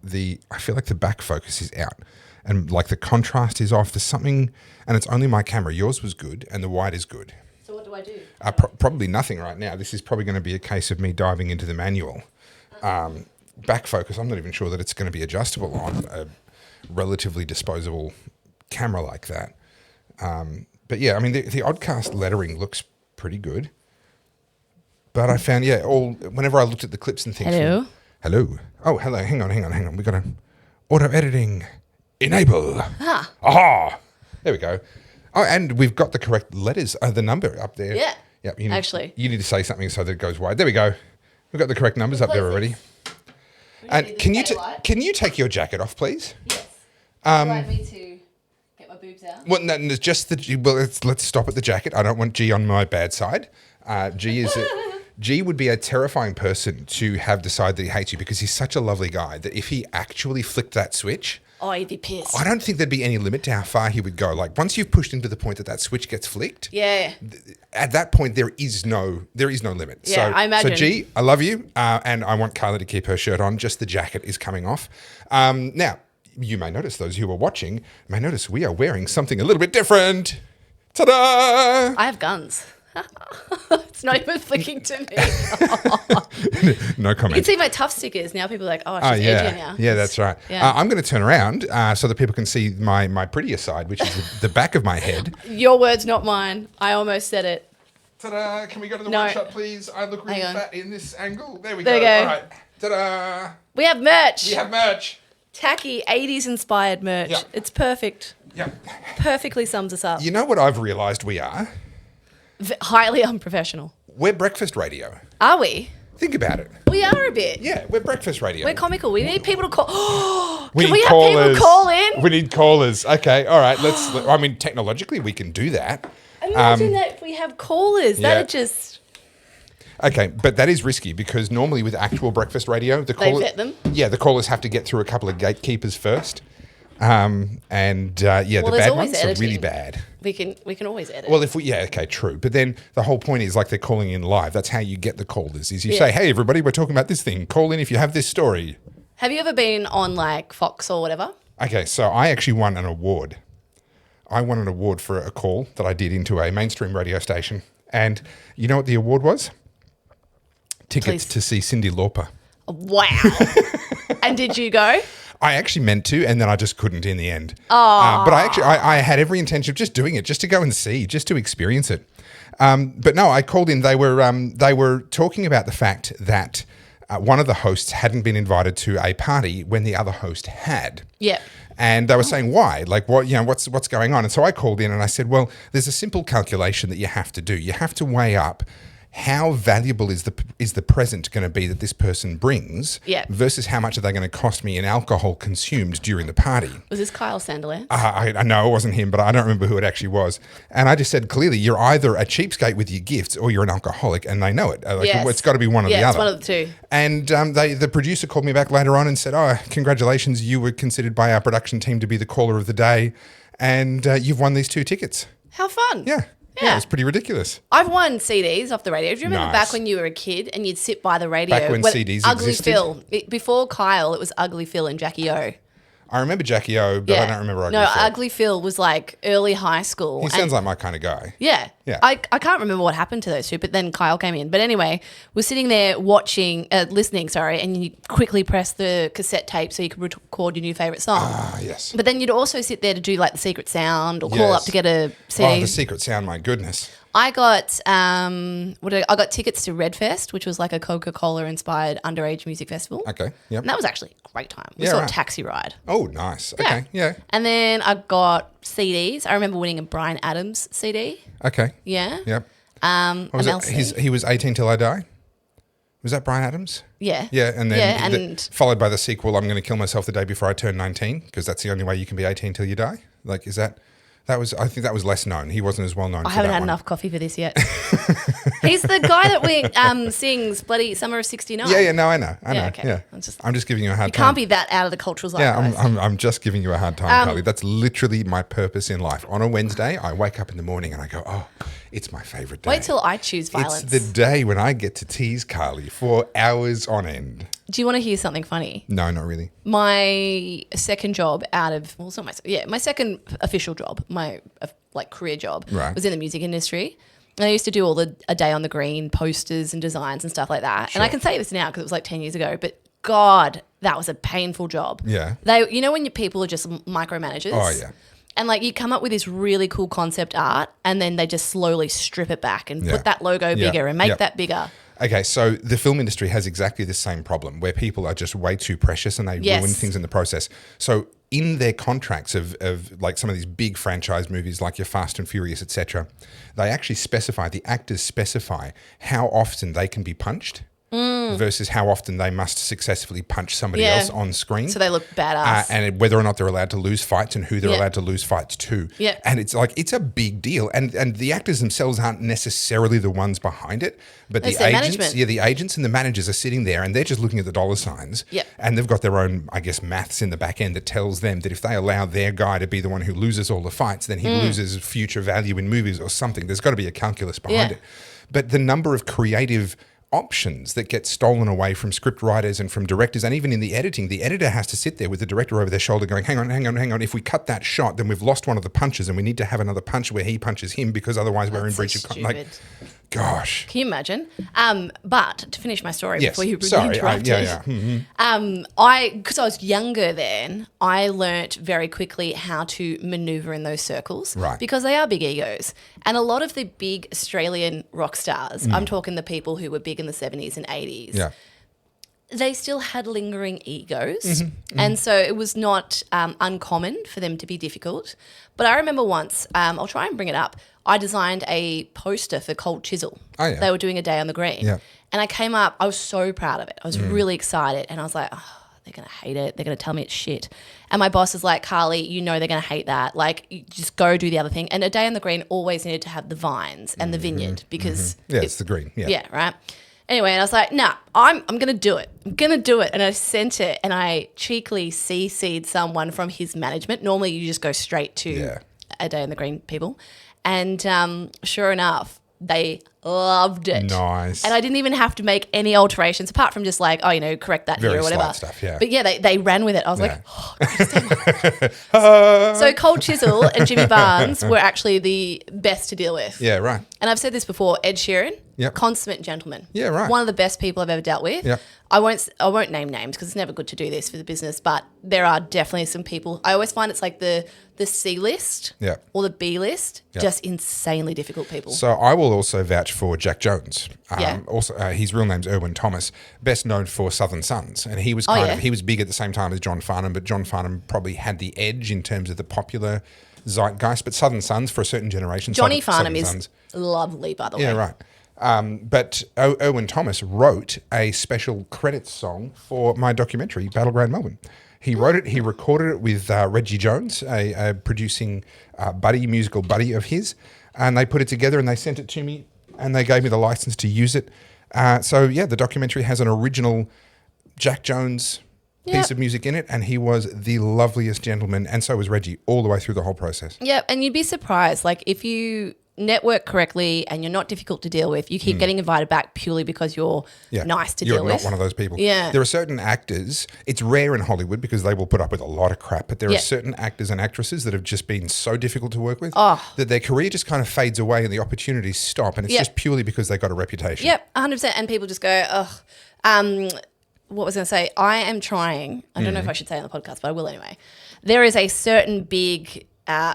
I feel like the back focus is out and like the contrast is off. There's something, and it's only my camera. Yours was good and the wide is good. So what do I do? Probably nothing right now. This is probably going to be a case of me diving into the manual. Back focus, I'm not even sure that it's going to be adjustable on a relatively disposable camera like that. But yeah, I mean, the Oddcast lettering looks pretty good. But I found, whenever I looked at the clips and things. Hello. Oh, hello. Hang on. We got to auto editing. Enable. Aha. There we go. Oh, and we've got the correct letters, the number up there. Yeah. Yep. You need to say something so that it goes wide. There we go. We've got the correct numbers up there already. And can you take your jacket off, please? Yes. Would you like me to get my boobs out? Well, no, just let's stop at the jacket. I don't want G on my bad side. G would be a terrifying person to have decide that he hates you because he's such a lovely guy that if he actually flicked that switch, he'd be pissed. I don't think there'd be any limit to how far he would go. Like once you've pushed him to the point that switch gets flicked, at that point there is no limit. Yeah, I imagine. So G, I love you, and I want Carla to keep her shirt on. Just the jacket is coming off. Now you may notice, those who are watching may notice we are wearing something a little bit different. Ta-da! I have guns. It's not even flicking to me. No comment. You can see my tough stickers. Now people are like, she's edgy now. Yeah, that's right. Yeah. I'm going to turn around so that people can see my prettier side, which is the back of my head. Your words, not mine. I almost said it. Ta-da! Can we go to the workshop, please? I look really fat in this angle. There we go. There you go. All right. Ta-da! We have merch. Tacky 80s inspired merch. Yep. It's perfect. Yep. Perfectly sums us up. You know what I've realised we are? Highly unprofessional. We're breakfast radio. Are we? Think about it. We are a bit. Yeah, we're breakfast radio. We're comical. We need people to call. Can we have people call in? We need callers. Okay, all right. I mean, technologically, we can do that. Imagine that if we have callers. Yeah. That'd just... Okay, but that is risky because normally with actual breakfast radio, They vet them? Yeah, the callers have to get through a couple of gatekeepers first. The bad ones are really bad. We can always edit. Well, true. But then the whole point is like they're calling in live. That's how you get the callers. Is you say, hey, everybody, we're talking about this thing. Call in if you have this story. Have you ever been on like Fox or whatever? Okay, so I actually won an award. I won an award for a call that I did into a mainstream radio station. And you know what the award was? Tickets to see Cyndi Lauper. Wow. And did you go? I actually meant to, and then I just couldn't in the end. But I had every intention of just doing it, just to go and see, just to experience it. But no, I called in. They were talking about the fact that one of the hosts hadn't been invited to a party when the other host had. Yeah. And they were saying why, like what's going on. And so I called in and I said, well, there's a simple calculation that you have to do. You have to weigh up how valuable is the present going to be that this person brings versus how much are they going to cost me in alcohol consumed during the party. Was this Kyle Sandilands? I know it wasn't him, but I don't remember who it actually was. And I just said, clearly, you're either a cheapskate with your gifts or you're an alcoholic, and they know it. It's got to be one or the other. It's one of the two. And the producer called me back later on and said, congratulations, you were considered by our production team to be the caller of the day, and you've won these 2 tickets. How fun. Yeah, it was pretty ridiculous. I've won CDs off the radio. Do you remember back when you were a kid and you'd sit by the radio? Back when CDs Ugly existed? Phil. Before Kyle, it was Ugly Phil and Jackie O. I remember Jackie O, but I don't remember Ugly Phil. Ugly Phil was like early high school. He sounds like my kind of guy. Yeah. I can't remember what happened to those two, but then Kyle came in. But anyway, we're sitting there listening, and you quickly press the cassette tape so you could record your new favourite song. Ah, yes. But then you'd also sit there to do like the secret sound or call up to get a CD. Oh, the secret sound, my goodness. I got I got tickets to Redfest, which was like a Coca-Cola inspired underage music festival. Okay, yeah. And that was actually a great time. We saw Taxi Ride. Oh, nice. Okay, yeah. And then I got CDs. I remember winning a Bryan Adams CD. Okay. Yeah. Yep. What was it? He was 18 Till I Die? Was that Bryan Adams? Yeah. Yeah, and then followed by the sequel, I'm going to kill myself the day before I turn 19 because that's the only way you can be 18 till you die. Like, is that... I think that was less known. He wasn't as well known. I haven't had enough coffee for this yet. He's the guy that sings bloody Summer of '69. Yeah, no, I know. Okay. Yeah. I'm just giving you a hard time. You can't be that out of the cultural zeitgeist. Yeah, I'm just giving you a hard time, Carly. That's literally my purpose in life. On a Wednesday, I wake up in the morning and I go, oh, it's my favourite day. Wait till I choose violence. It's the day when I get to tease Carly for hours on end. Do you want to hear something funny? No, not really. My second job it's not my second official job, my career job was in the music industry. And I used to do all a day on the green posters and designs and stuff like that. Sure. And I can say this now because it was like 10 years ago, but God, that was a painful job. Yeah. You know when your people are just micromanagers? Oh, yeah. And like you come up with this really cool concept art and then they just slowly strip it back and put that logo bigger and make that bigger. Okay, so the film industry has exactly the same problem where people are just way too precious and they ruin things in the process. So in their contracts of like some of these big franchise movies like your Fast and Furious, etc., they actually the actors specify how often they can be punched versus how often they must successfully punch somebody else on screen. So they look badass. And whether or not they're allowed to lose fights and who they're allowed to lose fights to. Yeah. And it's a big deal. And the actors themselves aren't necessarily the ones behind it, but It's the their agents, management. the agents and the managers are sitting there and they're just looking at the dollar signs. Yep. And they've got their own, I guess, maths in the back end that tells them that if they allow their guy to be the one who loses all the fights, then he loses future value in movies or something. There's got to be a calculus behind it. But the number of creative options that get stolen away from script writers and from directors, and even in the editor has to sit there with the director over their shoulder going, hang on, if we cut that shot, then we've lost one of the punches and we need to have another punch where he punches him because otherwise we're in breach of stupid. Gosh. Can you imagine? But to finish my story before you Sorry. interrupted, because I was younger then, I learnt very quickly how to maneuver in those circles, Right. Because they are big egos, and a lot of the big Australian rock stars, I'm talking the people who were big in the 70s and 80s. Yeah. They still had lingering egos. And so it was not uncommon for them to be difficult. But I remember once, I'll try and bring it up, I designed a poster for Cold Chisel. Oh, yeah. They were doing a day on the green. Yeah. And I came up, I was so proud of it. I was really excited. And I was like, oh, they're going to hate it. They're going to tell me it's shit. And my boss is like, Carly, you know they're going to hate that. Like, you just go do the other thing. And a day on the green always needed to have the vines and the vineyard because... Yeah, it's the green. Yeah. Yeah, right? Anyway, and I was like, nah, I'm going to do it. I'm going to do it. And I sent it and I cheekily CC'd someone from his management. Normally you just go straight to a day on the green people. And sure enough, they loved it. Nice. And I didn't even have to make any alterations apart from just like, correct that Very here or whatever. slight stuff, yeah. But yeah, they ran with it. I was like, so Cold Chisel and Jimmy Barnes were actually the best to deal with. Yeah, right. And I've said this before, Ed Sheeran, Yep. consummate gentleman. Yeah, right. One of the best people I've ever dealt with. Yep. I won't name names because it's never good to do this for the business, but there are definitely some people. I always find it's like the C list or the B list, just insanely difficult people. So I will also vouch for Jack Jones. Yeah. Also, his real name's Erwin Thomas, best known for Southern Sons, and he was he was big at the same time as John Farnham, but John Farnham probably had the edge in terms of the popular zeitgeist. But Southern Sons for a certain generation, Johnny Farnham Southern is Sons. lovely, by the way. Yeah, right. But Erwin Thomas wrote a special credits song for my documentary, Battleground Melbourne. He wrote it, he recorded it with Reggie Jones, a producing musical buddy of his, and they put it together and they sent it to me and they gave me the license to use it. The documentary has an original Jack Jones piece of music in it, and he was the loveliest gentleman, and so was Reggie, all the way through the whole process. Yeah, and you'd be surprised, like if you network correctly and you're not difficult to deal with, you keep getting invited back purely because you're nice to deal with. You're not one of those people. Yeah. There are certain actors, it's rare in Hollywood because they will put up with a lot of crap, but there are certain actors and actresses that have just been so difficult to work with that their career just kind of fades away and the opportunities stop, and it's just purely because they got a reputation. Yep, 100%. And people just go, what was I going to say? I am trying, I don't know if I should say it on the podcast, but I will anyway. There is a certain big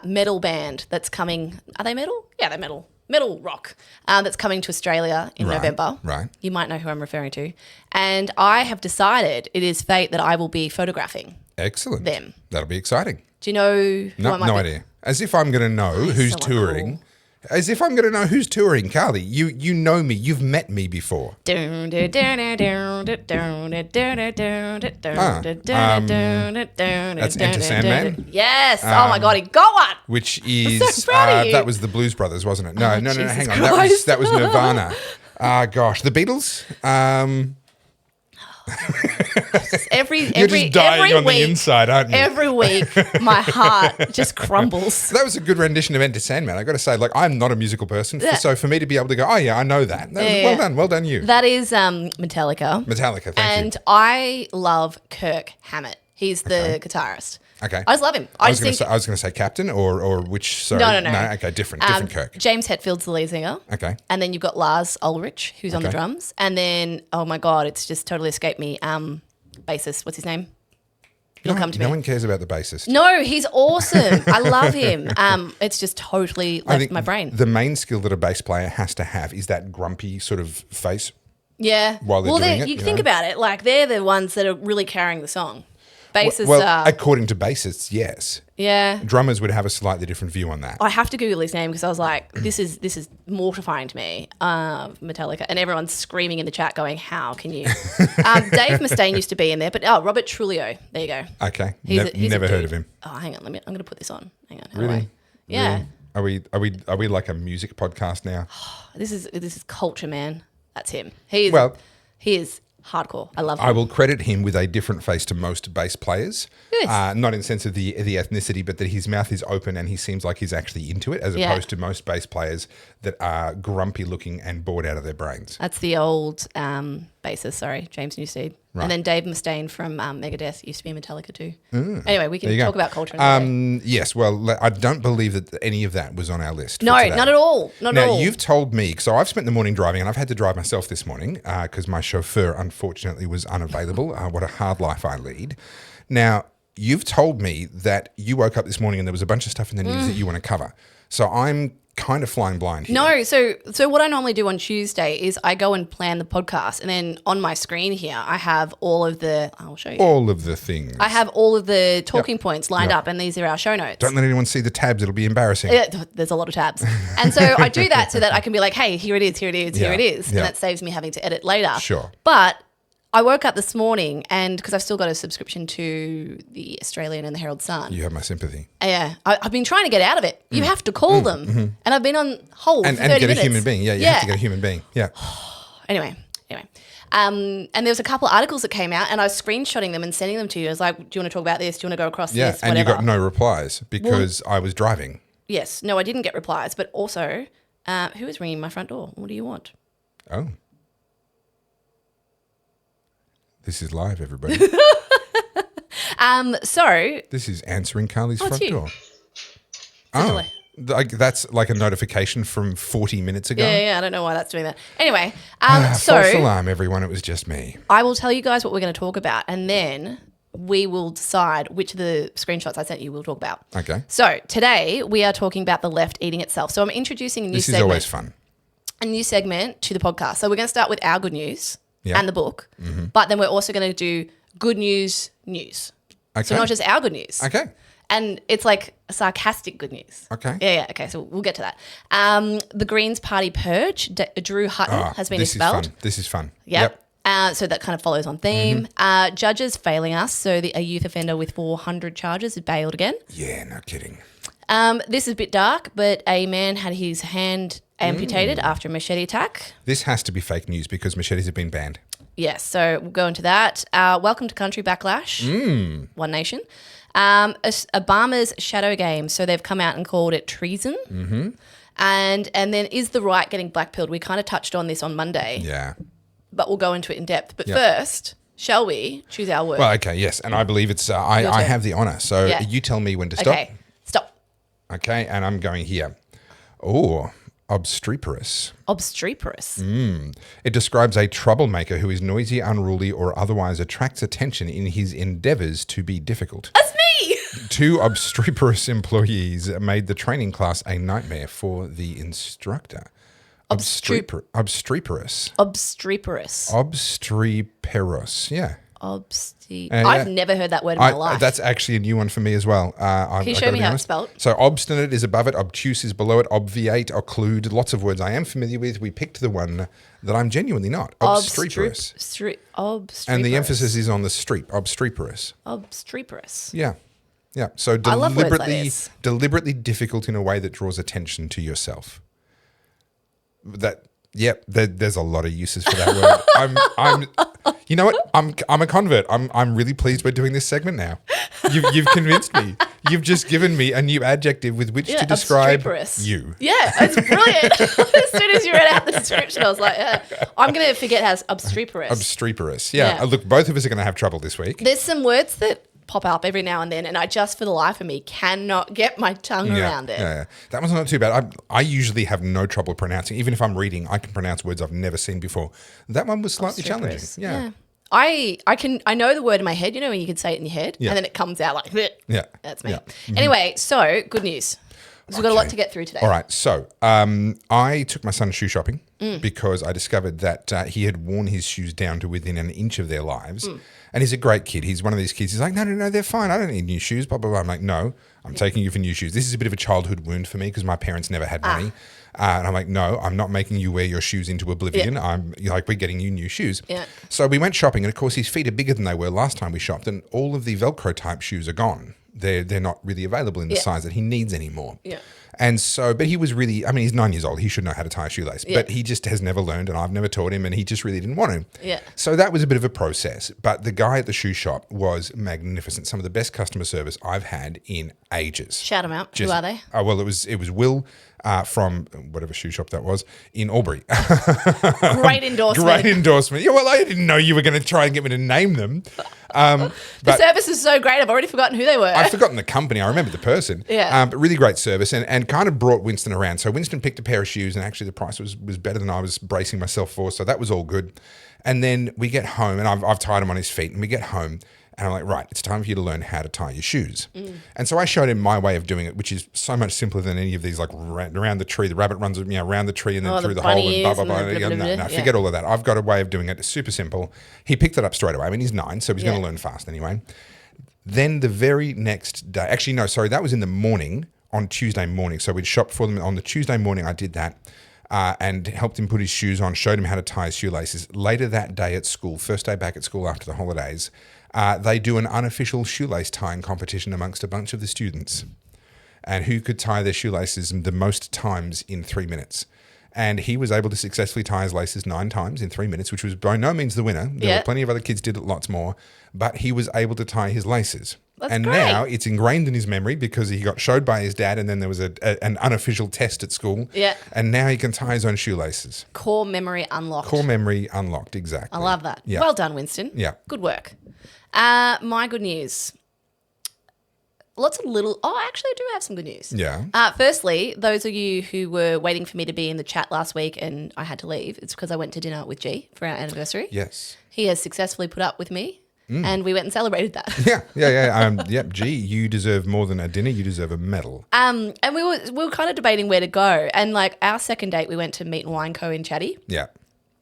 metal band that's coming. Are they metal? Yeah, they're metal. Metal rock that's coming to Australia in November. Right. You might know who I'm referring to. And I have decided it is fate that I will be photographing Excellent. them. That'll be exciting. Do you know who I might No be? idea. As if I'm going to know who's someone touring. cool. As if I'm going to know who's touring, Carly. You know me. You've met me before. That's Enter Sandman? Yes. Oh my God, he got one. Which is so proud of you. that was the Blues Brothers, wasn't it? No, Jesus hang on. Christ. That was Nirvana. Gosh, the Beatles. Every just dying every on week, the inside, aren't you? Every week, my heart just crumbles. That was a good rendition of Enter Sandman. I got to say, like, I'm not a musical person, so for me to be able to go, oh yeah, I know that. Well done, you. That is Metallica. Thank you. And I love Kirk Hammett. He's the guitarist. Okay. I just love him. I was going to say Captain or which? Sorry. No. Okay, different Kirk. James Hetfield's the lead singer. Okay. And then you've got Lars Ulrich, who's on the drums. And then, oh my God, it's just totally escaped me. Bassist, what's his name? It'll come to me. No one cares about the bassist. No, he's awesome. I love him. It's just totally left my brain. The main skill that a bass player has to have is that grumpy sort of face. Yeah. While they're doing it. You think about it, like they're the ones that are really carrying the song. Bassists well, according to bassists, yes. Yeah. Drummers would have a slightly different view on that. I have to Google his name because I was like, this is mortifying to me, Metallica. And everyone's screaming in the chat going, how can you? Dave Mustaine used to be in there, but Robert Trujillo. There you go. Okay. He's never heard of him. Oh, hang on. I'm going to put this on. Hang on. Really? Yeah. Really? Are we like a music podcast now? This is culture, man. That's him. He is hardcore. I love him. I will credit him with a different face to most bass players. Yes. Not in the sense of the ethnicity, but that his mouth is open and he seems like he's actually into it, as opposed to most bass players that are grumpy looking and bored out of their brains. That's the old bassist, James Newstead. Right. And then Dave Mustaine from Megadeth used to be in Metallica too. Anyway, we can talk about culture. Yes, well, I don't believe that any of that was on our list. No, not at all. Now, you've told me, so I've spent the morning driving and I've had to drive myself this morning because my chauffeur unfortunately was unavailable. What a hard life I lead. Now, you've told me that you woke up this morning and there was a bunch of stuff in the news that you want to cover. So I'm kind of flying blind here. No, so what I normally do on Tuesday is I go and plan the podcast, and then on my screen here I have I'll show you. All of the things. I have all of the talking points lined up, and these are our show notes. Don't let anyone see the tabs, it'll be embarrassing. There's a lot of tabs. And so I do that so that I can be like, hey, here it is. And that saves me having to edit later. Sure. But I woke up this morning and because I've still got a subscription to the Australian and the Herald Sun. You have my sympathy. Yeah. I've been trying to get out of it. You have to call them. Mm-hmm. And I've been on hold for 30 minutes. And get a human being. Yeah, you have to get a human being. Yeah. Anyway. And there was a couple of articles that came out and I was screenshotting them and sending them to you. I was like, do you want to talk about this? Do you want to go across this? Yeah, and whatever. you got no replies because I was driving. Yes. No, I didn't get replies. But also, who is ringing my front door? What do you want? Oh. This is live, everybody. So this is answering Carly's front door. Oh, that's like a notification from 40 minutes ago. Yeah. I don't know why that's doing that. Anyway, false alarm, everyone. It was just me. I will tell you guys what we're going to talk about, and then we will decide which of the screenshots I sent you we'll talk about. Okay. So today we are talking about the left eating itself. So I'm introducing a new segment. This is always fun. A new segment to the podcast. So we're going to start with our good news. And the book, but then we're also going to do good news. Okay. So not just our good news. Okay. And it's like a sarcastic good news. Okay. Yeah. Okay, so we'll get to that. The Greens Party purge, Drew Hutton has been expelled. This is fun. Yep. So that kind of follows on theme. Judges failing us. So a youth offender with 400 charges is bailed again. Yeah, no kidding. This is a bit dark, but a man had his hand amputated after a machete attack. This has to be fake news because machetes have been banned. Yes, so we'll go into that. Welcome to country backlash. One Nation. Obama's shadow game. So they've come out and called it treason. And then is the right getting blackpilled? We kind of touched on this on Monday. Yeah. But we'll go into it in depth. But first, shall we choose our word? Well, okay, yes. And I believe it's, I have the honour. So you tell me when to stop. Okay, stop. Okay, and I'm going here. Oh, obstreperous. Obstreperous. It describes a troublemaker who is noisy, unruly, or otherwise attracts attention in his endeavours to be difficult. That's me! 2 obstreperous employees made the training class a nightmare for the instructor. Obstreperous. Obstreperous. Obstreperous, yeah. I've never heard that word in my life. That's actually a new one for me as well. Can you show me how it's spelled? So obstinate is above it, obtuse is below it, obviate, occlude, lots of words I am familiar with. We picked the one that I'm genuinely not. Obstreperous. And the emphasis is on the streep, obstreperous. Obstreperous. Yeah. Yeah. So deliberately difficult in a way that draws attention to yourself. There's a lot of uses for that word. You know what? I'm a convert. I'm really pleased we're doing this segment now. You've convinced me. You've just given me a new adjective with which to describe you. Yeah, it's brilliant. As soon as you read out the description, I was like, I'm going to forget how obstreperous. Obstreperous. Yeah. Look, both of us are going to have trouble this week. There's some words that pop up every now and then, and I just, for the life of me, cannot get my tongue around it. Yeah. That one's not too bad. I usually have no trouble pronouncing. Even if I'm reading, I can pronounce words I've never seen before. That one was slightly challenging. Yeah. I know the word in my head, you know, when you can say it in your head, and then it comes out like, bleh. Yeah. That's me. Yeah. Mm-hmm. Anyway, so good news. We've got a lot to get through today. All right. So I took my son shoe shopping because I discovered that he had worn his shoes down to within an inch of their lives. And he's a great kid. He's one of these kids. He's like, no, they're fine. I don't need new shoes, blah, blah, blah. I'm like, no, I'm taking you for new shoes. This is a bit of a childhood wound for me because my parents never had money. And I'm like, no, I'm not making you wear your shoes into oblivion. We're getting you new shoes. Yeah. So we went shopping, and of course his feet are bigger than they were last time we shopped, and all of the Velcro type shoes are gone. They're not really available in the size that he needs anymore. Yeah. And so, but he was really, I mean, he's 9 years old. He should know how to tie a shoelace, but he just has never learned, and I've never taught him, and he just really didn't want to. Yeah. So that was a bit of a process, but the guy at the shoe shop was magnificent. Some of the best customer service I've had in ages. Shout them out. Who are they? Well, it was Will from whatever shoe shop that was in Albury. Great endorsement. Great endorsement. Yeah, well, I didn't know you were going to try and get me to name them. The service is so great. I've already forgotten who they were. I've forgotten the company. I remember the person. Yeah. But really great service and kind of brought Winston around. So Winston picked a pair of shoes, and actually the price was better than I was bracing myself for. So that was all good. And then we get home, and I've tied him on his feet, and we get home. And I'm like, right, it's time for you to learn how to tie your shoes. And so I showed him my way of doing it, which is so much simpler than any of these, like around the tree. The rabbit runs around the tree and then through the hole and blah, blah, blah. No, forget all of that. I've got a way of doing it. It's super simple. He picked it up straight away. I mean, he's 9, so he's going to learn fast anyway. Then the very next day, actually, no, sorry, that was in the morning, on Tuesday morning. So we'd shopped for them on the Tuesday morning. I did that. And helped him put his shoes on, showed him how to tie his shoelaces. Later that day at school, first day back at school after the holidays, they do an unofficial shoelace tying competition amongst a bunch of the students, and who could tie their shoelaces the most times in 3 minutes. And he was able to successfully tie his laces 9 times in 3 minutes, which was by no means the winner. There were plenty of other kids did it lots more, but he was able to tie his laces. That's and great. Now it's ingrained in his memory because he got showed by his dad, and then there was an unofficial test at school. Yeah. And now he can tie his own shoelaces. Core memory unlocked. Core memory unlocked, exactly. I love that. Yeah. Well done, Winston. Yeah. Good work. My good news. Actually, I do have some good news. Yeah. Firstly, those of you who were waiting for me to be in the chat last week and I had to leave, it's because I went to dinner with G for our anniversary. Yes. He has successfully put up with me. And we went and celebrated that. Yeah. Gee, you deserve more than a dinner. You deserve a medal. And we were kind of debating where to go. And like our second date, we went to Meat and Wine Co. in Chatty. Yeah.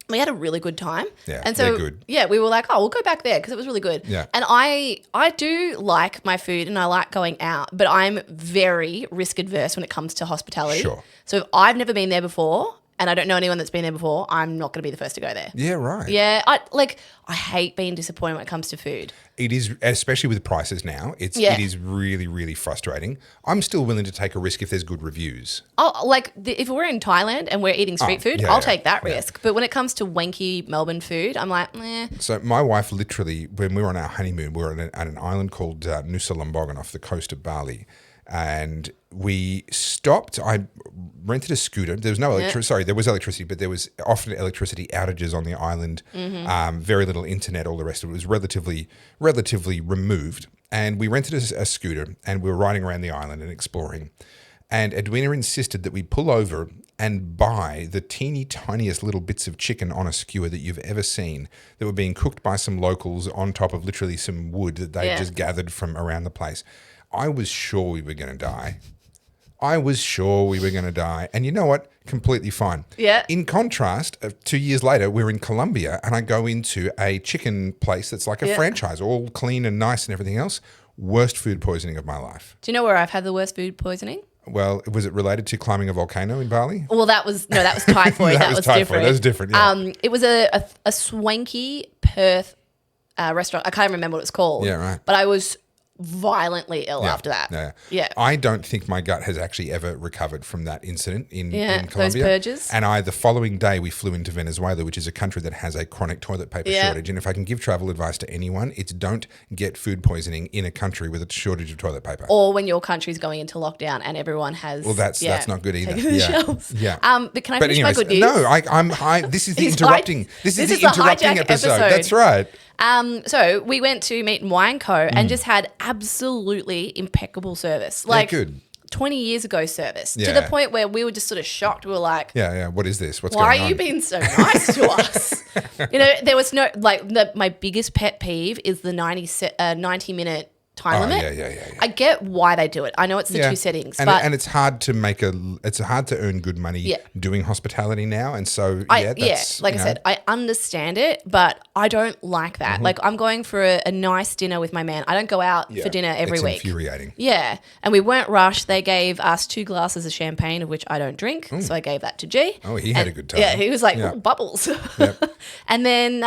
We had a really good time. Yeah, and so, they're good. Yeah, we were like, we'll go back there because it was really good. Yeah. And I do like my food and I like going out, but I'm very risk adverse when it comes to hospitality. Sure. So if I've never been there before and I don't know anyone that's been there before, I'm not going to be the first to go there. Yeah, right. Yeah, I hate being disappointed when it comes to food. It is, especially with prices now, it is really, really frustrating. I'm still willing to take a risk if there's good reviews. If we're in Thailand and we're eating street food, I'll take that risk. But when it comes to wanky Melbourne food, I'm like, eh. So my wife literally, when we were on our honeymoon, we were at an island called Nusa Lembongan off the coast of Bali. And we stopped. I rented a scooter. There was no electricity. Sorry, there was electricity, but there was often electricity outages on the island. Very little internet. All the rest of it was relatively removed. And we rented a scooter, and we were riding around the island and exploring. And Edwina insisted that we pull over and buy the teeny tiniest little bits of chicken on a skewer that you've ever seen that were being cooked by some locals on top of literally some wood that they just gathered from around the place. I was sure we were going to die. And you know what? Completely fine. Yeah. In contrast, 2 years later, we're in Colombia and I go into a chicken place that's like a franchise, all clean and nice and everything else. Worst food poisoning of my life. Do you know where I've had the worst food poisoning? Well, was it related to climbing a volcano in Bali? Well, that was typhoid. that was typhoid. Different. That was different, yeah. It was a swanky Perth restaurant. I can't remember what it's called. Yeah, right. But I was violently ill after that. Yeah. I don't think my gut has actually ever recovered from that incident in Colombia. Those purges. And the following day we flew into Venezuela, which is a country that has a chronic toilet paper shortage. And if I can give travel advice to anyone, it's don't get food poisoning in a country with a shortage of toilet paper. Or when your country's going into lockdown and everyone has that's not good either. The shelves. Yeah. But can I finish my good news? No, this is the interrupting. This is the interrupting episode. That's right. So we went to Meat and Wine Co. and just had absolutely impeccable service. Like good. 20 years ago service. To the point where we were just sort of shocked. We were like, what is this? What's why going on? are you being so nice to us? There was no, my biggest pet peeve is the 90-minute time limit. Yeah. I get why they do it. I know it's the two settings, and it's hard to it's hard to earn good money doing hospitality now, and so like I said, I understand it, but I don't like that. Like I'm going for a nice dinner with my man. I don't go out for dinner every week. It's infuriating. Yeah, and we weren't rushed. They gave us 2 glasses of champagne, of which I don't drink, so I gave that to G. Oh, he had a good time. Yeah, he was like, "Ooh, bubbles." And then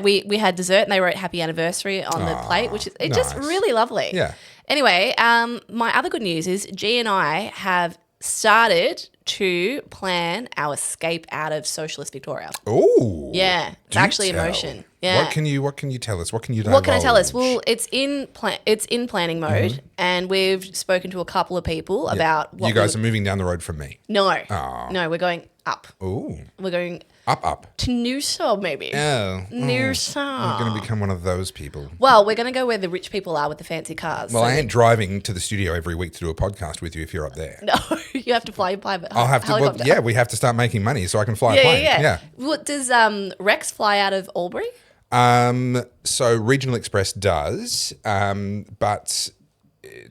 we had dessert, and they wrote "Happy Anniversary" on the plate, which is just really lovely. Yeah. Anyway, my other good news is G and I have started to plan our escape out of socialist Victoria. Oh. Yeah. It's actually in motion. Yeah. What can you tell us? What can you What can I tell us? Well, it's in planning mode, and we've spoken to a couple of people about what you guys are moving down the road from me. No. No, we're going up. Ooh. We're going up to Noosa, maybe. Noosa. I'm going to become one of those people. Well, we're going to go where the rich people are with the fancy cars. Well, I ain't driving to the studio every week to do a podcast with you if you're up there. No, you have to fly your private I'll have to. Well, we have to start making money so I can fly a plane. Yeah. What does Rex fly out of Albury? So Regional Express does, but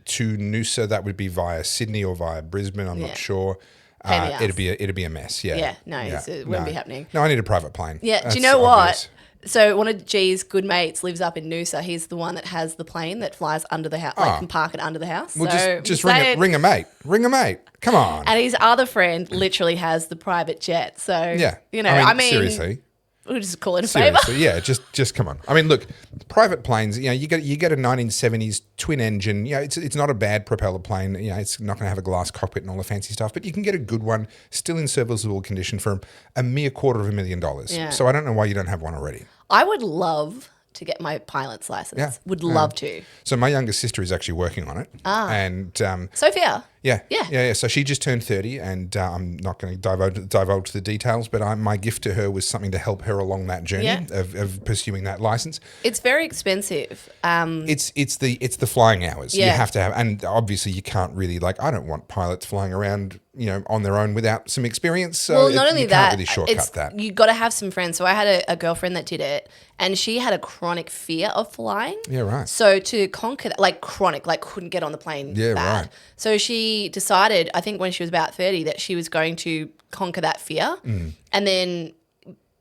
to Noosa that would be via Sydney or via Brisbane. I'm not sure. It'd be a mess. Yeah. It wouldn't be happening. No, I need a private plane. Yeah. Do you know what? So one of G's good mates lives up in Noosa. He's the one that has the plane that flies under the house, can park it under the house. Well, so just ring a mate. Ring a mate. Come on. And his other friend literally has the private jet. So I mean seriously. We'll just call it a favour. Yeah, just come on. I mean, look, private planes. You get a 1970s twin engine. It's not a bad propeller plane. It's not going to have a glass cockpit and all the fancy stuff, but you can get a good one still in serviceable condition for a mere $250,000. Yeah. So I don't know why you don't have one already. I would love to get my pilot's license. Yeah. Would love to. So my younger sister is actually working on it. And Sophia. Yeah. So she just turned 30, and I'm not going to divulge the details, but my gift to her was something to help her along that journey of pursuing that license. It's very expensive. It's the flying hours. Yeah. You have to have, and obviously you can't really I don't want pilots flying around on their own without some experience. So not only you that, can't really shortcut that. You got to have some friends. So I had a girlfriend that did it, and she had a chronic fear of flying. Yeah, right. So to conquer that, chronic, couldn't get on the plane. Yeah, bad. right. So she decided, I think when she was about 30, that she was going to conquer that fear, and then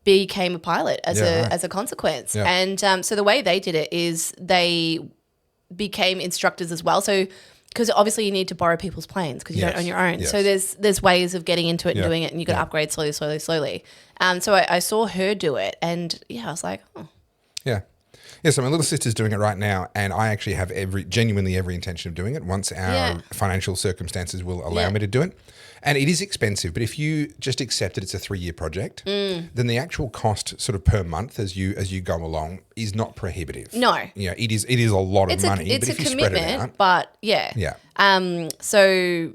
became a pilot as a consequence. Yeah. And so the way they did it is they became instructors as well. So because obviously you need to borrow people's planes because you don't own your own. Yes. So there's ways of getting into it and doing it, and you got to upgrade slowly. So I saw her do it, and I was like, oh. Yeah. Yeah, so my little sister's doing it right now, and I actually have genuinely every intention of doing it once our financial circumstances will allow me to do it. And it is expensive, but if you just accept that it's a 3-year project, then the actual cost sort of per month as you go along is not prohibitive. No. It is a lot of money, It's but if a you commitment, spread it out. but yeah. Yeah. So,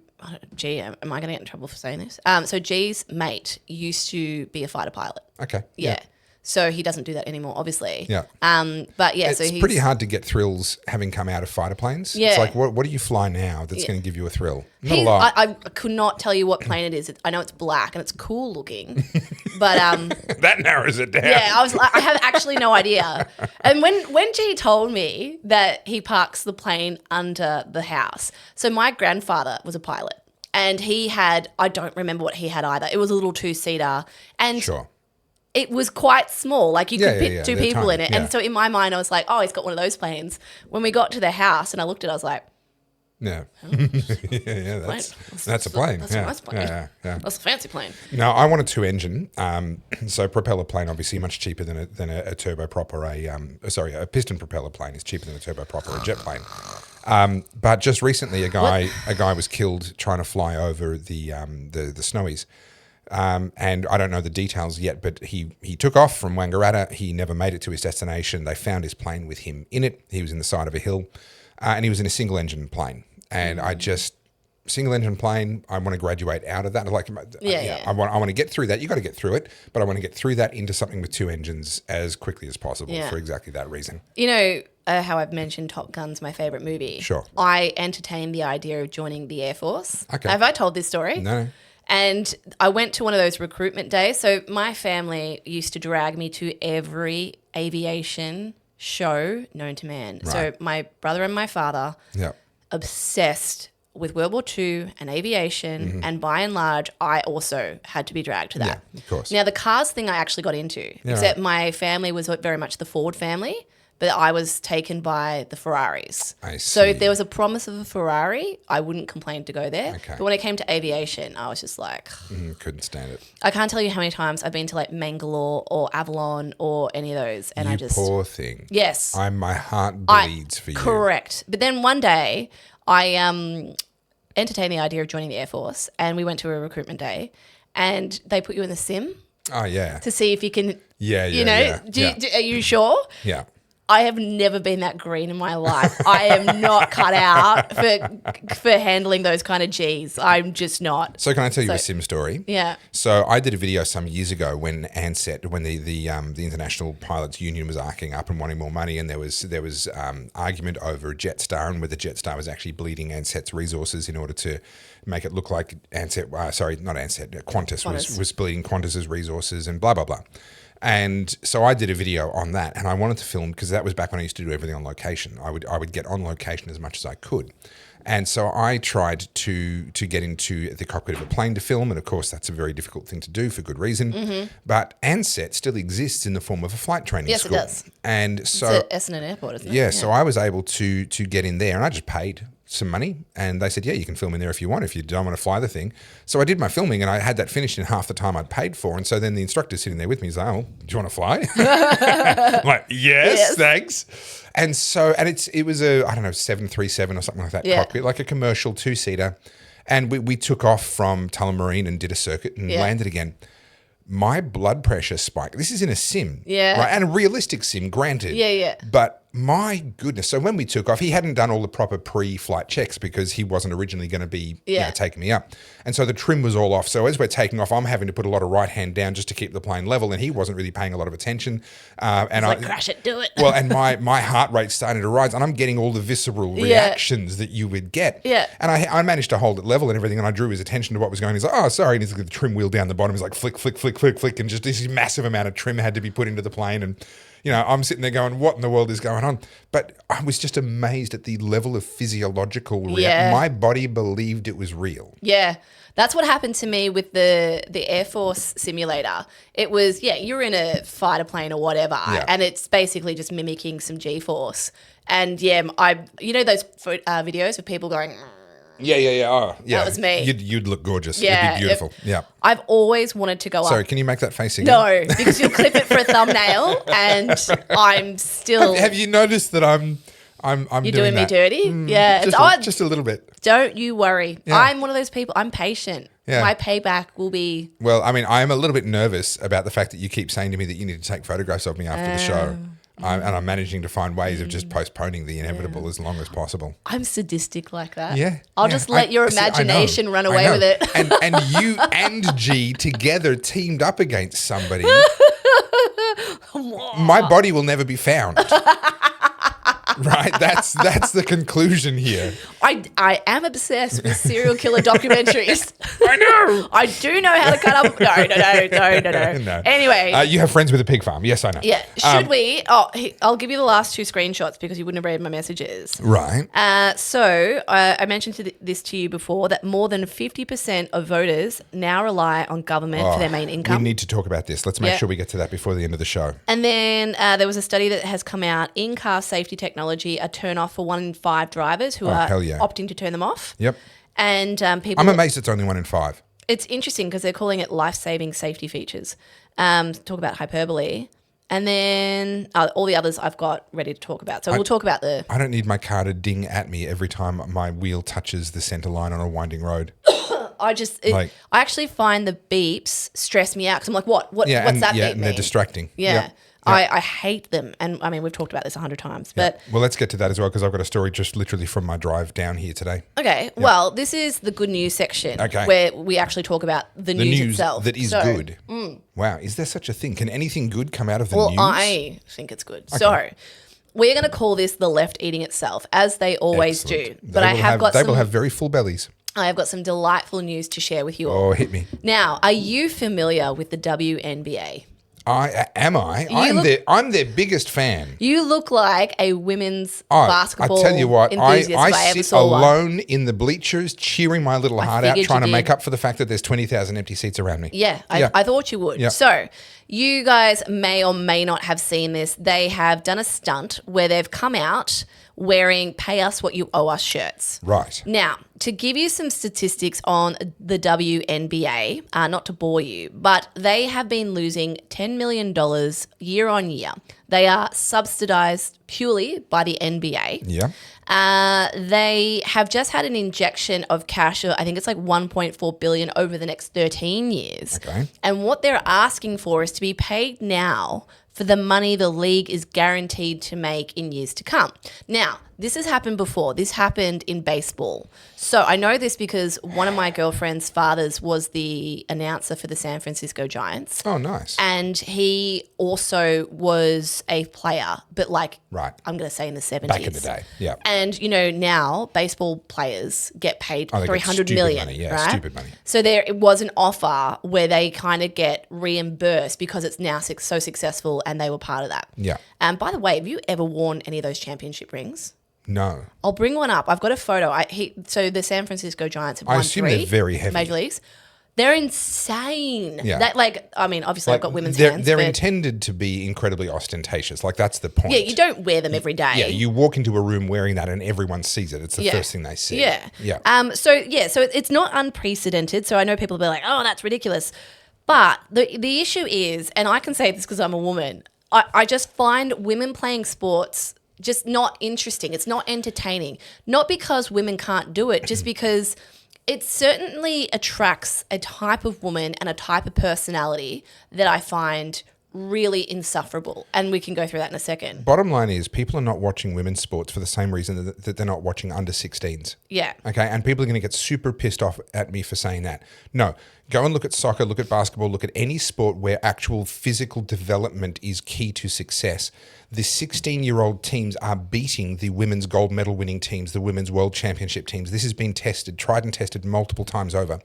gee, am I going to get in trouble for saying this? So G's mate used to be a fighter pilot. Okay. Yeah. So he doesn't do that anymore, obviously. Yeah. But yeah, it's pretty hard to get thrills having come out of fighter planes. Yeah. It's like, what do you fly now that's going to give you a thrill? Not a lot. I could not tell you what plane it is. I know it's black and it's cool looking, but that narrows it down. Yeah, I have actually no idea. And when G told me that he parks the plane under the house, so my grandfather was a pilot, and he had, I don't remember what he had either. It was a little 2-seater, and Sure. it was quite small. You could fit 2 people tiny, in it. And so in my mind, I was like, oh, he's got one of those planes. When we got to the house and I looked at it, I was like, yeah. That's a plane. That's a nice plane. Yeah. That's a fancy plane. No, I want a 2-engine. So propeller plane, obviously much cheaper than a turboprop or a piston propeller plane is cheaper than a turboprop or a jet plane. But just recently, a guy was killed trying to fly over the Snowies. And I don't know the details yet, but he took off from Wangaratta. He never made it to his destination. They found his plane with him in it. He was in the side of a hill, and he was in a single engine plane. And single engine plane, I want to graduate out of that. I want to get through that. You got to get through it, but I want to get through that into something with two engines as quickly as possible for exactly that reason. You know how I've mentioned Top Gun's my favorite movie. Sure. I entertained the idea of joining the Air Force. Okay. Have I told this story? No. And I went to one of those recruitment days. So my family used to drag me to every aviation show known to man. Right. So my brother and my father, obsessed with World War II and aviation, and by and large, I also had to be dragged to that. Yeah, of course. Now, the cars thing I actually got into, except my family was very much the Ford family, but I was taken by the Ferraris. I see. So if there was a promise of a Ferrari, I wouldn't complain to go there. Okay. But when it came to aviation, I was just like... couldn't stand it. I can't tell you how many times I've been to like Mangalore or Avalon or any of those. And you poor thing. Yes. My heart bleeds for you. Correct. But then one day... I entertained the idea of joining the Air Force, and we went to a recruitment day, and they put you in the sim. Oh, yeah. To see if you can, are you sure? Yeah. I have never been that green in my life. I am not cut out for handling those kind of G's. I'm just not. So can I tell you a sim story? Yeah. So I did a video some years ago when ANSET, when the International Pilots Union was arcing up and wanting more money, and there was argument over Jetstar and whether Jetstar was actually bleeding ANSET's resources in order to make it look like Qantas was bleeding Qantas's resources and blah, blah, blah. And so I did a video on that, and I wanted to film because that was back when I used to do everything on location. I would get on location as much as I could. And so I tried to get into the cockpit of a plane to film, and of course that's a very difficult thing to do for good reason. Mm-hmm. But ANSET still exists in the form of a flight training school. Yes, it does. And so it's at Essendon Airport, isn't it? Yeah, so I was able to get in there, and I just paid some money, and they said, yeah, you can film in there if you want, if you don't want to fly the thing. So I did my filming, and I had that finished in half the time I'd paid for. And so then the instructor sitting there with me is like, oh, do you want to fly? I'm like, yes, thanks. And so, and it was a, 737 or something like that cockpit, like a commercial two-seater. And we took off from Tullamarine and did a circuit and landed again. My blood pressure spiked. This is in a sim. Yeah. Right? And a realistic sim, granted. Yeah, yeah. But my goodness. So when we took off, he hadn't done all the proper pre-flight checks because he wasn't originally going to be taking me up. And so the trim was all off. So as we're taking off, I'm having to put a lot of right hand down just to keep the plane level, and he wasn't really paying a lot of attention. And I crash it, do it. Well, and my heart rate's starting to rise, and I'm getting all the visceral reactions that you would get. Yeah. And I managed to hold it level and everything, and I drew his attention to what was going on. He's like, oh, sorry. And he's like, the trim wheel down the bottom is like flick, flick, flick, flick, flick, and just this massive amount of trim had to be put into the plane. And I'm sitting there going, what in the world is going on? But I was just amazed at the level of physiological reaction. My body believed it was real. Yeah. That's what happened to me with the Air Force simulator. It was, you're in a fighter plane or whatever, and it's basically just mimicking some G-force. And those videos of people going... Yeah. Oh, yeah. That was me. You'd look gorgeous. Yeah. It'd be beautiful. Yeah. I've always wanted to go up. Sorry, can you make that face again? No, because you'll clip it for a thumbnail, and I'm still... Have you noticed that I'm You're doing me dirty? Yeah. Just a little bit. Don't you worry. Yeah. I'm one of those people. I'm patient. Yeah. My payback will be... Well, I mean, I am a little bit nervous about the fact that you keep saying to me that you need to take photographs of me after the show. And I'm managing to find ways of just postponing the inevitable as long as possible. I'm sadistic like that. Yeah. I'll just let your imagination run away with it. And you and G together teamed up against somebody. My body will never be found. Right, that's the conclusion here. I am obsessed with serial killer documentaries. I know. I do know how to cut up. No. Anyway, you have friends with a pig farm. Yes, I know. Yeah. Should we? I'll give you the last two screenshots because you wouldn't have read my messages. Right. So I mentioned this to you before that more than 50% of voters now rely on government for their main income. We need to talk about this. Let's make sure we get to that before the end of the show. And then there was a study that has come out in car safety technology, a turn off for 1 in 5 drivers who are opting to turn them off. Yep. And people... I'm amazed it's only 1 in 5. It's interesting because they're calling it life-saving safety features. Talk about hyperbole. And then all the others I've got ready to talk about. So we'll talk about the... I don't need my car to ding at me every time my wheel touches the centre line on a winding road. I actually find the beeps stress me out because I'm like, what's that beep and they're mean? distracting. Yeah. Yep. I hate them. And I mean, we've talked about this 100 times, but... Well, let's get to that as well because I've got a story just literally from my drive down here today. Okay. Yep. Well, this is the good news section where we actually talk about the news itself. That is good. Wow. Is there such a thing? Can anything good come out of the news? Well, I think it's good. Okay. So we're going to call this the left eating itself, as they always do. But they will have very full bellies. I have got some delightful news to share with you all. Oh, hit me. Now, are you familiar with the WNBA? Am I? I'm their biggest fan. You look like a women's basketball I tell you what, enthusiast. I sit alone in the bleachers cheering my little heart out, trying to make up for the fact that there's 20,000 empty seats around me. Yeah, I thought you would. Yeah. So you guys may or may not have seen this. They have done a stunt where they've come out wearing pay us what you owe us shirts. Right. Now, to give you some statistics on the WNBA, not to bore you, but they have been losing $10 million year on year. They are subsidized purely by the NBA. Yeah. They have just had an injection of cash, I think it's like $1.4 billion over the next 13 years. Okay. And what they're asking for is to be paid now for the money the league is guaranteed to make in years to come. Now, this has happened before. This happened in baseball. So I know this because one of my girlfriend's fathers was the announcer for the San Francisco Giants. Oh, nice. And he also was a player, but I'm going to say in the 70s. Back in the day, yeah. And, now baseball players get paid $300 million. Money, yeah, right? Stupid money. So it was an offer where they kind of get reimbursed because it's now so successful and they were part of that. Yeah. And by the way, have you ever worn any of those championship rings? No. I'll bring one up. I've got a photo. So the San Francisco Giants have won 3. I assume they're very heavy. Major leagues. They're insane. Yeah. Obviously I've got women's hands. They're intended to be incredibly ostentatious. That's the point. Yeah, you don't wear them every day. Yeah, you walk into a room wearing that and everyone sees it. It's the first thing they see. Yeah. Yeah. So it's not unprecedented. So I know people will be like, oh, that's ridiculous. But the issue is, and I can say this because I'm a woman, I just find women playing sports just not interesting. It's not entertaining. Not because women can't do it, just because it certainly attracts a type of woman and a type of personality that I find really insufferable. And we can go through that in a second. Bottom line is people are not watching women's sports for the same reason that they're not watching under 16s. Yeah. Okay. And people are going to get super pissed off at me for saying that. No, go and look at soccer, look at basketball, look at any sport where actual physical development is key to success. The 16-year-old teams are beating the women's gold medal winning teams, the women's world championship teams. This has been tried and tested multiple times over.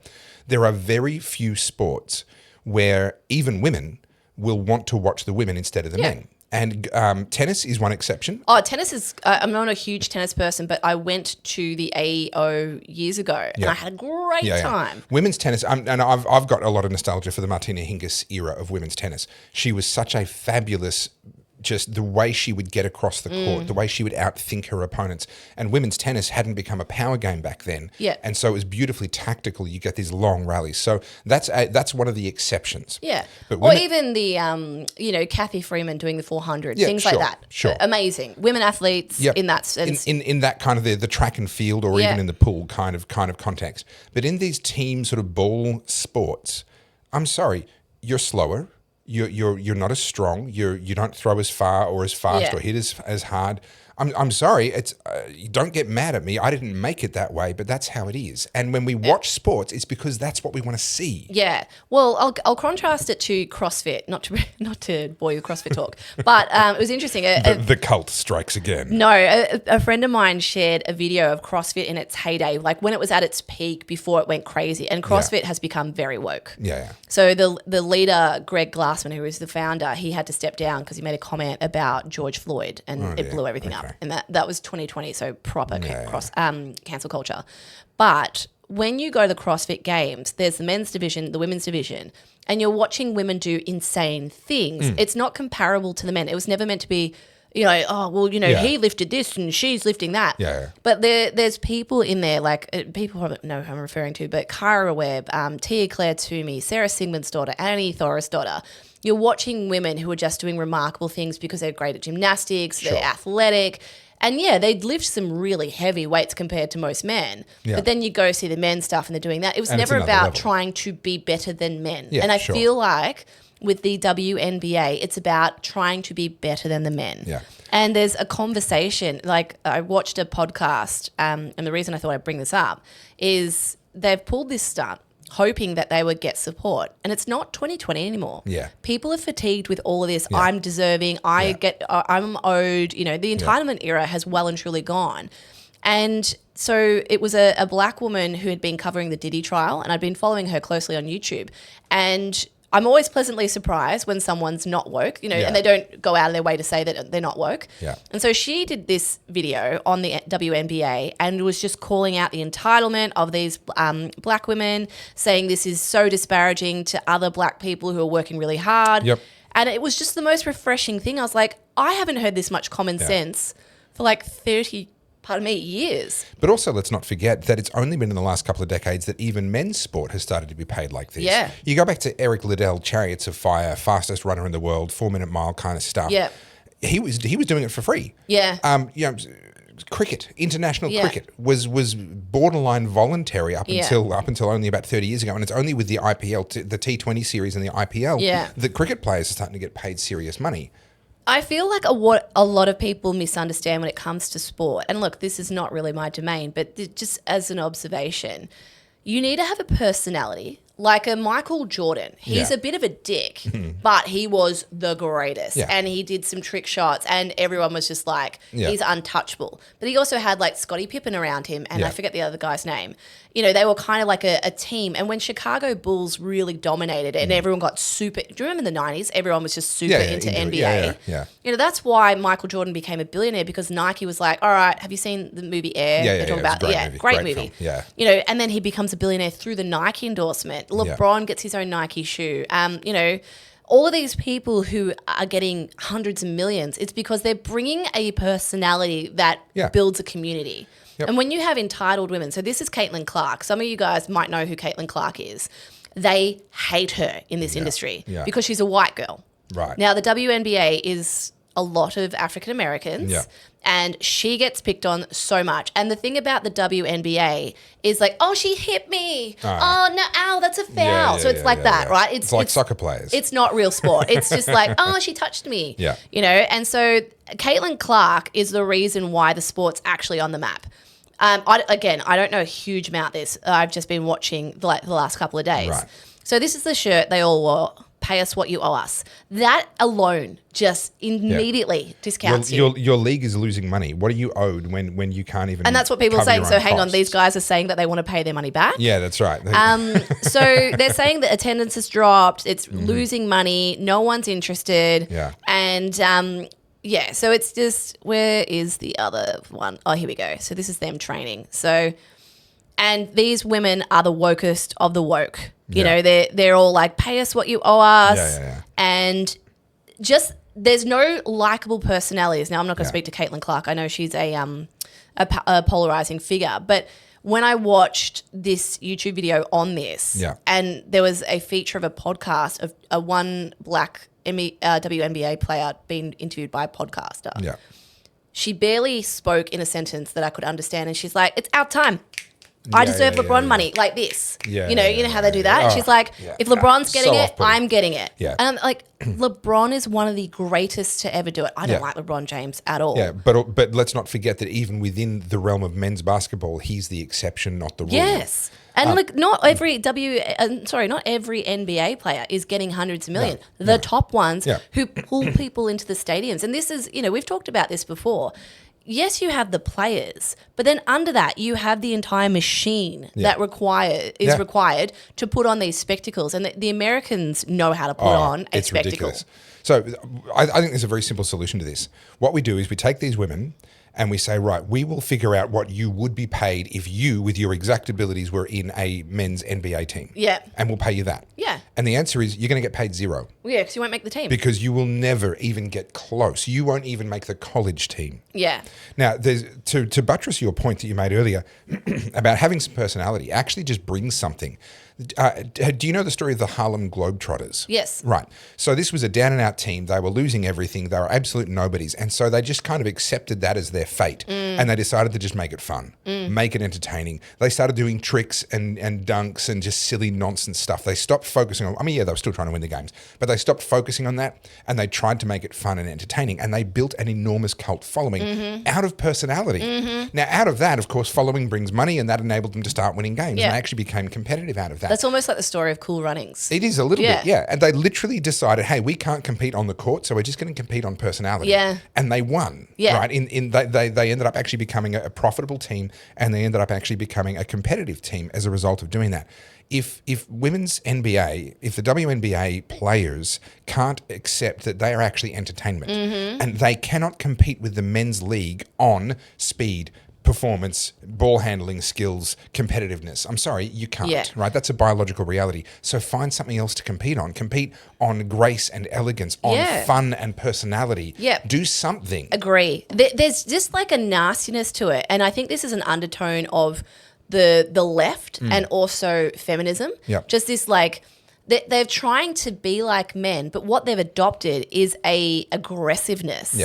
There are very few sports where even women will want to watch the women instead of the men. And tennis is one exception. Oh, tennis is, I'm not a huge tennis person, but I went to the AEO years ago and I had a great time. Women's tennis, and I've got a lot of nostalgia for the Martina Hingis era of women's tennis. She was such a fabulous, just the way she would get across the court, the way she would outthink her opponents. And women's tennis hadn't become a power game back then. Yeah. And so it was beautifully tactical. You get these long rallies. So that's one of the exceptions. Yeah. But or even the, Kathy Freeman doing the 400, things like that. Sure. Amazing. Women athletes in that sense. In that kind of the track and field or even in the pool kind of context. But in these team sort of ball sports, I'm sorry, you're slower. You're not as strong. You don't throw as far or as fast or hit as hard. I'm sorry. It's you don't get mad at me. I didn't make it that way, but that's how it is. And when we watch sports, it's because that's what we want to see. Yeah. Well, I'll contrast it to CrossFit. Not to bore you with CrossFit talk, but it was interesting. The cult strikes again. No, a friend of mine shared a video of CrossFit in its heyday, like when it was at its peak before it went crazy. And CrossFit has become very woke. Yeah. So the leader, Greg Glassman, who was the founder, he had to step down because he made a comment about George Floyd, and it blew everything up. And that was 2020, so proper cancel culture. But when you go to the CrossFit Games, there's the men's division, the women's division, and you're watching women do insane things. It's not comparable to the men. It was never meant to be you know, oh, well, you know, he lifted this and she's lifting that. Yeah. But there's people in there, like people probably know who I'm referring to, but Kyra Webb, Tia Claire Toomey, Sarah Sigmund's daughter, Annie Thor's daughter. You're watching women who are just doing remarkable things because they're great at gymnastics, they're athletic. And yeah, they'd lift some really heavy weights compared to most men. Yeah. But then you go see the men's stuff and they're doing that. It was never about trying to be better than men. Yeah, and I feel like with the WNBA, it's about trying to be better than the men. Yeah. And there's a conversation, like I watched a podcast, and the reason I thought I'd bring this up is they've pulled this stunt hoping that they would get support. And it's not 2020 anymore. Yeah. People are fatigued with all of this. Yeah. I'm deserving. I'm owed. You know, the entitlement era has well and truly gone. And so it was a black woman who had been covering the Diddy trial, and I'd been following her closely on YouTube. And I'm always pleasantly surprised when someone's not woke, you know, and they don't go out of their way to say that they're not woke. Yeah. And so she did this video on the WNBA and was just calling out the entitlement of these black women, saying this is so disparaging to other black people who are working really hard. Yep. And it was just the most refreshing thing. I was like, I haven't heard this much common sense for like 30 years. But also, let's not forget that it's only been in the last couple of decades that even men's sport has started to be paid like this. Yeah. You go back to Eric Liddell, Chariots of Fire, fastest runner in the world, 4-minute mile kind of stuff. Yeah. He was doing it for free. Yeah. You know, cricket, international cricket was borderline voluntary up until only about 30 years ago, and it's only with the IPL, the T20 series and the IPL, that cricket players are starting to get paid serious money. I feel like what a lot of people misunderstand when it comes to sport, and look, this is not really my domain, but just as an observation, you need to have a personality. Like a Michael Jordan, he's a bit of a dick, but he was the greatest. And he did some trick shots and everyone was just like, he's untouchable. But he also had like Scottie Pippen around him and I forget the other guy's name. You know, they were kind of like a team. And when Chicago Bulls really dominated and everyone got super, do you remember in the 90s? Everyone was just super into NBA. You know, that's why Michael Jordan became a billionaire, because Nike was like, all right, have you seen the movie Air? Great movie. Yeah. You know, and then he becomes a billionaire through the Nike endorsement. LeBron gets his own Nike shoe. You know, all of these people who are getting hundreds of millions, it's because they're bringing a personality that builds a community. And when you have entitled women, so this is Caitlin Clark. Some of you guys might know who Caitlin Clark is. They hate her in this industry because she's a white girl. Right. Now, the WNBA is a lot of African Americans. And she gets picked on so much. And the thing about the WNBA is like, oh, she hit me. Oh, no, ow, that's a foul. So it's like that, right? It's like soccer players. It's not real sport. It's just like, oh, she touched me. You know, and so Caitlin Clark is the reason why the sport's actually on the map. I don't know a huge amount of this. I've just been watching the last couple of days. Right. So this is the shirt they all wore. Pay us what you owe us. That alone just immediately discounts you. Your league is losing money. What are you owed when you can't even? And that's what people are saying. So hang costs? on, these guys are saying that they want to pay their money back. Yeah, that's right. So they're saying that attendance has dropped. It's losing money. No one's interested. Yeah. And so it's just, where is the other one? Oh, here we go. So this is them training. So, and these women are the wokest of the woke. You know, they're all like, pay us what you owe us. And just, there's no likable personalities. Now, I'm not going to speak to Caitlin Clark. I know she's a polarizing figure. But when I watched this YouTube video on this, and there was a feature of a podcast of a one black WNBA player being interviewed by a podcaster. She barely spoke in a sentence that I could understand. And she's like, it's our time. I deserve LeBron money like this. You know how they do that? And she's like, if LeBron's getting it, I'm getting it. And I'm like, LeBron is one of the greatest to ever do it. I don't like LeBron James at all. Yeah, but let's not forget that even within the realm of men's basketball, he's the exception, not the rule. Yes. And look, not every NBA player is getting hundreds of millions. The top ones who pull people into the stadiums. And this is, you know, we've talked about this before. Yes, you have the players, but then under that you have the entire machine that is required to put on these spectacles. And the Americans know how to put on a spectacle. Ridiculous. So I think there's a very simple solution to this. What we do is we take these women and we say, right, we will figure out what you would be paid if you, with your exact abilities, were in a men's NBA team. Yeah. And we'll pay you that. Yeah. And the answer is you're going to get paid zero. Well, yeah, because you won't make the team. Because you will never even get close. You won't even make the college team. Yeah. Now, there's to buttress your point that you made earlier about having some personality actually just brings something. Do you know the story of the Harlem Globetrotters? Yes. Right. So this was a down-and-out team. They were losing everything. They were absolute nobodies. And so they just kind of accepted that as their fate. And they decided to just make it fun, make it entertaining. They started doing tricks and dunks and just silly nonsense stuff. They stopped focusing on, they were still trying to win the games, but they stopped focusing on that and they tried to make it fun and entertaining. And they built an enormous cult following out of personality. Now, out of that, of course, following brings money, and that enabled them to start winning games. And they actually became competitive out of that. That's almost like the story of Cool Runnings. It is a little bit, yeah. And they literally decided, hey, we can't compete on the court, so we're just going to compete on personality. Yeah. And they won, right? They ended up actually becoming a profitable team, and they ended up actually becoming a competitive team as a result of doing that. If women's NBA, if the WNBA players can't accept that they are actually entertainment and they cannot compete with the men's league on speed, performance, ball handling skills, competitiveness. I'm sorry, you can't, right? That's a biological reality. So find something else to compete on. Compete on grace and elegance, on fun and personality. Do something. Agree. There's just like a nastiness to it. And I think this is an undertone of the left and also feminism. Just this like, they're trying to be like men, but what they've adopted is a aggressiveness.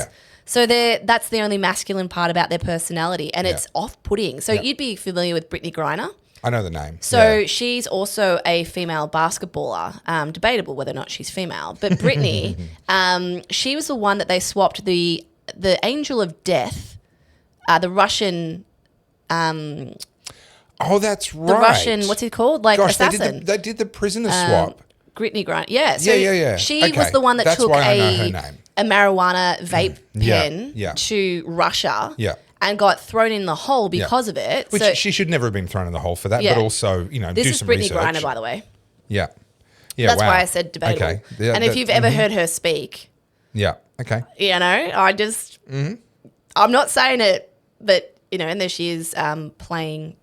So that's the only masculine part about their personality, and it's off-putting. So you'd be familiar with Brittany Griner. I know the name. So she's also a female basketballer. Debatable whether or not she's female, but Brittany, she was the one that they swapped the angel of death, the Russian. Oh, that's right. The Russian, what's he called? Like assassin. They did the prisoner swap. Brittany Griner. Yeah. So she was the one that took a marijuana vape pen to Russia and got thrown in the hole because of it. Which so, she should never have been thrown in the hole for that, but also, this do is some Brittany research. Griner, by the way. Yeah. That's why I said debatable. Okay. Yeah, and if you've ever heard her speak. Yeah. Okay. I just, I'm not saying it, but, and there she is playing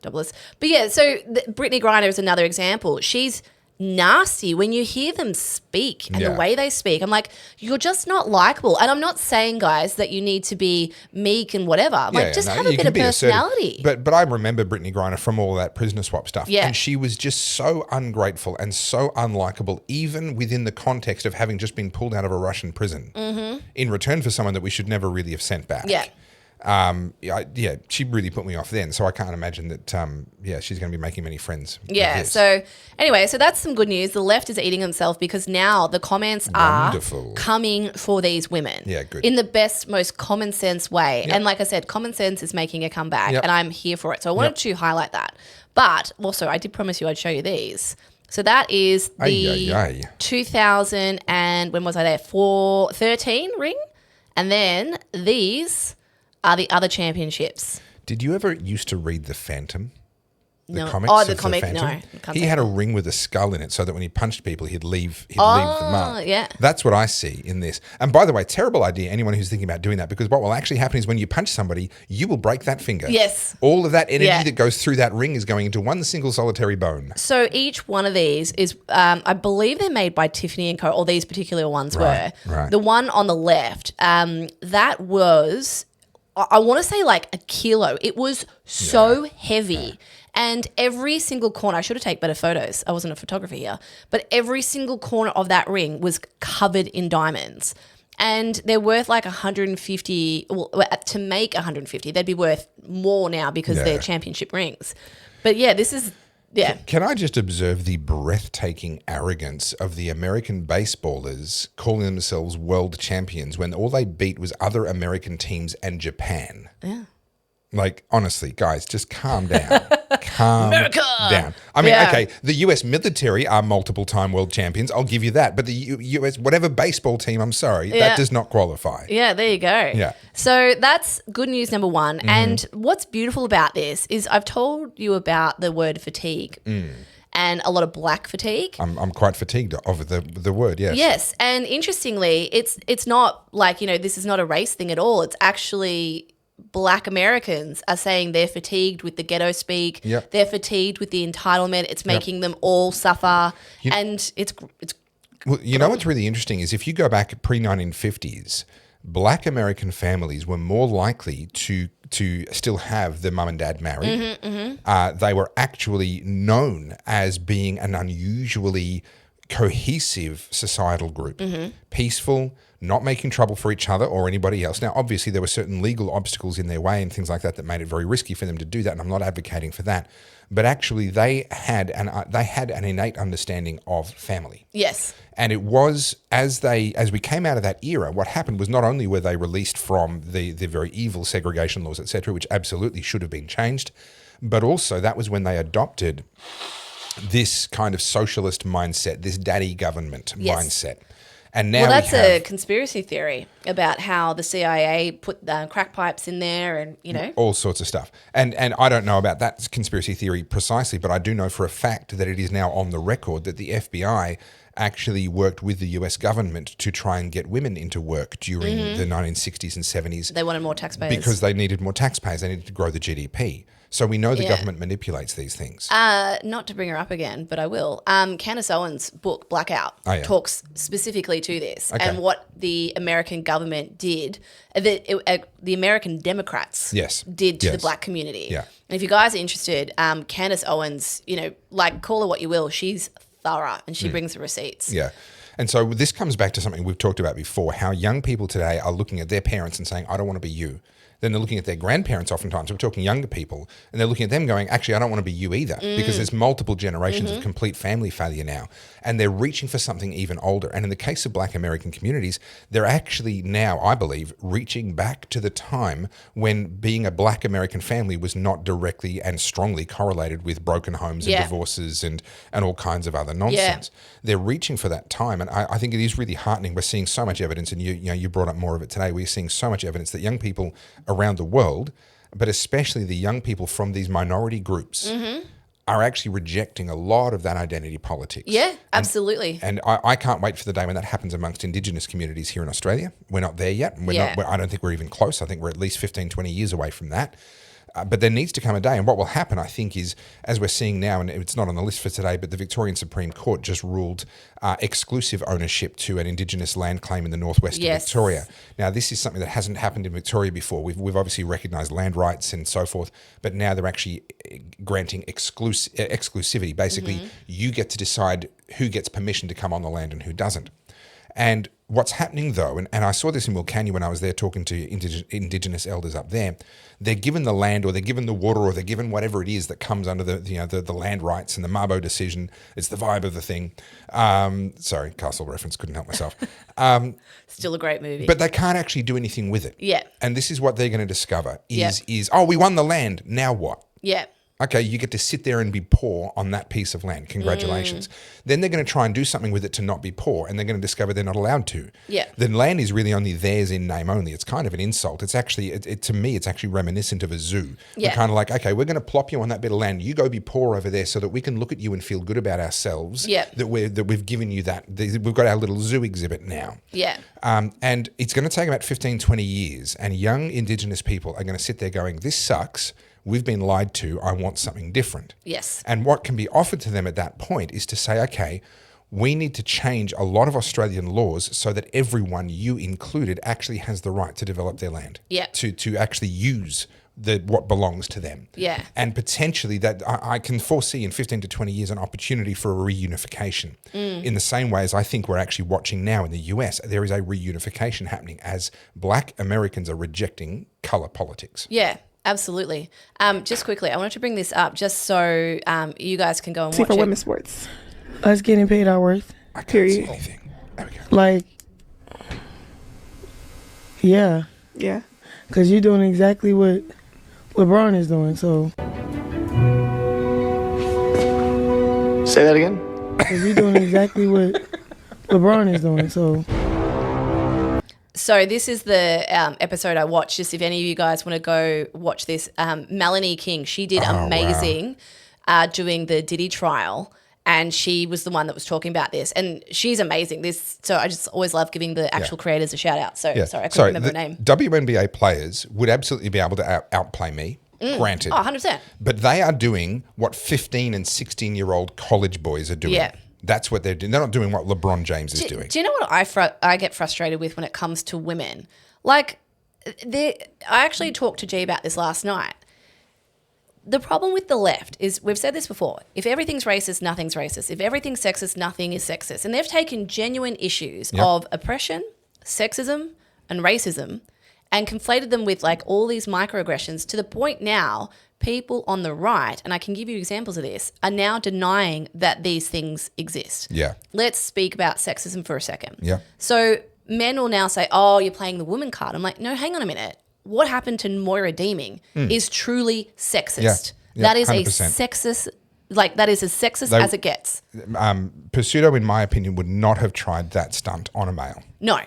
doubles. But so Brittany Griner is another example. She's nasty when you hear them speak and the way they speak. I'm like, you're just not likable. And I'm not saying, guys, that you need to be meek and whatever. Have a bit of personality. But I remember Brittany Griner from all that prisoner swap stuff. And she was just so ungrateful and so unlikable, even within the context of having just been pulled out of a Russian prison in return for someone that we should never really have sent back. She really put me off then. So I can't imagine that, she's going to be making many friends. So anyway, so that's some good news. The left is eating themselves because now the comments are coming for these women. Yeah, good. In the best, most common sense way. And like I said, common sense is making a comeback and I'm here for it. So I wanted to highlight that. But also, I did promise you I'd show you these. So that is the 2000 and when was I there? 13 ring. And then these are the other championships. Did you ever used to read The Phantom? No. Comics The comic, Phantom? No. He had a ring with a skull in it so that when he punched people, he'd leave the mark. Yeah. That's what I see in this. And by the way, terrible idea, anyone who's thinking about doing that, because what will actually happen is when you punch somebody, you will break that finger. Yes. All of that energy that goes through that ring is going into one single solitary bone. So each one of these is, I believe they're made by Tiffany & Co., or these particular ones were. Right. The one on the left, that was, I want to say like a kilo. It was so heavy. Yeah. And every single corner, I should have taken better photos. I wasn't a photographer here. But every single corner of that ring was covered in diamonds. And they're worth like 150, well, to make 150, they'd be worth more now because they're championship rings. But this is, Can I just observe the breathtaking arrogance of the American baseballers calling themselves world champions when all they beat was other American teams and Japan? Yeah. Like, honestly, guys, just calm down. Calm down. I mean, okay, the US military are multiple-time world champions. I'll give you that. But the US, whatever baseball team, I'm sorry, that does not qualify. Yeah, there you go. Yeah. So that's good news number one. And what's beautiful about this is I've told you about the word fatigue. And a lot of black fatigue. I'm quite fatigued of the word, yes. Yes, and interestingly, it's not like, this is not a race thing at all. It's actually Black Americans are saying they're fatigued with the ghetto speak. Yep. They're fatigued with the entitlement. It's making them all suffer. And it's Well, you know what's really interesting is if you go back pre-1950s, Black American families were more likely to still have the mum and dad married. They were actually known as being an unusually cohesive societal group, peaceful, not making trouble for each other or anybody else. Now, obviously, there were certain legal obstacles in their way and things like that that made it very risky for them to do that, and I'm not advocating for that. But actually, they had an innate understanding of family. yes. And it was as we came out of that era, what happened was not only were they released from the very evil segregation laws, etc., which absolutely should have been changed, but also that was when they adopted this kind of socialist mindset, this daddy government mindset. And now that's a conspiracy theory about how the CIA put crack pipes in there and, all sorts of stuff. And I don't know about that conspiracy theory precisely, but I do know for a fact that it is now on the record that the FBI actually worked with the US government to try and get women into work during the 1960s and 70s. They wanted more taxpayers. Because they needed more taxpayers. They needed to grow the GDP. So we know the government manipulates these things. Not to bring her up again, but I will. Candace Owens' book, Blackout, talks specifically to this and what the American government did, the American Democrats did to the black community. Yeah. And if you guys are interested, Candace Owens, call her what you will, she's thorough and she brings the receipts. Yeah. And so this comes back to something we've talked about before, how young people today are looking at their parents and saying, I don't want to be you. Then they're looking at their grandparents oftentimes, we're talking younger people, and they're looking at them going, actually, I don't want to be you either, because there's multiple generations of complete family failure now. And they're reaching for something even older. And in the case of black American communities, they're actually now, I believe, reaching back to the time when being a black American family was not directly and strongly correlated with broken homes and divorces and all kinds of other nonsense. They're reaching for that time. And I think it is really heartening. We're seeing so much evidence, and you brought up more of it today. We're seeing so much evidence that young people around the world, but especially the young people from these minority groups, are actually rejecting a lot of that identity politics. Yeah, absolutely. And I can't wait for the day when that happens amongst Indigenous communities here in Australia. We're not there yet. I don't think we're even close. I think we're at least 15, 20 years away from that. But there needs to come a day, and what will happen, I think, is, as we're seeing now, and it's not on the list for today, but the Victorian Supreme Court just ruled exclusive ownership to an Indigenous land claim in the northwest of Victoria. Now, this is something that hasn't happened in Victoria before. We've obviously recognised land rights and so forth, but now they're actually granting exclusivity. Basically, you get to decide who gets permission to come on the land and who doesn't. And what's happening, though, and I saw this in Wilcannia when I was there talking to Indigenous elders up there, they're given the land or they're given the water or they're given whatever it is that comes under the land rights and the Mabo decision. It's the vibe of the thing. Sorry, Castle reference, couldn't help myself. Still a great movie. But they can't actually do anything with it. Yeah. And this is what they're going to discover is, we won the land, now what? Yeah. Okay, you get to sit there and be poor on that piece of land. Congratulations. Then they're going to try and do something with it to not be poor, and they're going to discover they're not allowed to. Yeah. The land is really only theirs in name only. It's kind of an insult. It's actually, to me, it's actually reminiscent of a zoo. Yeah. We're kind of like, okay, we're going to plop you on that bit of land. You go be poor over there so that we can look at you and feel good about ourselves. Yeah. That we've given you that. We've got our little zoo exhibit now. Yeah. And it's going to take about 15, 20 years, and young Indigenous people are going to sit there going, this sucks. We've been lied to. I want something different. Yes. And what can be offered to them at that point is to say, okay, we need to change a lot of Australian laws so that everyone, you included, actually has the right to develop their land. Yeah. To actually use what belongs to them. Yeah. And potentially that I can foresee in 15 to 20 years an opportunity for a reunification. In the same way as I think we're actually watching now in the US, there is a reunification happening as black Americans are rejecting colour politics. Yeah. Absolutely. Just quickly, I wanted to bring this up just so you guys can go and watch for it. women's sports. Us getting paid our worth. I can't period. see anything. There we go. Like, yeah. Yeah. Because you're doing exactly what LeBron is doing, so. Say that again? Because you're doing exactly what LeBron is doing, so. So this is the episode I watched. Just if any of you guys want to go watch this, Melanie King, she did amazing doing the Diddy trial. and she was the one that was talking about this, and she's amazing. So I just always love giving the actual creators a shout out. So sorry, I couldn't remember her name. WNBA players would absolutely be able to outplay me. Granted. Oh, 100%. But they are doing what 15 and 16-year-old college boys are doing. Yeah. That's what they're doing. They're not doing what LeBron James is doing. Do you know what I get frustrated with when it comes to women? Like, I actually talked to G about this last night. The problem with the left is, we've said this before, if everything's racist, nothing's racist. If everything's sexist, nothing is sexist. And they've taken genuine issues of oppression, sexism, and racism and conflated them with like all these microaggressions to the point now people on the right, and I can give you examples of this, are now denying that these things exist. Yeah. Let's speak about sexism for a second. Yeah. So men will now say, oh, you're playing the woman card. I'm like, no, hang on a minute. What happened to Moira Deeming is truly sexist. Yeah, that is 100%. a sexist, like that is as sexist as it gets. Pseudo, in my opinion, would not have tried that stunt on a male. No.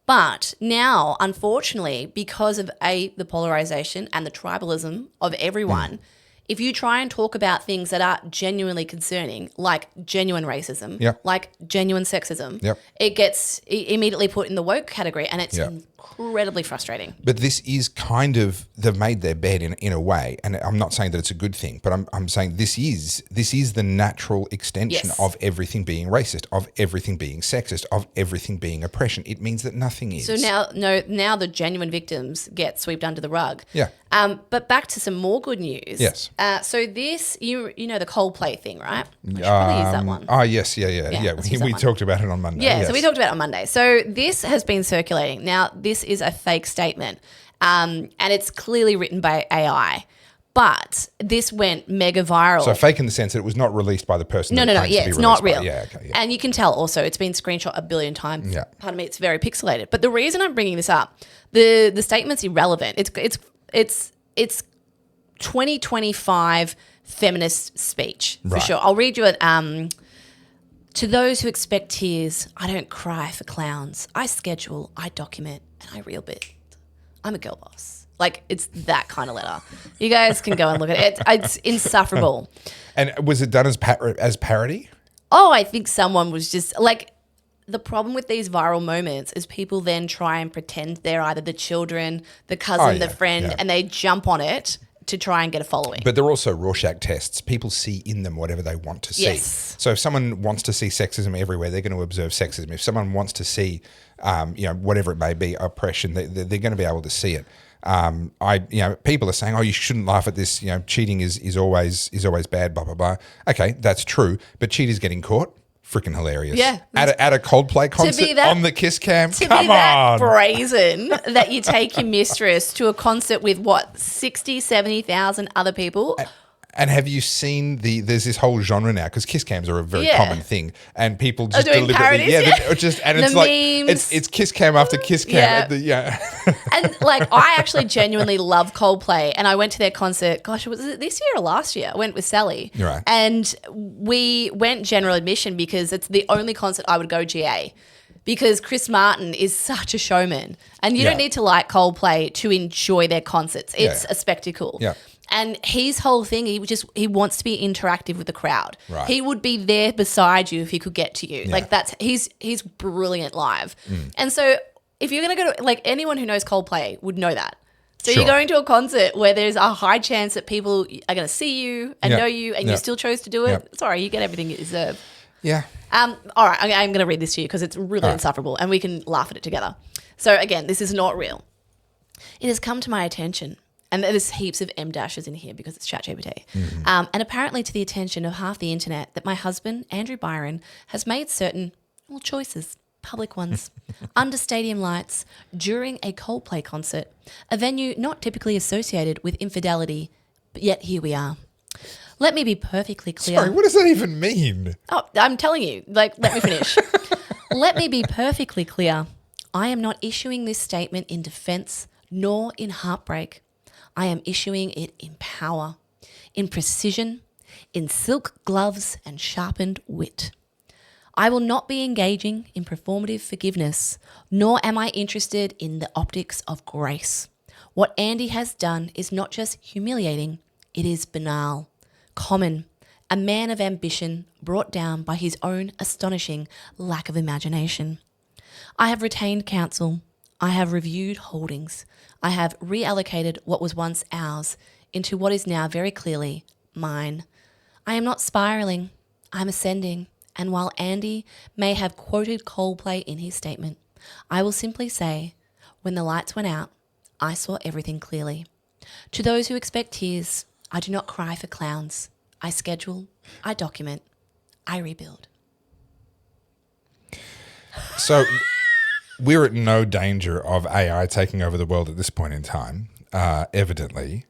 But now, unfortunately, because of the polarization and the tribalism of everyone, if you try and talk about things that are genuinely concerning, like genuine racism, like genuine sexism, it gets immediately put in the woke category, and it's incredibly frustrating. But this is kind of, they've made their bed in a way, and I'm not saying that it's a good thing, but I'm saying this is the natural extension of everything being racist, of everything being sexist, of everything being oppression. It means that nothing is. So now the genuine victims get swept under the rug. Yeah. But back to some more good news. Yes. So this, you know the Coldplay thing, right? I should probably use that one. Oh, yes, yeah. let's use that We one. talked about it on Monday. Yeah, yes. so we talked about it on Monday. So this has been circulating. Now, this is a fake statement, and it's clearly written by AI. But this went mega viral. So fake in the sense that it was not released by the person. No, it's not real. Yeah, okay. Yeah. And you can tell also it's been screenshot a billion times. Yeah. Pardon me, it's very pixelated. But the reason I'm bringing this up, the statement's irrelevant. It's 2025 feminist speech for sure. I'll read you it. To those who expect tears, I don't cry for clowns. I schedule, I document, and I reel bit. I'm a girl boss. Like, it's that kind of letter. You guys can go and look at it. It's insufferable. And was it done as parody? Oh, I think someone was just like, the problem with these viral moments is people then try and pretend they're either the children, the cousin, the friend, and they jump on it to try and get a following. But they're also Rorschach tests. People see in them whatever they want to see. Yes. So if someone wants to see sexism everywhere, they're going to observe sexism. If someone wants to see, whatever it may be, oppression, they're going to be able to see it. People are saying, oh, you shouldn't laugh at this. You know, cheating is always bad. Blah blah blah. Okay, that's true. But cheaters getting caught. Freaking hilarious. Yeah. At a Coldplay concert on the Kiss Cam. To Come be that on. brazen that you take your mistress to a concert with, 60, 70,000 other people. And have you seen there's this whole genre now, because kiss cams are a very common thing, and people just doing deliberately, parodies, and the it's like memes. it's kiss cam after kiss cam, And like, I actually genuinely love Coldplay, and I went to their concert. Gosh, was it this year or last year? I went with Sally, Right. And we went general admission because it's the only concert I would go GA. Because Chris Martin is such a showman, and you don't need to like Coldplay to enjoy their concerts. It's a spectacle. Yeah. And his whole thing, he wants to be interactive with the crowd. Right. He would be there beside you if he could get to you. Yeah. Like he's brilliant live. And so if you're going to go to, like, anyone who knows Coldplay would know that. So Sure. you're going to a concert where there's a high chance that people are going to see you and know you, and you still chose to do it. Yep. Sorry, you get everything you deserve. Yeah. All right, I'm going to read this to you because it's really insufferable, and we can laugh at it together. So again, this is not real. It has come to my attention, and there's heaps of M dashes in here because it's ChatGPT, and apparently to the attention of half the internet, that my husband, Andrew Byron, has made certain choices, public ones, under stadium lights, during a Coldplay concert, a venue not typically associated with infidelity, but yet here we are. Let me be perfectly clear. Sorry, what does that even mean? Oh, I'm telling you, let me finish. Let me be perfectly clear. I am not issuing this statement in defense nor in heartbreak. I am issuing it in power, in precision, in silk gloves and sharpened wit. I will not be engaging in performative forgiveness, nor am I interested in the optics of grace. What Andy has done is not just humiliating, it is banal, common, a man of ambition brought down by his own astonishing lack of imagination. I have retained counsel. I have reviewed holdings. I have reallocated what was once ours into what is now very clearly mine. I am not spiraling. I'm ascending. And while Andy may have quoted Coldplay in his statement, I will simply say, when the lights went out, I saw everything clearly. To those who expect tears, I do not cry for clowns. I schedule, I document, I rebuild. So we're at no danger of AI taking over the world at this point in time, evidently.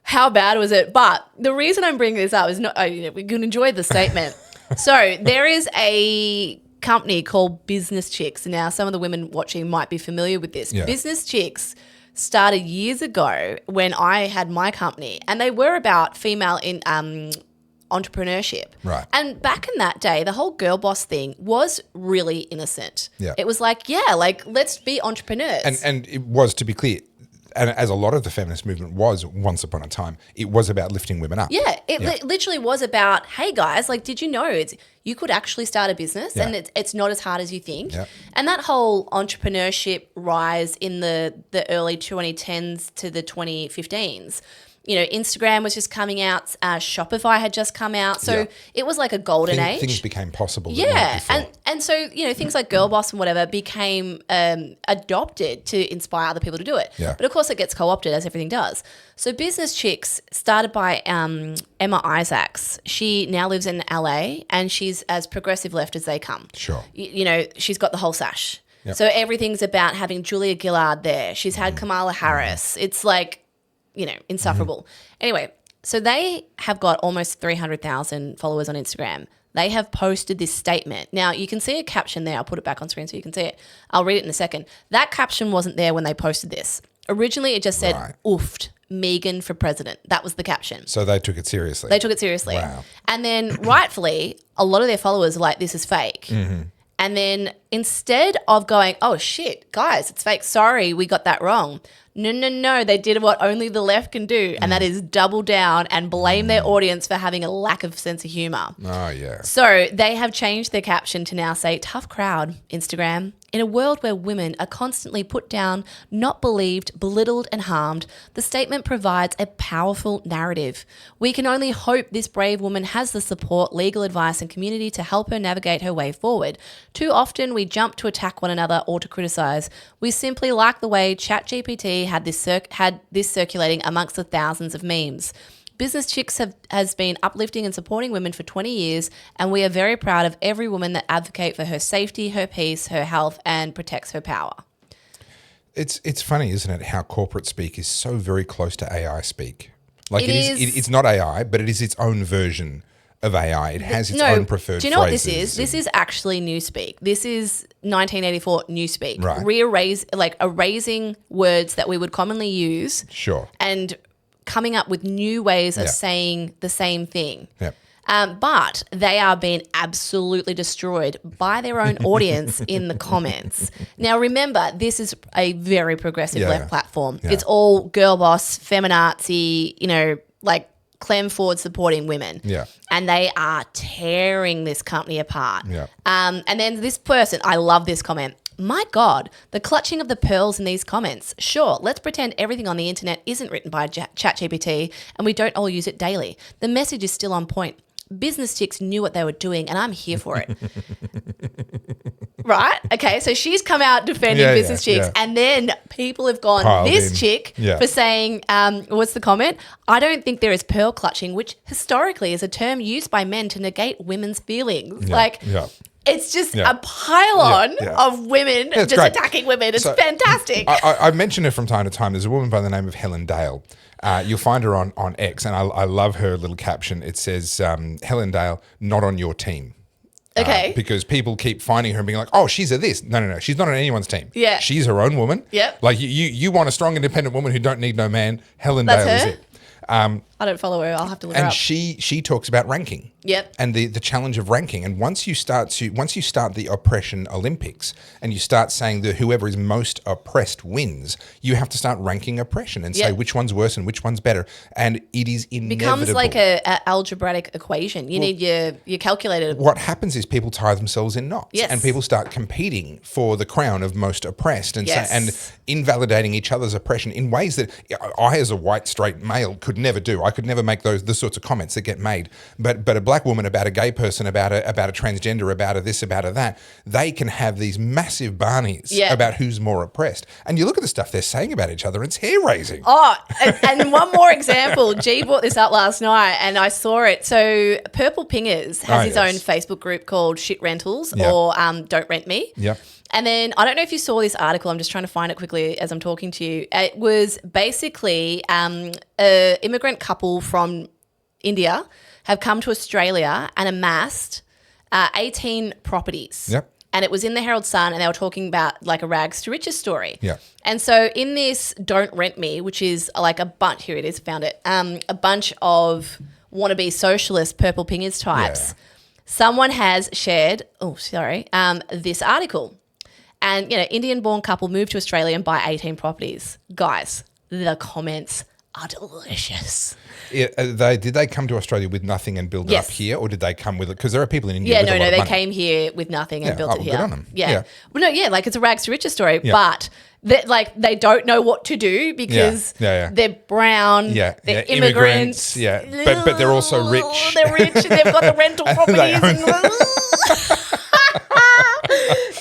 How bad was it? But the reason I'm bringing this up is not, we can enjoy the statement. So there is a company called Business Chicks. Now, some of the women watching might be familiar with this. Yeah. Business Chicks started years ago when I had my company, and they were about female in entrepreneurship. Right. And back in that day, the whole girl boss thing was really innocent. Yeah. It was like, let's be entrepreneurs. And it was, to be clear, and as a lot of the feminist movement was once upon a time, it was about lifting women up. Yeah, it literally was about, hey guys, like, did you know you could actually start a business and it's not as hard as you think. Yeah. And that whole entrepreneurship rise in the early 2010s to the 2015s, Instagram was just coming out, Shopify had just come out. So it was like a golden age. Things became possible. Yeah, and so, things like Girl Boss and whatever became adopted to inspire other people to do it. Yeah. But of course it gets co-opted, as everything does. So Business Chicks, started by Emma Isaacs. She now lives in LA and she's as progressive left as they come. Sure. She's got the whole sash. Yep. So everything's about having Julia Gillard there. She's had Kamala Harris. It's like, insufferable. Anyway, so they have got almost 300,000 followers on Instagram. They have posted this statement. Now, you can see a caption there. I'll put it back on screen so you can see it. I'll read it in a second. That caption wasn't there when they posted this. Originally, it just said, oofed, Megan for president. That was the caption. So they took it seriously. Wow. And then rightfully, a lot of their followers are like, this is fake. Mm-hmm. And then instead of going, oh shit, guys, it's fake. Sorry, we got that wrong. No. They did what only the left can do, and that is double down and blame their audience for having a lack of sense of humor. Oh, yeah. So they have changed their caption to now say, tough crowd, Instagram. In a world where women are constantly put down, not believed, belittled and harmed, the statement provides a powerful narrative. We can only hope this brave woman has the support, legal advice and community to help her navigate her way forward. Too often we jump to attack one another or to criticise. We simply like the way ChatGPT had this circulating amongst the thousands of memes. Business Chicks has been uplifting and supporting women for 20 years, and we are very proud of every woman that advocates for her safety, her peace, her health, and protects her power. It's funny, isn't it, how corporate speak is so very close to AI speak. Like it's not AI, but it is its own version of AI. It has its own preferred phrases. Do you know what this is? This is actually Newspeak. This is 1984 Newspeak. Right. Erasing words that we would commonly use. Sure. And coming up with new ways of saying the same thing. Yeah. But they are being absolutely destroyed by their own audience in the comments. Now, remember, this is a very progressive left platform. Yeah. It's all girl boss, feminazi, Clem Ford supporting women. Yeah. And they are tearing this company apart. Yeah. And then this person, I love this comment. My God, the clutching of the pearls in these comments. Sure, let's pretend everything on the internet isn't written by ChatGPT and we don't all use it daily. The message is still on point. Business Chicks knew what they were doing and I'm here for it. Right? Okay, so she's come out defending Business Chicks and then people have gone, piled this in. chick for saying, what's the comment? I don't think there is pearl clutching, which historically is a term used by men to negate women's feelings. It's just a pile-on of women just attacking women. It's fantastic. I mention her from time to time. There's a woman by the name of Helen Dale. You'll find her on X, and I love her little caption. It says, Helen Dale, not on your team. Okay. Because people keep finding her and being like, oh, she's a this. No. She's not on anyone's team. Yeah. She's her own woman. Yep. Like you want a strong, independent woman who don't need no man. Helen Dale is it. I don't follow her. I'll have to look her And up. she talks about ranking. Yep. And the challenge of ranking. And once you start the oppression Olympics and you start saying that whoever is most oppressed wins, you have to start ranking oppression and say Yep. which one's worse and which one's better. And it is inevitable. Becomes like a algebraic equation. You need your calculator. What happens is people tie themselves in knots, Yes. and people start competing for the crown of most oppressed, and Yes. and invalidating each other's oppression in ways that I, as a white straight male, could never do. I could never make the sorts of comments that get made. But a black woman about a gay person, about a transgender, about a this, about a that, they can have these massive barneys Yeah. about who's more oppressed. And you look at the stuff they're saying about each other, it's hair raising. Oh, and one more example. G brought this up last night and I saw it. So Purple Pingers has his yes. own Facebook group called Shit Rentals Yep. or Don't Rent Me. Yep. And then I don't know if you saw this article. I'm just trying to find it quickly as I'm talking to you. It was basically an immigrant couple from India have come to Australia and amassed 18 properties. Yep. And it was in the Herald Sun and they were talking about like a rags to riches story. Yeah. And so in this Don't Rent Me, which is like a bunch, here it is, found it, a bunch of wannabe socialist Purple Pingers types, Yeah. someone has shared, this article. And, Indian-born couple moved to Australia and buy 18 properties. Guys, the comments are delicious. Did they come to Australia with nothing and build it Yes. up here, or did they come with it? Because there are people in India Yeah, with a lot of they money. came here with nothing and Yeah. built Oh, it well, here. good on them. Yeah. Yeah. Well, no, like it's a rags to riches story, Yeah. but they don't know what to do because Yeah. they're brown, they're immigrants. Yeah. But they're also rich. They're rich and they've got the rental properties.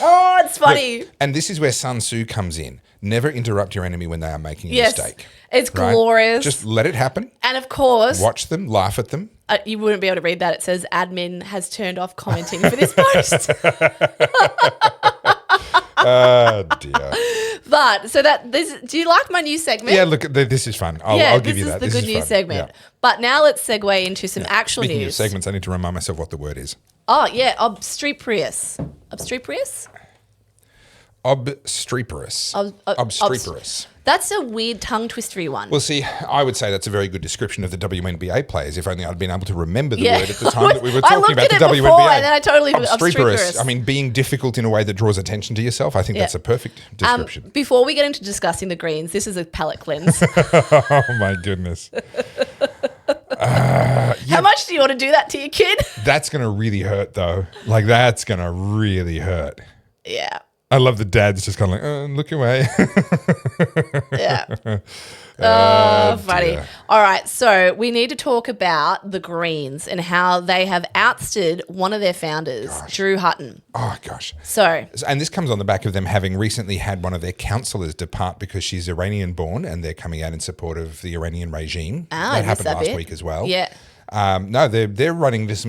Oh, it's funny. And this is where Sun Tzu comes in. Never interrupt your enemy when they are making a Yes. mistake. It's right? glorious. Just let it happen. And of course, Watch them, laugh at them. you wouldn't be able to read that. It says admin has turned off commenting for this post. Oh, dear. But do you like my new segment? Yeah, look, this is fun. I'll give you that. This is the good news fun. segment. Yeah. But now let's segue into some actual Speaking news. of segments, I need to remind myself what the word is. Oh, yeah, obstreperous. Obstreperous? Obstreperous. Obstreperous. That's a weird tongue twistery one. Well, see, I would say that's a very good description of the WNBA players. If only I'd been able to remember the Yeah. word at the time that we were I talking looked about at the it before WNBA. and then I totally obstreperous. I mean, being difficult in a way that draws attention to yourself. I think that's a perfect description. Before we get into discussing the Greens, this is a palate cleanse. Oh my goodness, How much do you want to do that to your kid? that's gonna really hurt though. Like that's gonna really hurt. Yeah. I love the dad's just kind of like, look away. Yeah. Oh, funny. dear. All right. So we need to talk about the Greens and how they have ousted one of their founders, Drew Hutton. Oh gosh. So, And this comes on the back of them having recently had one of their councillors depart because she's Iranian-born, and they're coming out in support of the Iranian regime. I that missed happened that last bit. week as well. Yeah. No, they're running this.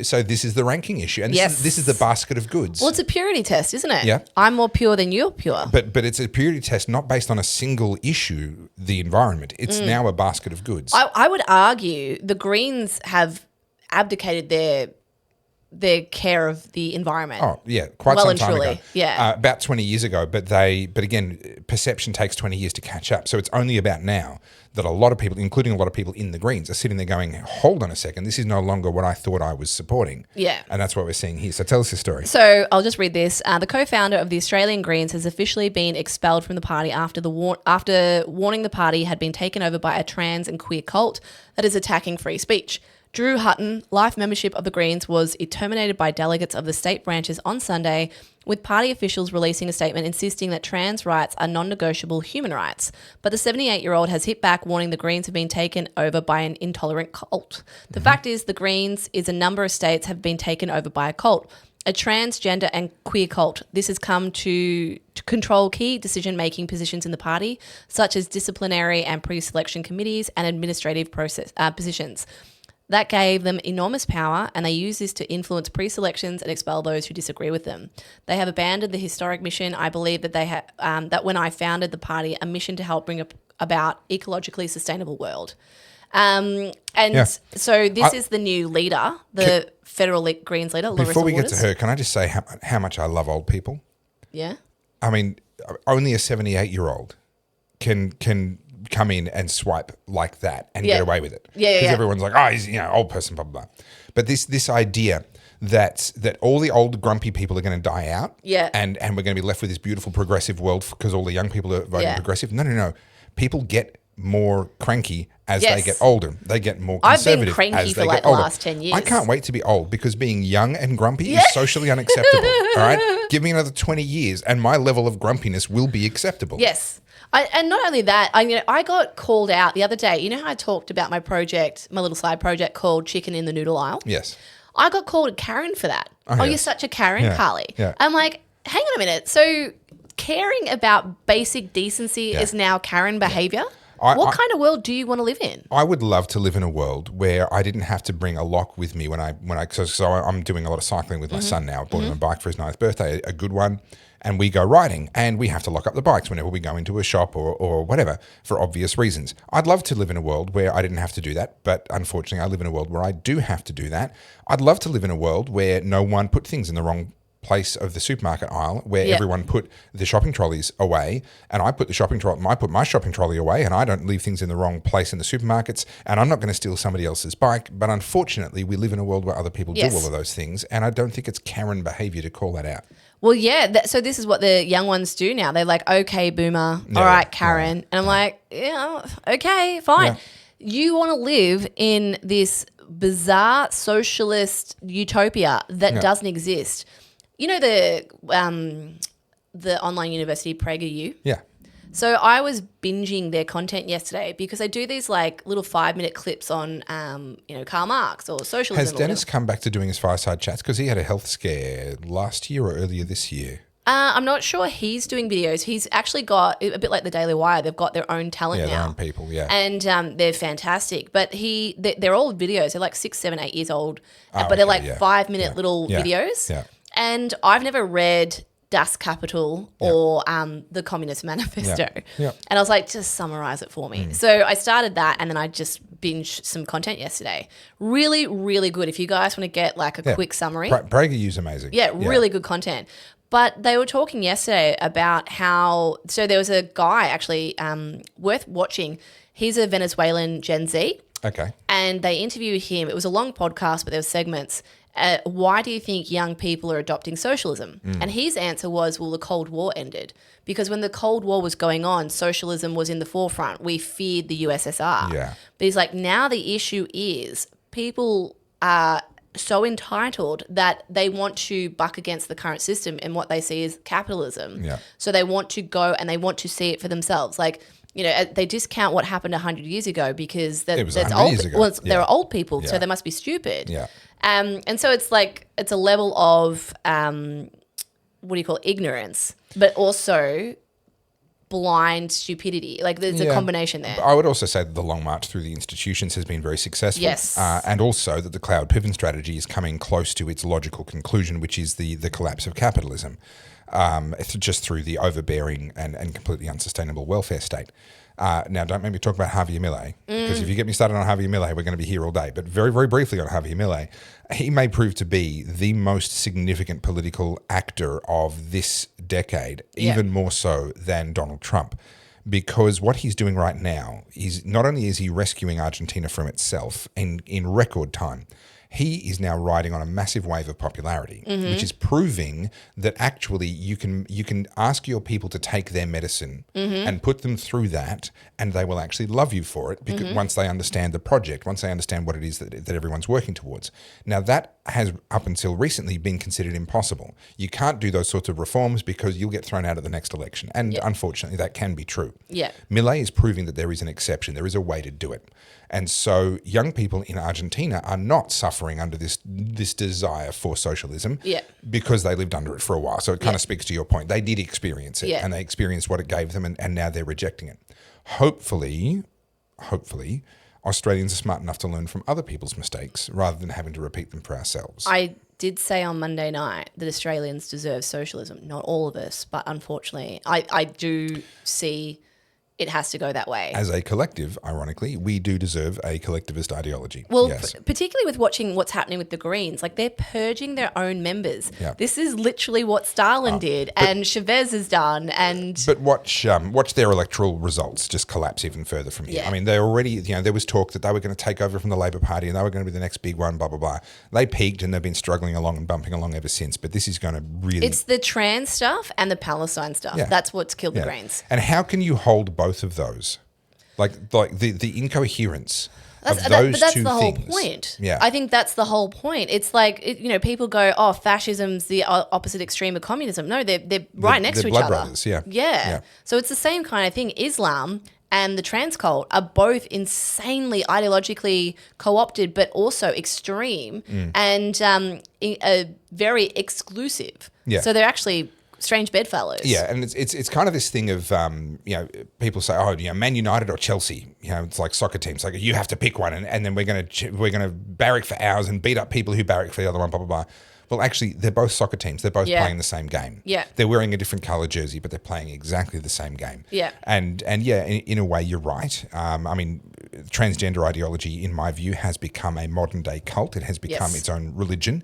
So this is the ranking issue, and Yes. this is the basket of goods. Well, it's a purity test, isn't it? Yeah. I'm more pure than you're pure. But it's a purity test not based on a single issue, the environment. It's now a basket of goods. I would argue the Greens have abdicated their care of the environment. Oh yeah, quite Well some and time truly, ago. yeah. About 20 years ago. But again, perception takes 20 years to catch up. So it's only about now that a lot of people, including a lot of people in the Greens, are sitting there going, "Hold on a second, this is no longer what I thought I was supporting." Yeah. and that's what we're seeing here. So tell us the story. So I'll just read this. The co-founder of the Australian Greens has officially been expelled from the party after warning the party had been taken over by a trans and queer cult that is attacking free speech. Drew Hutton, life membership of the Greens, was terminated by delegates of the state branches on Sunday, with party officials releasing a statement insisting that trans rights are non-negotiable human rights. But the 78-year-old has hit back, warning the Greens have been taken over by an intolerant cult. The fact is, the Greens is a number of states have been taken over by a cult, a transgender and queer cult. This has come to control key decision-making positions in the party, such as disciplinary and pre-selection committees and administrative positions. That gave them enormous power, and they use this to influence pre-selections and expel those who disagree with them. They have abandoned the historic mission. I believe that that when I founded the party, a mission to help bring about ecologically sustainable world. So this is the new leader, the federal Greens leader, Larissa Before we Waters. get to her, can I just say how much I love old people? Yeah. I mean, only a 78-year-old can come in and swipe like that and Yeah. get away with it. Yeah, Because yeah. everyone's like, oh, he's old person, blah, blah, blah. But this idea that all the old grumpy people are going to die out, Yeah. and we're going to be left with this beautiful progressive world because all the young people are voting Yeah. progressive. No. People get more cranky as Yes. they get older. They get more I've been conservative cranky as for, they like, get the older. last 10 years. I can't wait to be old because being young and grumpy is socially unacceptable. All right? Give me another 20 years and my level of grumpiness will be acceptable. Yes. And not only that, I got called out the other day. You know how I talked about my project, my little side project called Chicken in the Noodle Aisle? Yes. I got called a Karen for that. Oh, yes. you're such a Karen, Yeah. Carly. Yeah. I'm like, hang on a minute. So caring about basic decency Yeah. is now Karen behavior? I- What kind of world do you want to live in? I would love to live in a world where I didn't have to bring a lock with me so I'm doing a lot of cycling with my son now. I bought him a bike for his 9th birthday, a good one, and we go riding and we have to lock up the bikes whenever we go into a shop or whatever for obvious reasons. I'd love to live in a world where I didn't have to do that, but unfortunately I live in a world where I do have to do that. I'd love to live in a world where no one put things in the wrong place of the supermarket aisle, where Yeah. everyone put the shopping trolleys away, and I put my shopping trolley away, and I don't leave things in the wrong place in the supermarkets, and I'm not going to steal somebody else's bike. But unfortunately, we live in a world where other people Yes. do all of those things, and I don't think it's Karen behavior to call that out. Well, yeah. So this is what the young ones do now. They're like, okay, boomer. Yeah, All right, yeah, Karen. And I'm like, yeah, okay, fine. Yeah. You want to live in this bizarre socialist utopia that Yeah. doesn't exist. You know the online university PragerU? Yeah. So I was binging their content yesterday because they do these like little 5-minute clips on, Karl Marx or socialism. Has or Dennis whatever. come back to doing his fireside chats? Because he had a health scare last year or earlier this year. I'm not sure he's doing videos. He's actually got, a bit like the Daily Wire, they've got their own talent Yeah, now. their own people, yeah. And they're fantastic. But they're all videos. They're like 6, 7, 8 years old. Oh, but they're okay, like yeah. 5-minute Yeah. little Yeah. videos. Yeah. And I've never read Das Kapital or the Communist Manifesto. Yeah. And I was like, just summarize it for me. So I started that and then I just binged some content yesterday. Really, really good. If you guys want to get like a Yeah. quick summary. PragerU's amazing. Yeah, really good content. But they were talking yesterday about how, so there was a guy actually worth watching. He's a Venezuelan Gen Z. Okay. And they interviewed him. It was a long podcast, but there were segments. Why do you think young people are adopting socialism? And his answer was, well, the Cold War ended. Because when the Cold War was going on, socialism was in the forefront. We feared the USSR. Yeah. But he's like, now the issue is people are so entitled that they want to buck against the current system and what they see as capitalism. Yeah. So they want to go and they want to see it for themselves. Like, they discount what happened 100 years ago because It was that's 100 old. years ago. Well, Yeah. there are old people, Yeah. so they must be stupid. Yeah. And so it's like, it's a level of, ignorance, but also blind stupidity. Like there's a Yeah. combination there. I would also say that the long march through the institutions has been very successful. Yes. And also that the cloud pivot strategy is coming close to its logical conclusion, which is the collapse of capitalism, just through the overbearing and completely unsustainable welfare state. Now, don't make me talk about Javier Milei, because if you get me started on Javier Milei, we're going to be here all day. But very, very briefly on Javier Milei, he may prove to be the most significant political actor of this decade, even more so than Donald Trump. Because what he's doing right now is not only is he rescuing Argentina from itself in record time, he is now riding on a massive wave of popularity, which is proving that actually you can ask your people to take their medicine and put them through that, and they will actually love you for it because once they understand the project, once they understand what it is that everyone's working towards. Now that has up until recently been considered impossible. You can't do those sorts of reforms because you'll get thrown out at the next election, and unfortunately that can be true. Yeah. Milei is proving that there is an exception. There is a way to do it. And so young people in Argentina are not suffering under this desire for socialism because they lived under it for a while. So it kind of speaks to your point. They did experience it and they experienced what it gave them and now they're rejecting it. Hopefully, Australians are smart enough to learn from other people's mistakes rather than having to repeat them for ourselves. I did say on Monday night that Australians deserve socialism. Not all of us, but unfortunately, I do see it has to go that way. As a collective, ironically, we do deserve a collectivist ideology. Well, yes. particularly with watching what's happening with the Greens, like they're purging their own members. Yeah. This is literally what Stalin did and Chavez has done. But watch their electoral results just collapse even further from here. Yeah. I mean, they already, there was talk that they were going to take over from the Labor Party and they were going to be the next big one, blah, blah, blah. They peaked and they've been struggling along and bumping along ever since. But this is going to really... It's the trans stuff and the Palestine stuff. Yeah. That's what's killed the Greens. And how can you hold both of those? Like the incoherence of those but that's two the whole things. point. Yeah. I think that's the whole point. It's like, people go, oh, fascism's the opposite extreme of communism. No, they're right next to each blood other. brothers, yeah. Yeah. So it's the same kind of thing. Islam and the trans cult are both insanely ideologically co-opted, but also extreme and very exclusive. Yeah. So they're actually strange bedfellows. Yeah, and it's kind of this thing of people say, oh, Man United or Chelsea, it's like soccer teams, like you have to pick one, and then we're gonna barrack for ours and beat up people who barrack for the other one, blah blah blah. Well, actually, they're both soccer teams. They're both playing the same game. Yeah, they're wearing a different color jersey, but they're playing exactly the same game. Yeah, and yeah, in a way, you're right. I mean, transgender ideology, in my view, has become a modern day cult. It has become its own religion.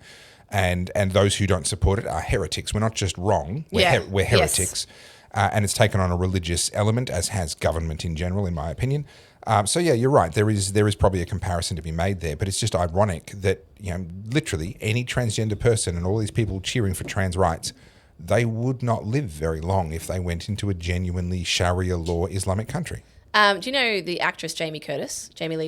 And those who don't support it are heretics. We're not just wrong. We're heretics. And it's taken on a religious element, as has government in general, in my opinion. So yeah, you're right. There is probably a comparison to be made there, but it's just ironic that literally any transgender person and all these people cheering for trans rights, they would not live very long if they went into a genuinely Sharia law Islamic country. Do you know the actress Jamie Lee Curtis? Jamie Lee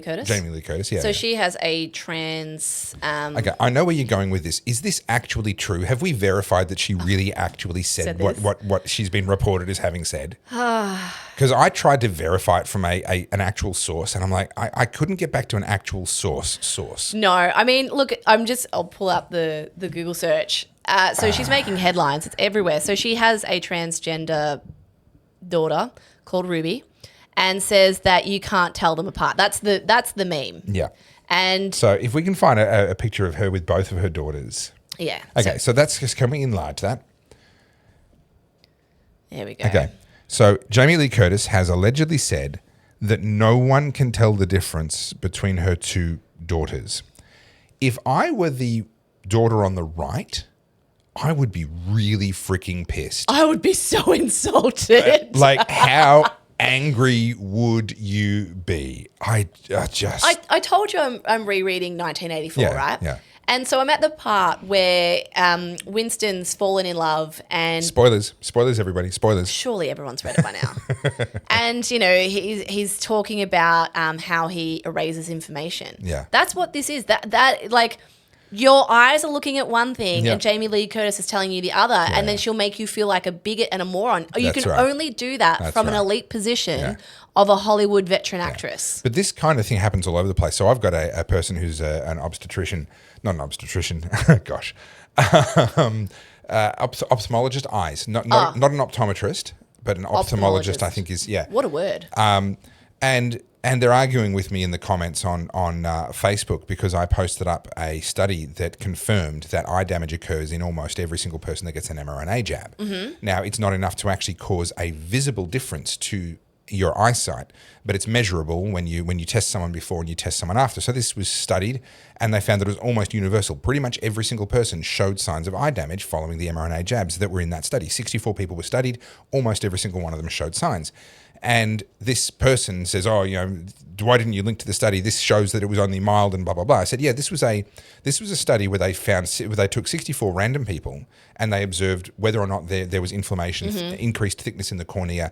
Curtis, yeah. So she has a trans... okay, I know where you're going with this. Is this actually true? Have we verified that she really actually said what she's been reported as having said? Because I tried to verify it from an actual source, and I'm like, I couldn't get back to an actual source. No, I mean, look, I'll pull up the Google search. So she's making headlines. It's everywhere. So she has a transgender daughter called Ruby, and says that you can't tell them apart. That's the meme. Yeah. And so if we can find a picture of her with both of her daughters. Yeah. Okay, so that's just, can we enlarge that? There we go. Okay. So Jamie Lee Curtis has allegedly said that no one can tell the difference between her two daughters. If I were the daughter on the right, I would be really freaking pissed. I would be so insulted. Like how angry would you be? I told you I'm rereading 1984, right? Yeah. And so I'm at the part where Winston's fallen in love and... Spoilers, everybody, spoilers. Surely everyone's read it by now. And, he's talking about how he erases information. Yeah. That's what this is. That like... Your eyes are looking at one thing and Jamie Lee Curtis is telling you the other, and then she'll make you feel like a bigot and a moron. You can only do that from an elite position of a Hollywood veteran actress. But this kind of thing happens all over the place. So I've got a person who's an obstetrician, not an obstetrician, gosh, ophthalmologist, eyes, not an optometrist, but an ophthalmologist, I think is, What a word. And they're arguing with me in the comments on Facebook because I posted up a study that confirmed that eye damage occurs in almost every single person that gets an mRNA jab. Mm-hmm. Now, it's not enough to actually cause a visible difference to your eyesight, but it's measurable when you test someone before and you test someone after. So this was studied, and they found that it was almost universal. Pretty much every single person showed signs of eye damage following the mRNA jabs that were in that study. 64 people were studied. Almost every single one of them showed signs. And this person says, oh, why didn't you link to the study? This shows that it was only mild and blah, blah, blah. I said, yeah, this was a study where they took 64 random people and they observed whether or not there was inflammation, increased thickness in the cornea,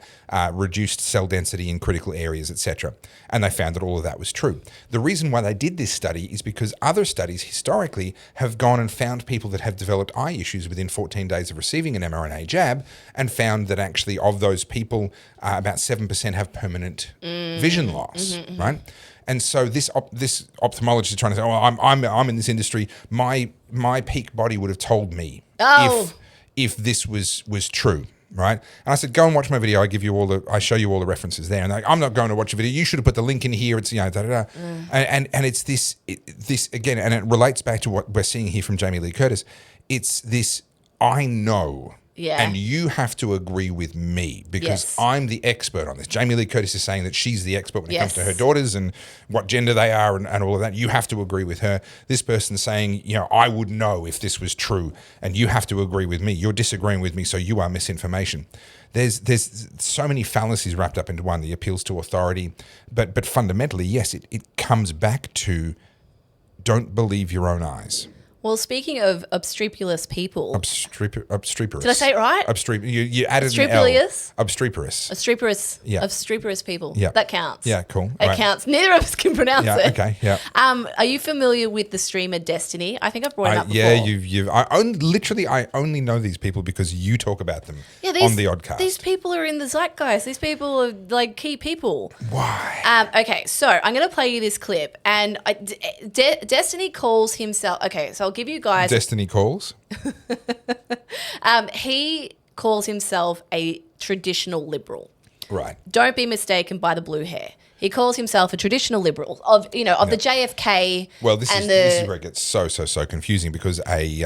reduced cell density in critical areas, etc. And they found that all of that was true. The reason why they did this study is because other studies historically have gone and found people that have developed eye issues within 14 days of receiving an mRNA jab and found that actually of those people, about 7% have permanent vision loss, right? And so this ophthalmologist is trying to say, oh, I'm in this industry. My peak body would have told me if this was true, right? And I said, go and watch my video. I show you all the references there. And they're like, I'm not going to watch a video. You should have put the link in here. It's and it's this again, and it relates back to what we're seeing here from Jamie Lee Curtis. It's this. I know Yeah. And you have to agree with me because Yes. I'm the expert on this. Jamie Lee Curtis is saying that she's the expert when it comes to her Yes. daughters and what gender they are and all of that. You have to agree with her. This person's saying, I would know if this was true, and you have to agree with me. You're disagreeing with me, so you are misinformation. There's so many fallacies wrapped up into one. The appeals to authority, but fundamentally, yes, it comes back to don't believe your own eyes. Well, speaking of obstreperous people. Obstreperous. Did I say it right? You added an L. Obstreperous? Obstreperous. Obstreperous people. Yeah. That counts. Yeah, cool. It Right. counts. Neither of us can pronounce Yeah, it. okay, yeah. Are you familiar with the streamer Destiny? I think I've brought it up before. Yeah, I only know these people because you talk about them on the Oddcast. These people are in the zeitgeist. These people are like key people. Why? Okay, so I'm going to play you this clip, and Destiny calls himself. Okay, so I'll give you guys. Destiny calls. He calls himself a traditional liberal. Right. Don't be mistaken by the blue hair. He calls himself a traditional liberal of the JFK. Well, this and is where it gets so confusing because a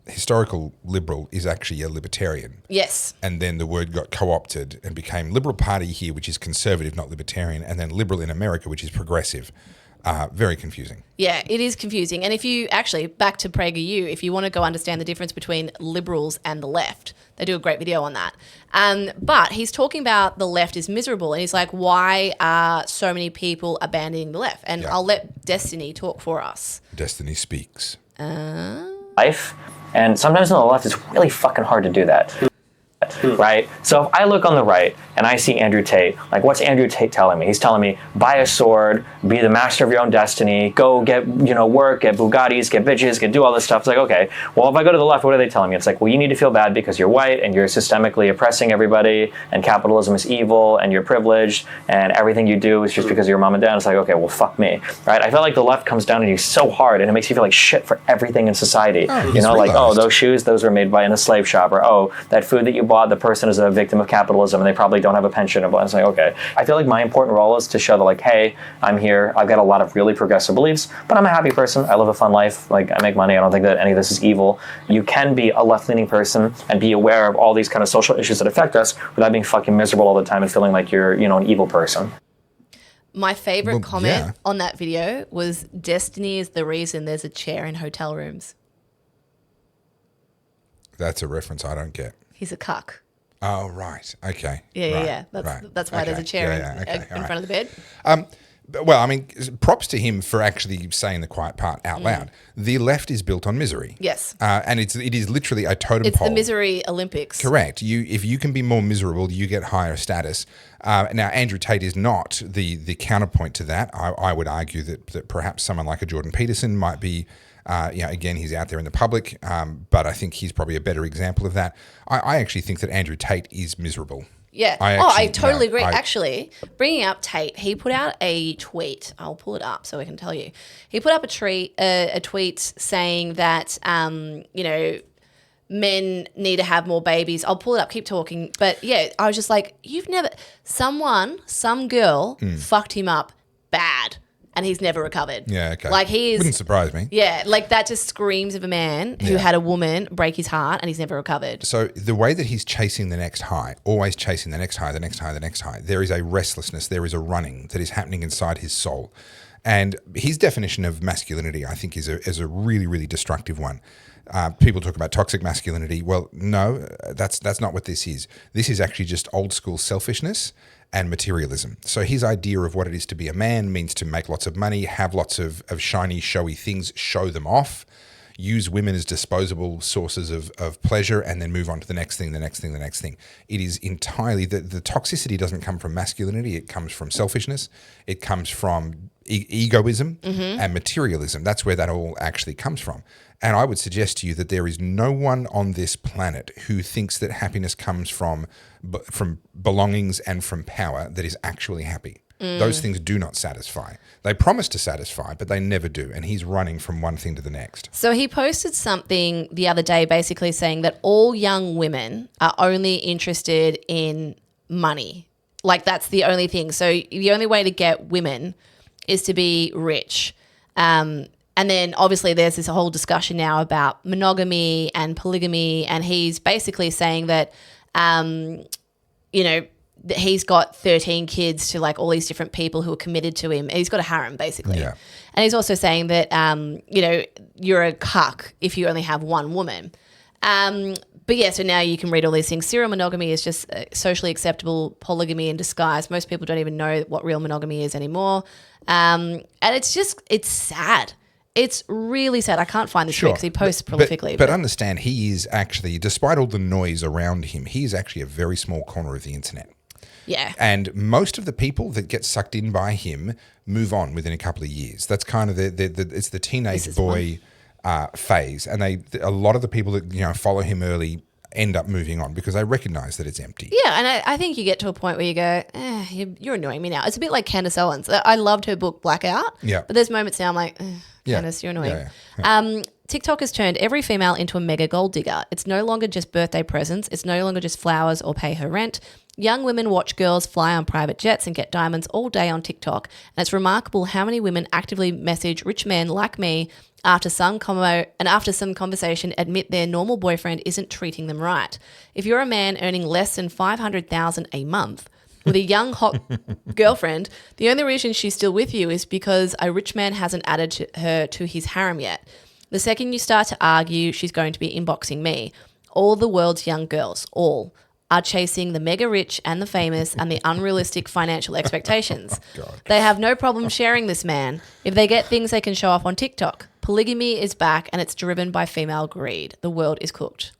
historical liberal is actually a libertarian. Yes. And then the word got co-opted and became Liberal Party here, which is conservative, not libertarian, and then liberal in America, which is progressive. Very confusing. Yeah, it is confusing. And if you actually, back to PragerU, if you want to go understand the difference between liberals and the left, they do a great video on that. But he's talking about the left is miserable. And he's like, why are so many people abandoning the left? And I'll let Destiny talk for us. Destiny speaks. Life, and sometimes on the left, it's really fucking hard to do that. Right? So if I look on the right and I see Andrew Tate, like what's Andrew Tate telling me? He's telling me, buy a sword, be the master of your own destiny, go get, work, get Bugattis, get bitches, do all this stuff. It's like, okay, well, if I go to the left, what are they telling me? It's like, well, you need to feel bad because you're white and you're systemically oppressing everybody and capitalism is evil and you're privileged and everything you do is just because of your mom and dad. It's like, okay, well, fuck me. Right? I feel like the left comes down on you so hard and it makes you feel like shit for everything in society. Like, oh, those shoes, those were made in a slave shop, or oh, that food that you bought, the person is a victim of capitalism and they probably don't have a pension. And it's like, okay. I feel like my important role is to show that, like, hey, I'm here. I've got a lot of really progressive beliefs, but I'm a happy person. I live a fun life. Like, I make money. I don't think that any of this is evil. You can be a left-leaning person and be aware of all these kind of social issues that affect us without being fucking miserable all the time and feeling like you're, an evil person. My favorite comment on that video was Destiny is the reason there's a chair in hotel rooms. That's a reference I don't get. He's a cuck. Oh, right. Okay. Yeah. That's why there's a chair in front of the bed. Well, I mean, props to him for actually saying the quiet part out loud. The left is built on misery. Yes. And it is literally a totem pole. It's the misery Olympics. Correct. If you can be more miserable, you get higher status. Now, Andrew Tate is not the counterpoint to that. I would argue that perhaps someone like a Jordan Peterson might be. Again, he's out there in the public, but I think he's probably a better example of that. I actually think that Andrew Tate is miserable. Yeah. I totally agree. Actually, bringing up Tate, he put out a tweet. I'll pull it up so I can tell you. He put up a tweet saying that, men need to have more babies. I'll pull it up. Keep talking. But yeah, I was just like, some girl fucked him up bad. And he's never recovered. Yeah, okay. Like wouldn't surprise me. Yeah, like that just screams of a man who had a woman break his heart and he's never recovered. So the way that he's chasing the next high, always chasing the next high, the next high, the next high, there is a restlessness, there is a running that is happening inside his soul. And his definition of masculinity, I think, is a really, really destructive one. People talk about toxic masculinity. Well, no, that's not what this is. This is actually just old school selfishness and materialism. So his idea of what it is to be a man means to make lots of money, have lots of shiny, showy things, show them off, use women as disposable sources of pleasure, and then move on to the next thing, the next thing, the next thing. It is entirely, the toxicity doesn't come from masculinity, it comes from selfishness, it comes from egoism and materialism. That's where that all actually comes from. And I would suggest to you that there is no one on this planet who thinks that happiness comes from belongings and from power that is actually happy. Those things do not satisfy. They promise to satisfy, but they never do. And he's running from one thing to the next. So he posted something the other day basically saying that all young women are only interested in money. Like that's the only thing. So the only way to get women is to be rich. And And then obviously there's this whole discussion now about monogamy and polygamy, and he's basically saying that, you know, that he's got 13 kids to like all these different people who are committed to him. He's got a harem basically. Yeah. And he's also saying that, you know, you're a cuck if you only have one woman. But yeah, so now you can read all these things. Serial monogamy is just socially acceptable polygamy in disguise. Most people don't even know what real monogamy is anymore. And it's sad. It's really sad. I can't find this because he posts prolifically. But understand, he is actually, despite all the noise around him, he is actually a very small corner of the internet. Yeah. And most of the people that get sucked in by him move on within a couple of years. That's kind of it's the teenage boy phase. And a lot of the people that, you know, follow him early end up moving on because they recognize that it's empty. Yeah, and I think you get to a point where you go, you're annoying me now. It's a bit like Candace Owens. I loved her book Blackout. Yeah. But there's moments now I'm like, Candace, you're annoying. Yeah. TikTok has turned every female into a mega gold digger. It's no longer just birthday presents. It's no longer just flowers or pay her rent. Young women watch girls fly on private jets and get diamonds all day on TikTok. And it's remarkable how many women actively message rich men like me after some conversation admit their normal boyfriend isn't treating them right. If you're a man earning less than $500,000 a month with a young hot girlfriend, the only reason she's still with you is because a rich man hasn't added her to his harem yet. The second you start to argue, she's going to be inboxing me. All the world's young girls, all, are chasing the mega rich and the famous and the unrealistic financial expectations. They have no problem sharing this man if they get things they can show off on TikTok. Polygamy is back and it's driven by female greed. The world is cooked.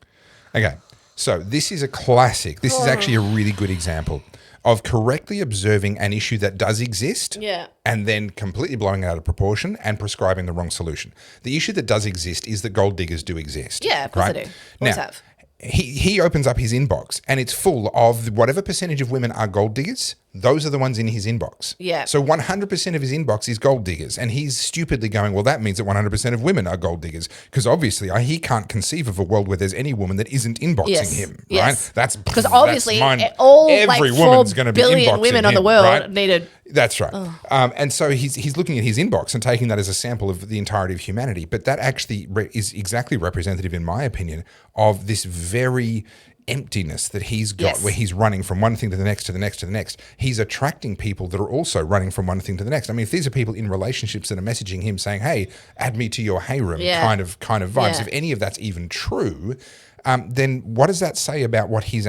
Okay, so this is a classic. This is actually a really good example of correctly observing an issue that does exist and then completely blowing it out of proportion and prescribing the wrong solution. The issue that does exist is that gold diggers do exist. Yeah, of course they do. Always have. He opens up his inbox and it's full of whatever percentage of women are gold diggers. Those are the ones in his inbox. Yeah. So 100% of his inbox is gold diggers. And he's stupidly going, well, that means that 100% of women are gold diggers. Because obviously he can't conceive of a world where there's any woman that isn't inboxing him. Yes. Right? That's because obviously all every like woman's 4 going to be billion inboxing women on the him, world right? needed. That's right. And so he's looking at his inbox and taking that as a sample of the entirety of humanity. But that actually is exactly representative, in my opinion, of this very emptiness that he's got where he's running from one thing to the next, to the next, to the next. He's attracting people that are also running from one thing to the next. I mean, if these are people in relationships that are messaging him saying, hey, add me to your harem kind of vibes, if any of that's even true, then what does that say about what he's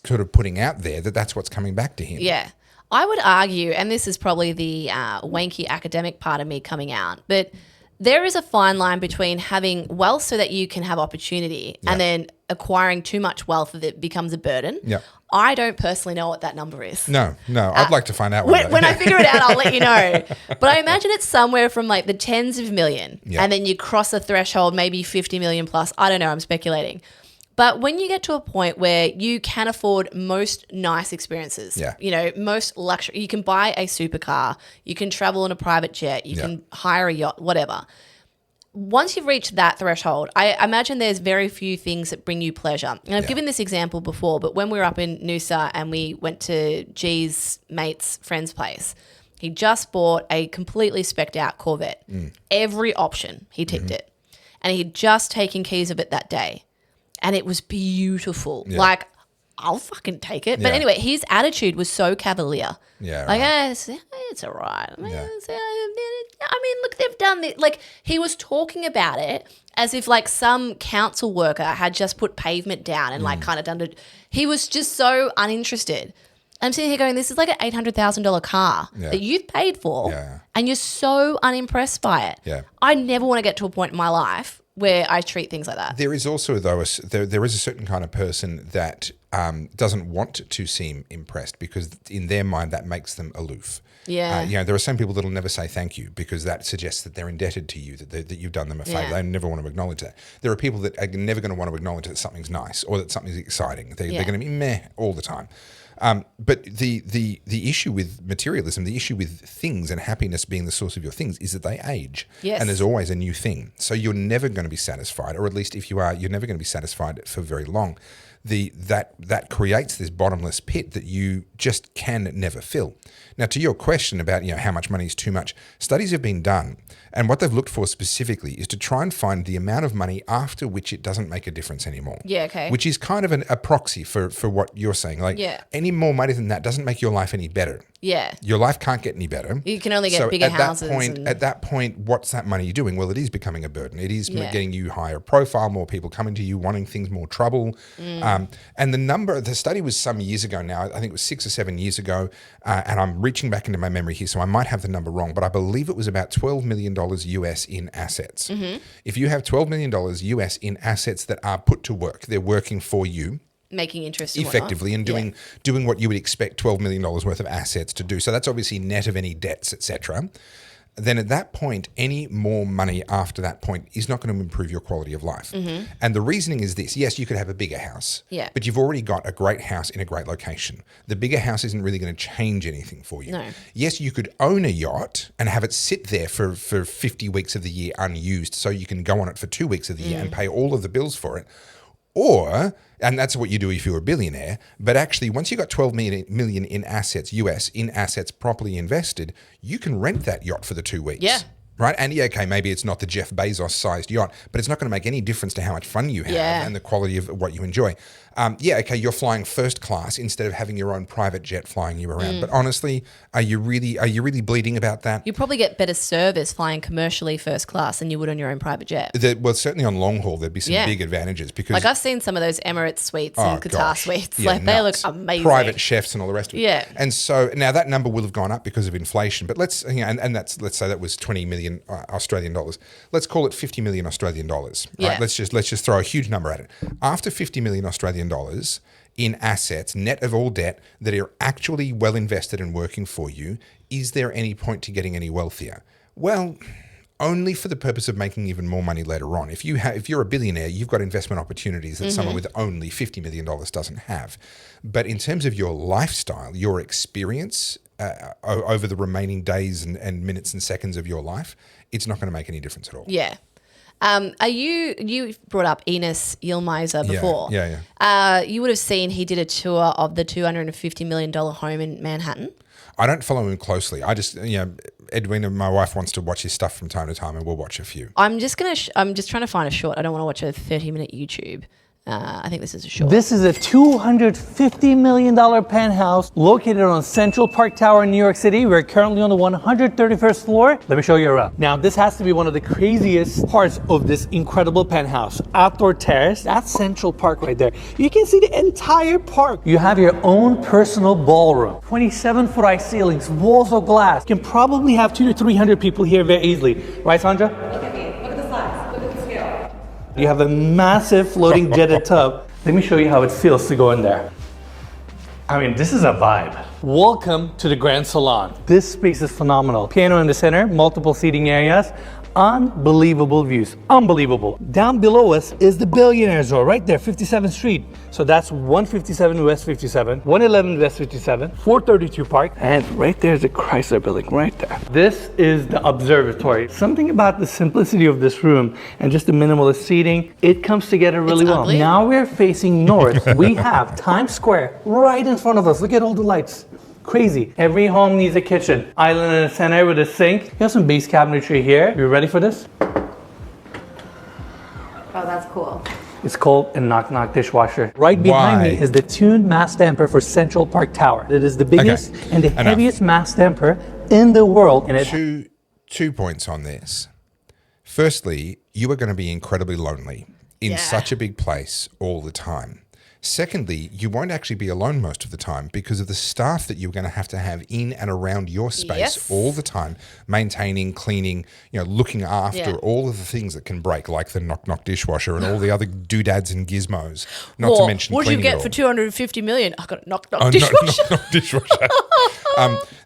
sort of putting out there, that's what's coming back to him? Yeah. I would argue, and this is probably the wanky academic part of me coming out, but there is a fine line between having wealth so that you can have opportunity and then acquiring too much wealth that it becomes a burden. Yeah. I don't personally know what that number is. No. I'd like to find out. When I figure it out, I'll let you know. But I imagine it's somewhere from like the tens of million and then you cross a threshold, maybe 50 million plus. I don't know. I'm speculating. But when you get to a point where you can afford most nice experiences, you know, most luxury, you can buy a supercar, you can travel on a private jet, you can hire a yacht, whatever. Once you've reached that threshold, I imagine there's very few things that bring you pleasure. And I've given this example before, but when we were up in Noosa and we went to G's mate's friend's place, he just bought a completely specced out Corvette. Every option, he ticked it. And he'd just taken keys of it that day. And it was beautiful. Yeah. Like, I'll fucking take it. But anyway, his attitude was so cavalier. Yeah. Like, it's all right. I mean, look, they've done this. Like, he was talking about it as if, like, some council worker had just put pavement down and, like, kind of done it. He was just so uninterested. I'm sitting here going, this is like an $800,000 car that you've paid for. Yeah. And you're so unimpressed by it. Yeah. I never want to get to a point in my life where I treat things like that. There is also, though, there is a certain kind of person that doesn't want to seem impressed because in their mind that makes them aloof. Yeah. You know, there are some people that will never say thank you because that suggests that they're indebted to you, that you've done them a favor. They never want to acknowledge that. There are people that are never going to want to acknowledge that something's nice or that something's exciting. They're going to be meh all the time. But the issue with materialism, the issue with things and happiness being the source of your things is that they age. Yes. And there's always a new thing. So you're never going to be satisfied, or at least if you are, you're never going to be satisfied for very long. that creates this bottomless pit that you just can never fill. Now, to your question about how much money is too much, studies have been done, and what they've looked for specifically is to try and find the amount of money after which it doesn't make a difference anymore. Yeah, okay. Which is kind of a proxy for what you're saying. Like, any more money than that doesn't make your life any better. Yeah. Your life can't get any better. You can only get bigger houses. At that point, what's that money doing? Well, it is becoming a burden. It is getting you higher profile, more people coming to you, wanting things more trouble. And the study was some years ago now. I think it was 6 or 7 years ago. And I'm reaching back into my memory here, so I might have the number wrong, but I believe it was about $12 million US in assets. If you have $12 million US in assets that are put to work, they're working for you, making interest effectively and doing what you would expect $12 million worth of assets to do. So that's obviously net of any debts, etc. Then at that point, any more money after that point is not going to improve your quality of life. And the reasoning is this. Yes, you could have a bigger house, but you've already got a great house in a great location. The bigger house isn't really going to change anything for you. No. Yes, you could own a yacht and have it sit there for 50 weeks of the year unused so you can go on it for 2 weeks of the year and pay all of the bills for it. Or, and that's what you do if you're a billionaire, but actually once you've got 12 million in assets, US, in assets properly invested, you can rent that yacht for the 2 weeks. Yeah. Right? And maybe it's not the Jeff Bezos-sized yacht, but it's not going to make any difference to how much fun you have and the quality of what you enjoy. You're flying first class instead of having your own private jet flying you around. But honestly, are you really bleeding about that? You probably get better service flying commercially first class than you would on your own private jet. Certainly on long haul, there'd be some big advantages because, like, I've seen some of those Emirates suites and Qatar suites. They look amazing. Private chefs and all the rest of it. Yeah. And so now that number will have gone up because of inflation. But let's say that was 20 million Australian dollars. Let's call it 50 million Australian dollars. Right? Let's just throw a huge number at it. After 50 million Australian dollars in assets, net of all debt, that are actually well invested and working for you, is there any point to getting any wealthier? Well, only for the purpose of making even more money later on. If you're a billionaire, you've got investment opportunities that someone with only $50 million doesn't have. But in terms of your lifestyle, your experience over the remaining days and minutes and seconds of your life, it's not going to make any difference at all. Yeah. You brought up Enos Yilmaz before. You would have seen he did a tour of the $250 million home in Manhattan. I don't follow him closely. I just, Edwina, my wife, wants to watch his stuff from time to time, and we'll watch a few. I'm just trying to find a short. I don't want to watch a 30-minute YouTube. I think this is a short. This is a $250 million penthouse located on Central Park Tower in New York City. We're currently on the 131st floor. Let me show you around. Now, this has to be one of the craziest parts of this incredible penthouse. Outdoor terrace, that's Central Park right there. You can see the entire park. You have your own personal ballroom. 27-foot high ceilings, walls of glass. You can probably have 200 to 300 people here very easily. Right, Sandra? Look at me. Look at the size. Look at the scale. You have a massive floating jetted tub. Let me show you how it feels to go in there. I mean, this is a vibe. Welcome to the Grand Salon. This space is phenomenal. Piano in the center, multiple seating areas, unbelievable views, unbelievable. Down below us is the Billionaire's Row, right there, 57th Street. So that's 157 West 57, 111 West 57, 432 Park, and right there's the Chrysler Building, right there. This is the observatory. Something about the simplicity of this room and just the minimalist seating, it comes together really well. Ugly. Now we're facing north. We have Times Square right in front of us. Look at all the lights. Crazy. Every home needs a kitchen. Island in the center with a sink. You have some base cabinetry here. You ready for this? Oh, that's cool. It's called a knock-knock dishwasher. Right behind me is the tuned mass damper for Central Park Tower. It is the biggest and the heaviest mass damper in the world. And Two points on this. Firstly, you are going to be incredibly lonely in such a big place all the time. Secondly, you won't actually be alone most of the time because of the staff that you're going to have in and around your space all the time, maintaining, cleaning, looking after all of the things that can break, like the knock-knock dishwasher and all the other doodads and gizmos. Not to mention what do you cleaning get for $250 million? I got a knock-knock dishwasher. Knock-knock dishwasher.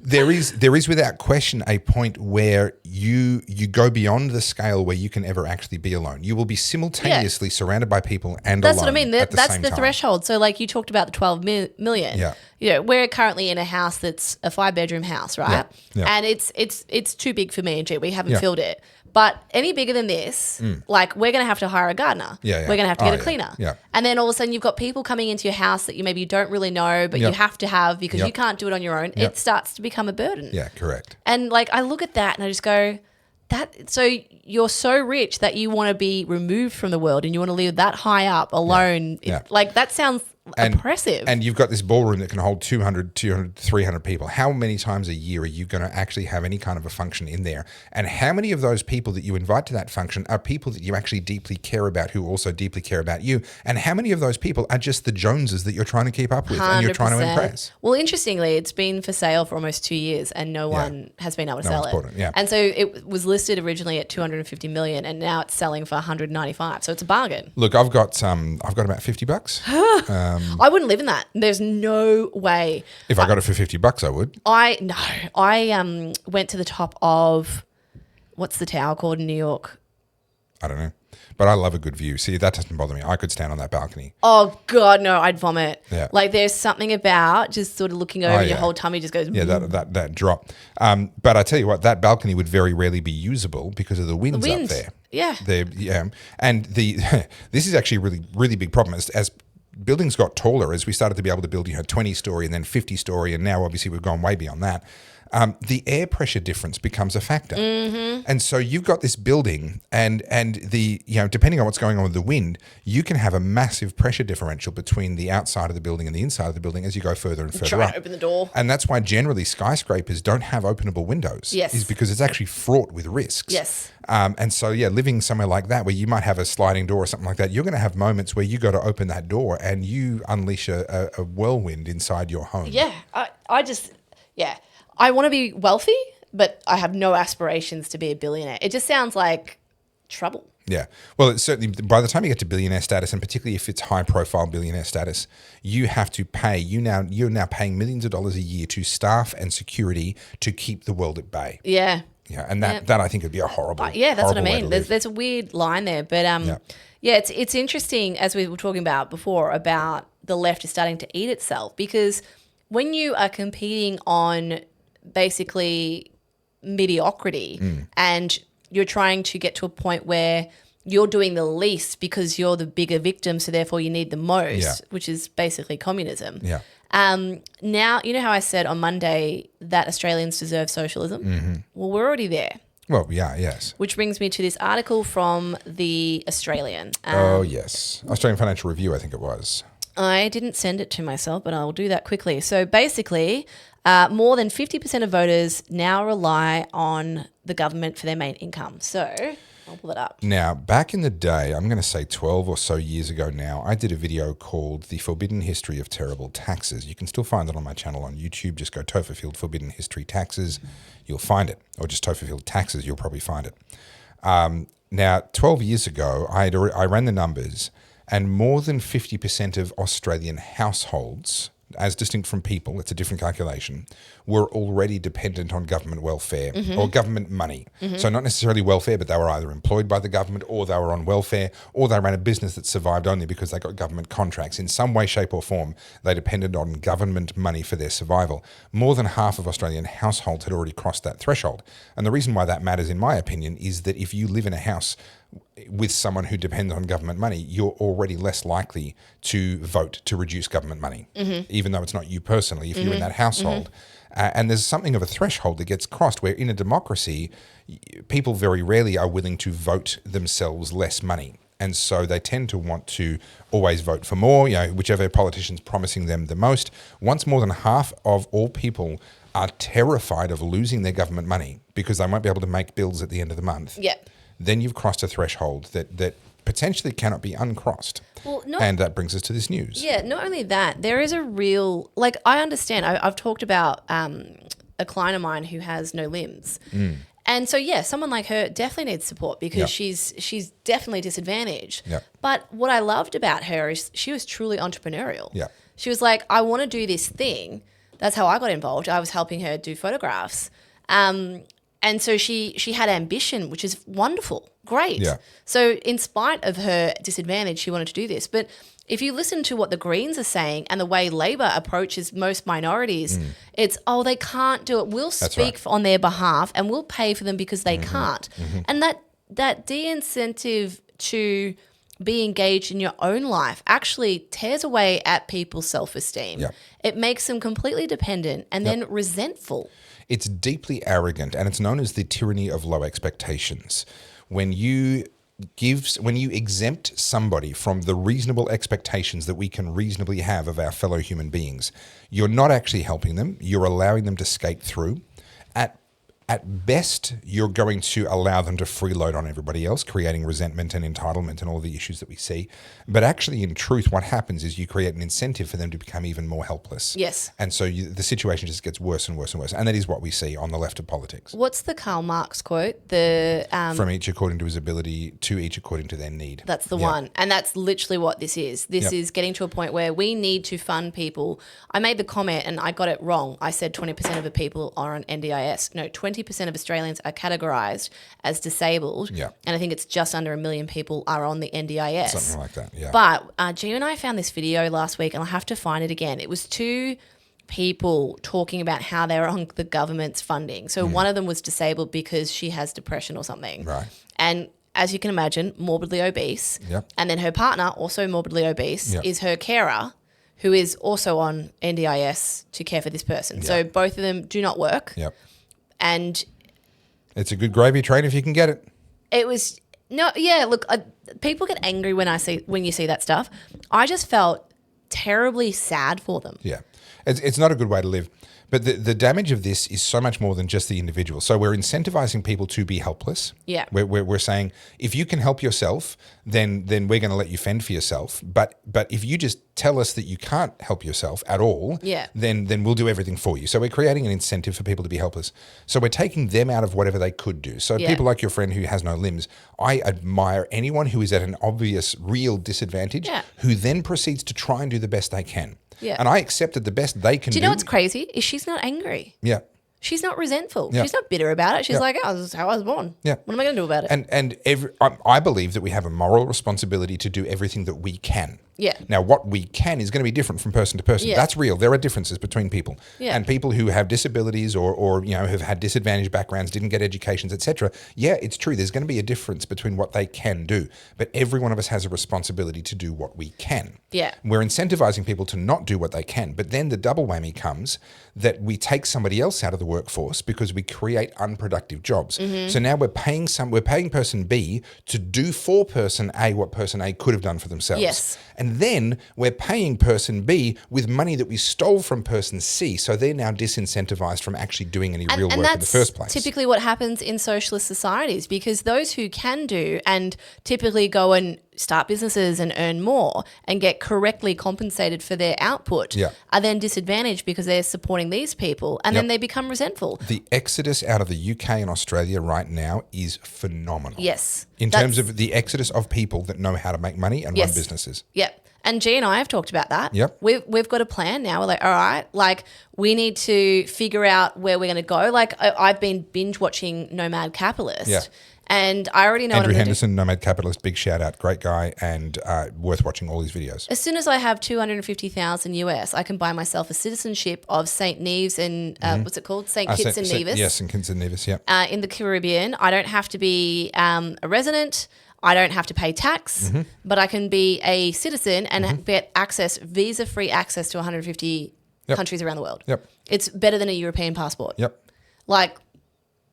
There is without question a point where you go beyond the scale where you can ever actually be alone. You will be simultaneously surrounded by people and That's alone. what I mean. At the That's same the time. threshold. threshold. So like you talked about the 12 million. Yeah. You know, we're currently in a house that's a 5-bedroom house, right? Yeah. And it's too big for me and G. We haven't Yeah. filled it. But any bigger than this, like we're going to have to hire a gardener. Yeah, yeah. We're going to have to get a yeah. cleaner. Yeah. And then all of a sudden you've got people coming into your house that you maybe don't really know, but you Yep. have to have because Yep. you can't do it on your own. Yep. It starts to become a burden. Yeah, correct. And like I look at that and I just go, so you're so rich that you want to be removed from the world and you want to live that high up alone. Yeah. Like that sounds oppressive. And you've got this ballroom that can hold 200, 300 people. How many times a year are you going to actually have any kind of a function in there? And how many of those people that you invite to that function are people that you actually deeply care about who also deeply care about you? And how many of those people are just the Joneses that you're trying to keep up with and you're trying to 100%. impress? Well, interestingly, it's been for sale for almost 2 years and no one has been able to sell one's it. bought it, yeah. And so it was listed originally at 250 million and now it's selling for 195. So it's a bargain. Look, I've got about $50. I wouldn't live in that. There's no way. If I got it for $50, I would. I went to the top of what's the tower called in New York? I don't know. But I love a good view. See, that doesn't bother me. I could stand on that balcony. Oh God, no! I'd vomit. Yeah. Like there's something about just sort of looking over, your yeah. whole tummy just goes. Yeah, that drop. But I tell you what, that balcony would very rarely be usable because of the winds wind. up there. Yeah. And this is actually a really, really big problem as buildings got taller, as we started to be able to build 20-story and then 50-story, and now obviously we've gone way beyond that. The air pressure difference becomes a factor. Mm-hmm. And so you've got this building and the, depending on what's going on with the wind, you can have a massive pressure differential between the outside of the building and the inside of the building as you go further and further Try up. to open the door. And that's why generally skyscrapers don't have openable windows. Yes. Is because it's actually fraught with risks. Yes. And so, living somewhere like that where you might have a sliding door or something like that, you're going to have moments where you got to open that door and you unleash a whirlwind inside your home. Yeah. I want to be wealthy, but I have no aspirations to be a billionaire. It just sounds like trouble. Yeah. Well, it's certainly by the time you get to billionaire status, and particularly if it's high profile billionaire status, you have to pay. You're now paying millions of dollars a year to staff and security to keep the world at bay. Yeah. Yeah, and that I think would be a horrible. That's what I horrible way to mean. live. There's a weird line there, but it's interesting as we were talking about before about the left is starting to eat itself because when you are competing on basically mediocrity and you're trying to get to a point where you're doing the least because you're the bigger victim, so therefore you need the most, which is basically communism. Yeah. Now, you know how I said on Monday that Australians deserve socialism? Mm-hmm. Well, we're already there. Well, yeah, yes. Which brings me to this article from The Australian. Yes. Australian Financial Review, I think it was. I didn't send it to myself, but I'll do that quickly. So basically, more than 50% of voters now rely on the government for their main income. So I'll pull it up. Now, back in the day, I'm going to say 12 or so years ago now, I did a video called The Forbidden History of Terrible Taxes. You can still find it on my channel on YouTube. Just go Topherfield Forbidden History Taxes. You'll find it. Or just Topherfield Taxes, you'll probably find it. Now, 12 years ago, I ran the numbers, and more than 50% of Australian households, as distinct from people, it's a different calculation, were already dependent on government welfare or government money. So not necessarily welfare, but they were either employed by the government or they were on welfare or they ran a business that survived only because they got government contracts. In some way, shape or form, they depended on government money for their survival. More than half of Australian households had already crossed that threshold. And the reason why that matters, in my opinion, is that if you live in a house with someone who depends on government money, you're already less likely to vote to reduce government money, even though it's not you personally, if you're in that household. And there's something of a threshold that gets crossed where in a democracy, people very rarely are willing to vote themselves less money. And so they tend to want to always vote for more, whichever politician's promising them the most. Once more than half of all people are terrified of losing their government money because they won't be able to make bills at the end of the month. Yep. Then you've crossed a threshold that potentially cannot be uncrossed. Well, and that brings us to this news. Yeah, not only that, there is a real, I understand, I've talked about a client of mine who has no limbs. And so, someone like her definitely needs support because she's definitely disadvantaged. Yep. But what I loved about her is she was truly entrepreneurial. Yeah. She was like, I want to do this thing. That's how I got involved. I was helping her do photographs. And so she had ambition, which is wonderful, great. Yeah. So in spite of her disadvantage, she wanted to do this. But if you listen to what the Greens are saying and the way Labor approaches most minorities, it's, they can't do it. We'll speak on their behalf and we'll pay for them because they can't. And that de-incentive to be engaged in your own life actually tears away at people's self-esteem. Yep. It makes them completely dependent and then resentful. It's deeply arrogant, and it's known as the tyranny of low expectations. When you exempt somebody from the reasonable expectations that we can reasonably have of our fellow human beings, you're not actually helping them. You're allowing them to skate through. At best, you're going to allow them to freeload on everybody else, creating resentment and entitlement and all the issues that we see. But actually, in truth, what happens is you create an incentive for them to become even more helpless. Yes. And so the situation just gets worse and worse and worse. And that is what we see on the left of politics. What's the Karl Marx quote? From each according to his ability, to each according to their need. That's the one. And that's literally what this is. This is getting to a point where we need to fund people. I made the comment and I got it wrong. I said 20% of the people are on NDIS. No, 20% of Australians are categorised as disabled. Yeah. And I think it's just under 1 million people are on the NDIS. Something like that, yeah. But Gina and I found this video last week and I'll have to find it again. It was 2 people talking about how they're on the government's funding. So one of them was disabled because she has depression or something. Right. And as you can imagine, morbidly obese. Yep. And then her partner, also morbidly obese, Yep. is her carer, who is also on NDIS to care for this person. So both of them do not work. Yep. And It's a good gravy train if you can get it. it was look, people get angry when you see that stuff. I just felt terribly sad for them. Yeah. It's not a good way to live. But the damage of this is so much more than just the individual. So we're incentivizing people to be helpless. Yeah. We're saying, if you can help yourself, then we're going to let you fend for yourself. But if you just tell us that you can't help yourself at all, then we'll do everything for you. So we're creating an incentive for people to be helpless. So we're taking them out of whatever they could do. So people like your friend who has no limbs, I admire anyone who is at an obvious, real disadvantage who then proceeds to try and do the best they can. Yeah. And I accepted the best they can do. Do you know what's crazy? Is she's not angry. Yeah. She's not resentful. Yeah. She's not bitter about it. She's Yeah. like, oh, this is how I was born. Yeah. What am I going to do about it? I believe that we have a moral responsibility to do everything that we can. Yeah. Now, what we can is going to be different from person to person. Yeah. That's real. There are differences between people. Yeah. And people who have disabilities or have had disadvantaged backgrounds, didn't get educations, etc. Yeah, it's true. There's going to be a difference between what they can do. But every one of us has a responsibility to do what we can. Yeah. We're incentivizing people to not do what they can. But then the double whammy comes that we take somebody else out of the workforce because we create unproductive jobs. Mm-hmm. So now we're paying person B to do for person A what person A could have done for themselves. Yes. And then we're paying person B with money that we stole from person C. So they're now disincentivized from actually doing any real work in the first place. Typically what happens in socialist societies, because those who can do and typically go and start businesses and earn more and get correctly compensated for their output are then disadvantaged because they're supporting these people and then they become resentful. The exodus out of the UK and Australia right now is phenomenal. Yes. In terms of the exodus of people that know how to make money and run businesses. Yep. And G and I have talked about that. Yep. We've got a plan now. We're like, all right, like we need to figure out where we're going to go. Like I've been binge watching Nomad Capitalist. Yeah. And I already know Andrew what I'm Henderson, Nomad Capitalist, big shout out, great guy, and worth watching all his videos. As soon as I have $250,000 US, I can buy myself a citizenship of St. Neves and what's it called? St. Kitts and Nevis. Yes, St. Kitts and Nevis, yeah. In the Caribbean. I don't have to be a resident. I don't have to pay tax, but I can be a citizen and get visa-free access to 150 countries around the world. Yep. It's better than a European passport. Yep. Like,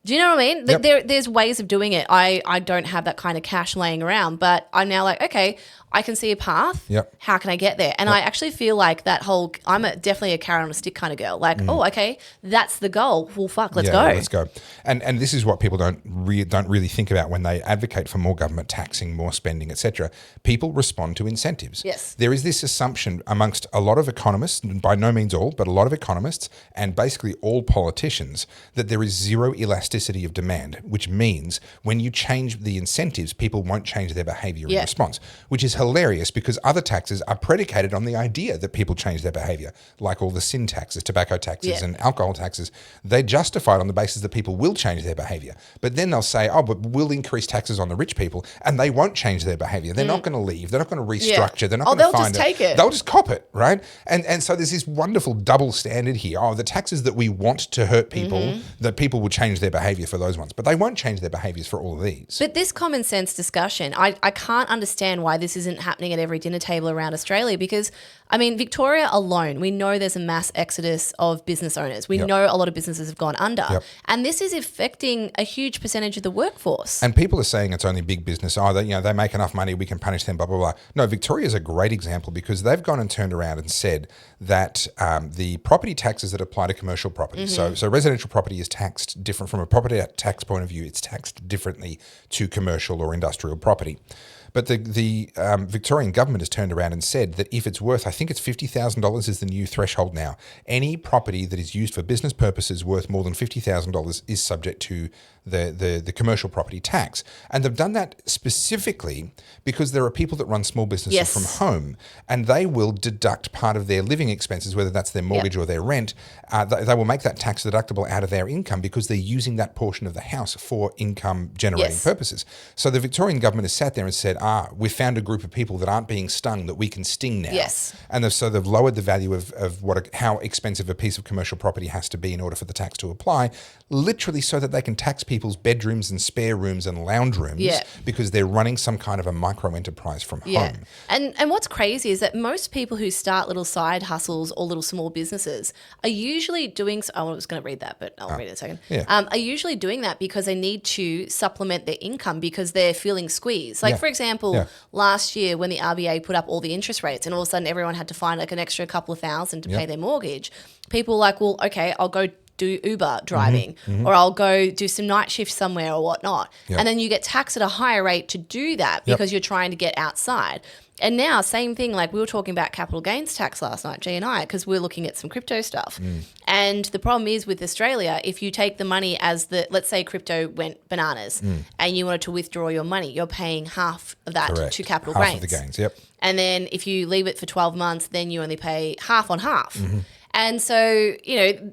do you know what I mean? Yep. There's ways of doing it. I don't have that kind of cash laying around, but I'm now like, okay, I can see a path. Yep. How can I get there? And I actually feel like that whole, I'm definitely a carrot on a stick kind of girl. Like, oh, okay, that's the goal. Well, fuck, let's go. Let's go. And this is what people don't really think about when they advocate for more government taxing, more spending, etc. People respond to incentives. Yes. There is this assumption amongst a lot of economists, by no means all, but a lot of economists and basically all politicians, that there is zero elasticity elasticity of demand, which means when you change the incentives, people won't change their behavior in response, which is hilarious because other taxes are predicated on the idea that people change their behavior, like all the sin taxes, tobacco taxes and alcohol taxes. They're justified on the basis that people will change their behavior. But then they'll say, oh, but we'll increase taxes on the rich people, and they won't change their behavior. They're not going to leave. They're not going to restructure. They're not going to find they'll just take it. They'll just cop it, right? And so there's this wonderful double standard here. Oh, the taxes that we want to hurt people, that people will change their behavior for those ones, but they won't change their behaviors for all of these. But this common sense discussion, I can't understand why this isn't happening at every dinner table around Australia because, I mean, Victoria alone, we know there's a mass exodus of business owners. We know a lot of businesses have gone under. And this is affecting a huge percentage of the workforce. And people are saying it's only big business. Oh, they make enough money, we can punish them, blah, blah, blah. No, Victoria's a great example because they've gone and turned around and said that the property taxes that apply to commercial property, so residential property is taxed different from a property tax point of view. It's taxed differently to commercial or industrial property. But the Victorian government has turned around and said that if it's worth, I think it's $50,000 is the new threshold now. Any property that is used for business purposes worth more than $50,000 is subject to the commercial property tax. And they've done that specifically because there are people that run small businesses from home and they will deduct part of their living expenses, whether that's their mortgage or their rent. They will make that tax deductible out of their income because they're using that portion of the house for income generating purposes. So the Victorian government has sat there and said, we've found a group of people that aren't being stung that we can sting now. And they've lowered the value of how expensive a piece of commercial property has to be in order for the tax to apply, literally so that they can tax people's bedrooms and spare rooms and lounge rooms because they're running some kind of a micro enterprise from home. And what's crazy is that most people who start little side hustles or little small businesses are usually doing, I was going to read that, but I'll read it in a second. Are usually doing that because they need to supplement their income because they're feeling squeezed. Like for example, last year when the RBA put up all the interest rates and all of a sudden everyone had to find like an extra couple of thousand to pay their mortgage, people were like, well, okay, I'll go do Uber driving or I'll go do some night shift somewhere or whatnot. And then you get taxed at a higher rate to do that because you're trying to get outside. And now, same thing, like we were talking about capital gains tax last night, G and I, because we're looking at some crypto stuff. And the problem is with Australia, if you take the money as let's say crypto went bananas and you wanted to withdraw your money, you're paying half of that to capital gains. Half of the gains, And then if you leave it for 12 months, then you only pay half on half. And so,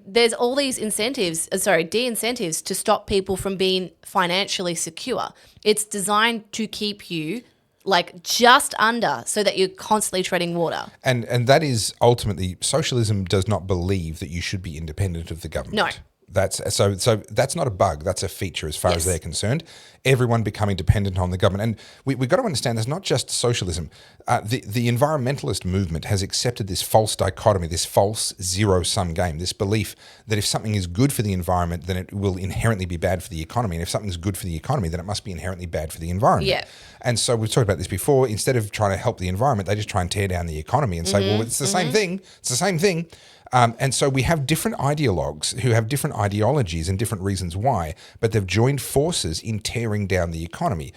there's all these de-incentives to stop people from being financially secure. It's designed to keep you like just under so that you're constantly treading water. And that is ultimately, socialism does not believe that you should be independent of the government. No. That's that's not a bug. That's a feature as far as they're concerned. Everyone becoming dependent on the government. And we've got to understand there's not just socialism. The environmentalist movement has accepted this false dichotomy, this false zero-sum game, this belief that if something is good for the environment, then it will inherently be bad for the economy. And if something's good for the economy, then it must be inherently bad for the environment. And so we've talked about this before. Instead of trying to help the environment, they just try and tear down the economy and say, well, it's the same thing. It's the same thing. And so we have different ideologues who have different ideologies and different reasons why, but they've joined forces in tearing down the economy.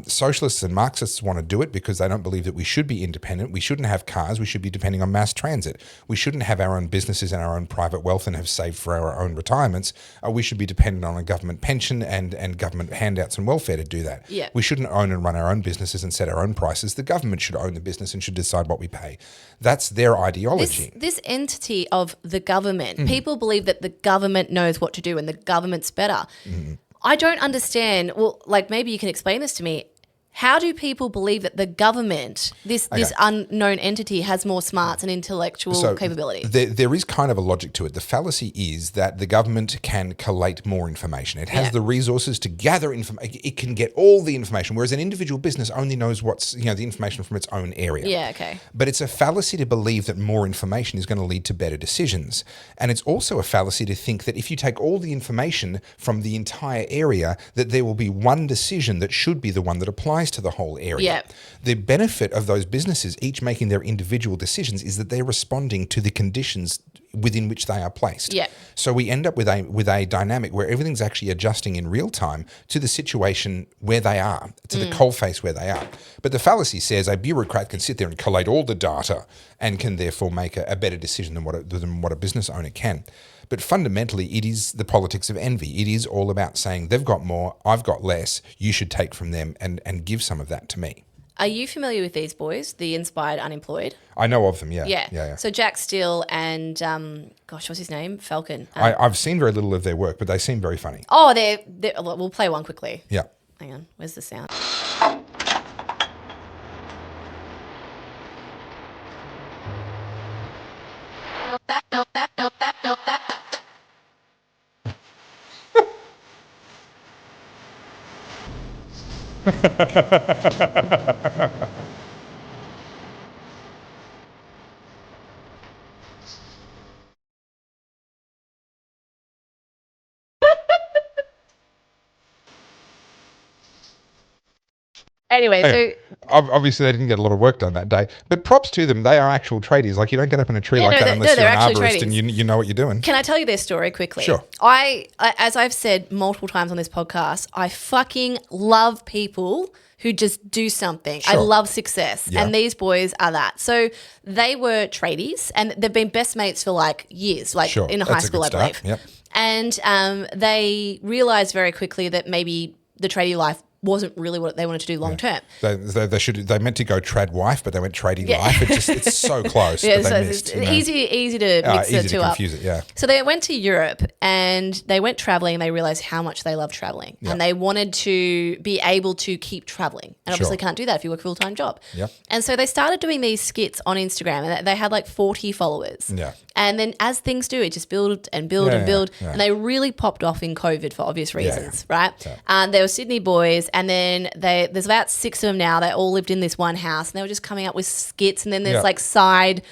Socialists and Marxists want to do it because they don't believe that we should be independent. We shouldn't have cars. We should be depending on mass transit. We shouldn't have our own businesses and our own private wealth and have saved for our own retirements. We should be dependent on a government pension and government handouts and welfare to do that. We shouldn't own and run our own businesses and set our own prices. The government should own the business and should decide what we pay. That's their ideology. This entity of the government, people believe that the government knows what to do and the government's better. I don't understand. Well, like maybe you can explain this to me. How do people believe that the government, this unknown entity, has more smarts and intellectual capability? There is kind of a logic to it. The fallacy is that the government can collate more information. It has the resources to gather information. It can get all the information, whereas an individual business only knows what's the information from its own area. But it's a fallacy to believe that more information is going to lead to better decisions. And it's also a fallacy to think that if you take all the information from the entire area, that there will be one decision that should be the one that applies to the whole area. The benefit of those businesses each making their individual decisions is that they're responding to the conditions within which they are placed. So we end up with a dynamic where everything's actually adjusting in real time to the situation where they are, to the coalface where they are. But the fallacy says a bureaucrat can sit there and collate all the data and can therefore make a better decision than what a business owner can. But fundamentally, it is the politics of envy. It is all about saying they've got more, I've got less, you should take from them and give some of that to me. Are you familiar with these boys, the Inspired Unemployed? I know of them, yeah. Yeah. So Jack Steele and, what's his name? Falcon. I've seen very little of their work, but they seem very funny. Oh, we'll play one quickly. Yeah. Hang on, where's the sound? Anyway, so obviously they didn't get a lot of work done that day, but props to them. They are actual tradies. Like, you don't get up in a tree like that unless you're an arborist and you know what you're doing. Can I tell you their story quickly? Sure. I, as I've said multiple times on this podcast, I fucking love people who just do something. Sure. I love success. Yeah. And these boys are that. So they were tradies and they've been best mates for like years, like Sure. in That's high a school, good I believe. start. Yep. And they realized very quickly that maybe the tradie life wasn't really what they wanted to do long term. They meant to go trad wife, but they went tradie life. It's so close. Yeah, but they so missed, it's easy to mix the easy two to up. confuse it, yeah. So they went to Europe and they went traveling and they realized how much they love traveling. Yep. And they wanted to be able to keep traveling. And obviously Sure. can't do that if you work a full-time job. Yep. And so they started doing these skits on Instagram and they had like 40 followers. Yeah. And then as things do, it just build and build and build. yeah. And they really popped off in COVID for obvious reasons, right? They were Sydney boys and then there's about 6 of them now. They all lived in this one house and they were just coming up with skits and then there's like side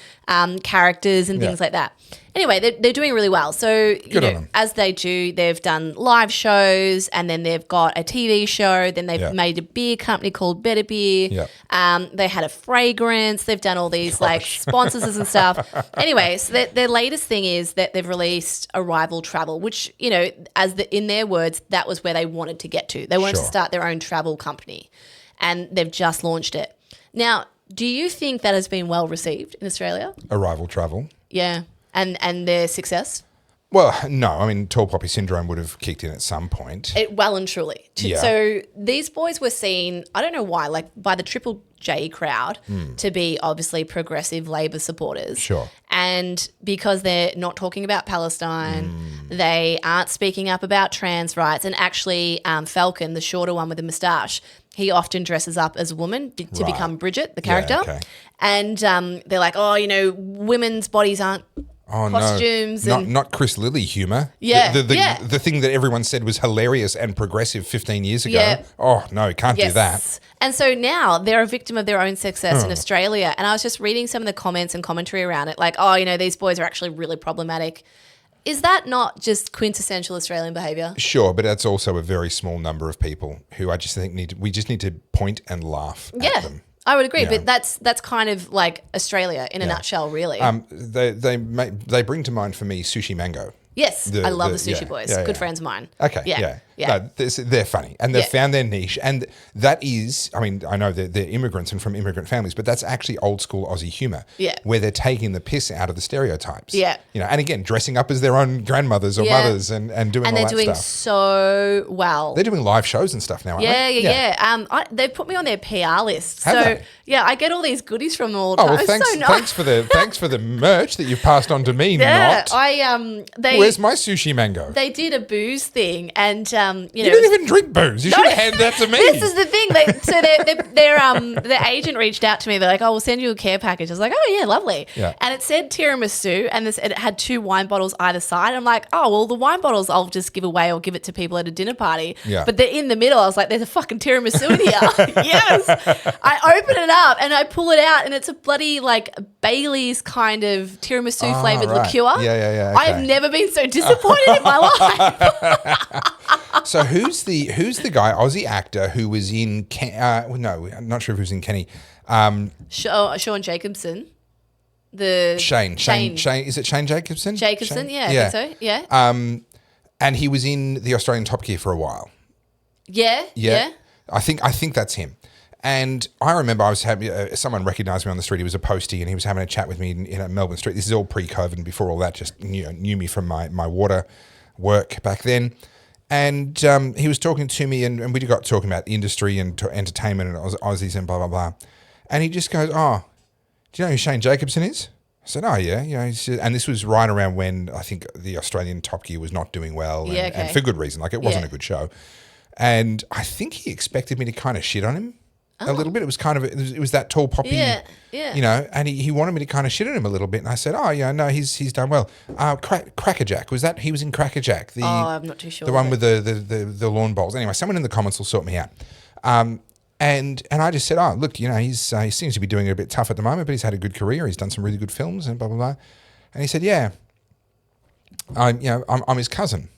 characters and things like that. Anyway, they're doing really well. So, Good on them. as they do, they've done live shows and then they've got a TV show. Then they've made a beer company called Better Beer. Yeah. They had a fragrance. They've done all these like sponsors and stuff. Anyway, so their latest thing is that they've released Arrival Travel, which, in their words, that was where they wanted to get to. They wanted to Sure. start their own travel company and they've just launched it. Now, do you think that has been well received in Australia? Arrival travel. Yeah. And their success? Well, no. I mean, tall poppy syndrome would have kicked in at some point. Well and truly. Yeah. So these boys were seen, I don't know why, like by the Triple J crowd to be obviously progressive Labor supporters. Sure. And because they're not talking about Palestine, they aren't speaking up about trans rights. And actually, Falcon, the shorter one with the moustache, he often dresses up as a woman to become Bridget, the character. okay. And they're like, women's bodies aren't costumes. No. And Not Chris Lilly humour. Yeah, The thing that everyone said was hilarious and progressive 15 years ago. Yeah. Oh, no, can't do that. And so now they're a victim of their own success in Australia. And I was just reading some of the comments and commentary around it, like, these boys are actually really problematic. Is that not just quintessential Australian behaviour? Sure, but that's also a very small number of people who I just think we just need to point and laugh at them. I would agree, Yeah. but that's kind of like Australia in a nutshell, really. They bring to mind for me Sushi Mango. Yes, I love the Sushi Boys. Good friends of mine. Okay, Yeah. No, they're funny and they've found their niche. And that is, I mean, I know they're immigrants and from immigrant families, but that's actually old school Aussie humour. Yeah. Where they're taking the piss out of the stereotypes. Yeah. And again, dressing up as their own grandmothers or mothers and doing all that stuff. And they're doing so well. They're doing live shows and stuff now, aren't they? Yeah. They've put me on their PR list. Have they? Yeah, I get all these goodies from them all the Oh, time. well, It's so nice. thanks for the merch that you've passed on to me, Yeah, not. Where's my sushi mango? They did a booze thing, and You don't even drink booze. You should have handed that to me. This is the thing. Their agent reached out to me. They're like, "Oh, we'll send you a care package." I was like, "Oh yeah, lovely." Yeah. And it said tiramisu, and it had 2 wine bottles either side. I'm like, "Oh well, the wine bottles I'll just give away or give it to people at a dinner party." Yeah. But they're in the middle. I was like, "There's a fucking tiramisu in here." Yes. I open it up and I pull it out, and it's a bloody like Bailey's kind of tiramisu flavored right. liqueur. Yeah, I have okay. never been so disappointed in my life. So who's the guy, Aussie actor who was in? No, I'm not sure if he was in Kenny. Sean Jacobson. Shane. Is it Shane Jacobson? Jacobson, Shane? yeah, I think so. Yeah. And he was in the Australian Top Gear for a while. Yeah. I think that's him. And I remember I was having someone recognised me on the street. He was a postie, and he was having a chat with me in Melbourne Street. This is all pre-COVID, and before all that, just knew me from my water work back then. And he was talking to me, and we got talking about industry and entertainment and Aussies and blah blah blah. And he just goes, "Oh, do you know who Shane Jacobson is?" I said, "Oh yeah, and this was right around when I think the Australian Top Gear was not doing well, and for good reason. Like it wasn't a good show. And I think he expected me to kind of shit on him a little bit. It was kind of it was that tall poppy, and he wanted me to kind of shit on him a little bit. And I said, "Oh yeah, no, he's done well." Crackerjack, was that he was in Crackerjack? I'm not too sure. The one with the lawn bowls. Anyway, someone in the comments will sort me out. And I just said, "Oh, look, he seems to be doing it a bit tough at the moment, but he's had a good career. He's done some really good films and blah blah blah." And he said, "Yeah, I'm his cousin,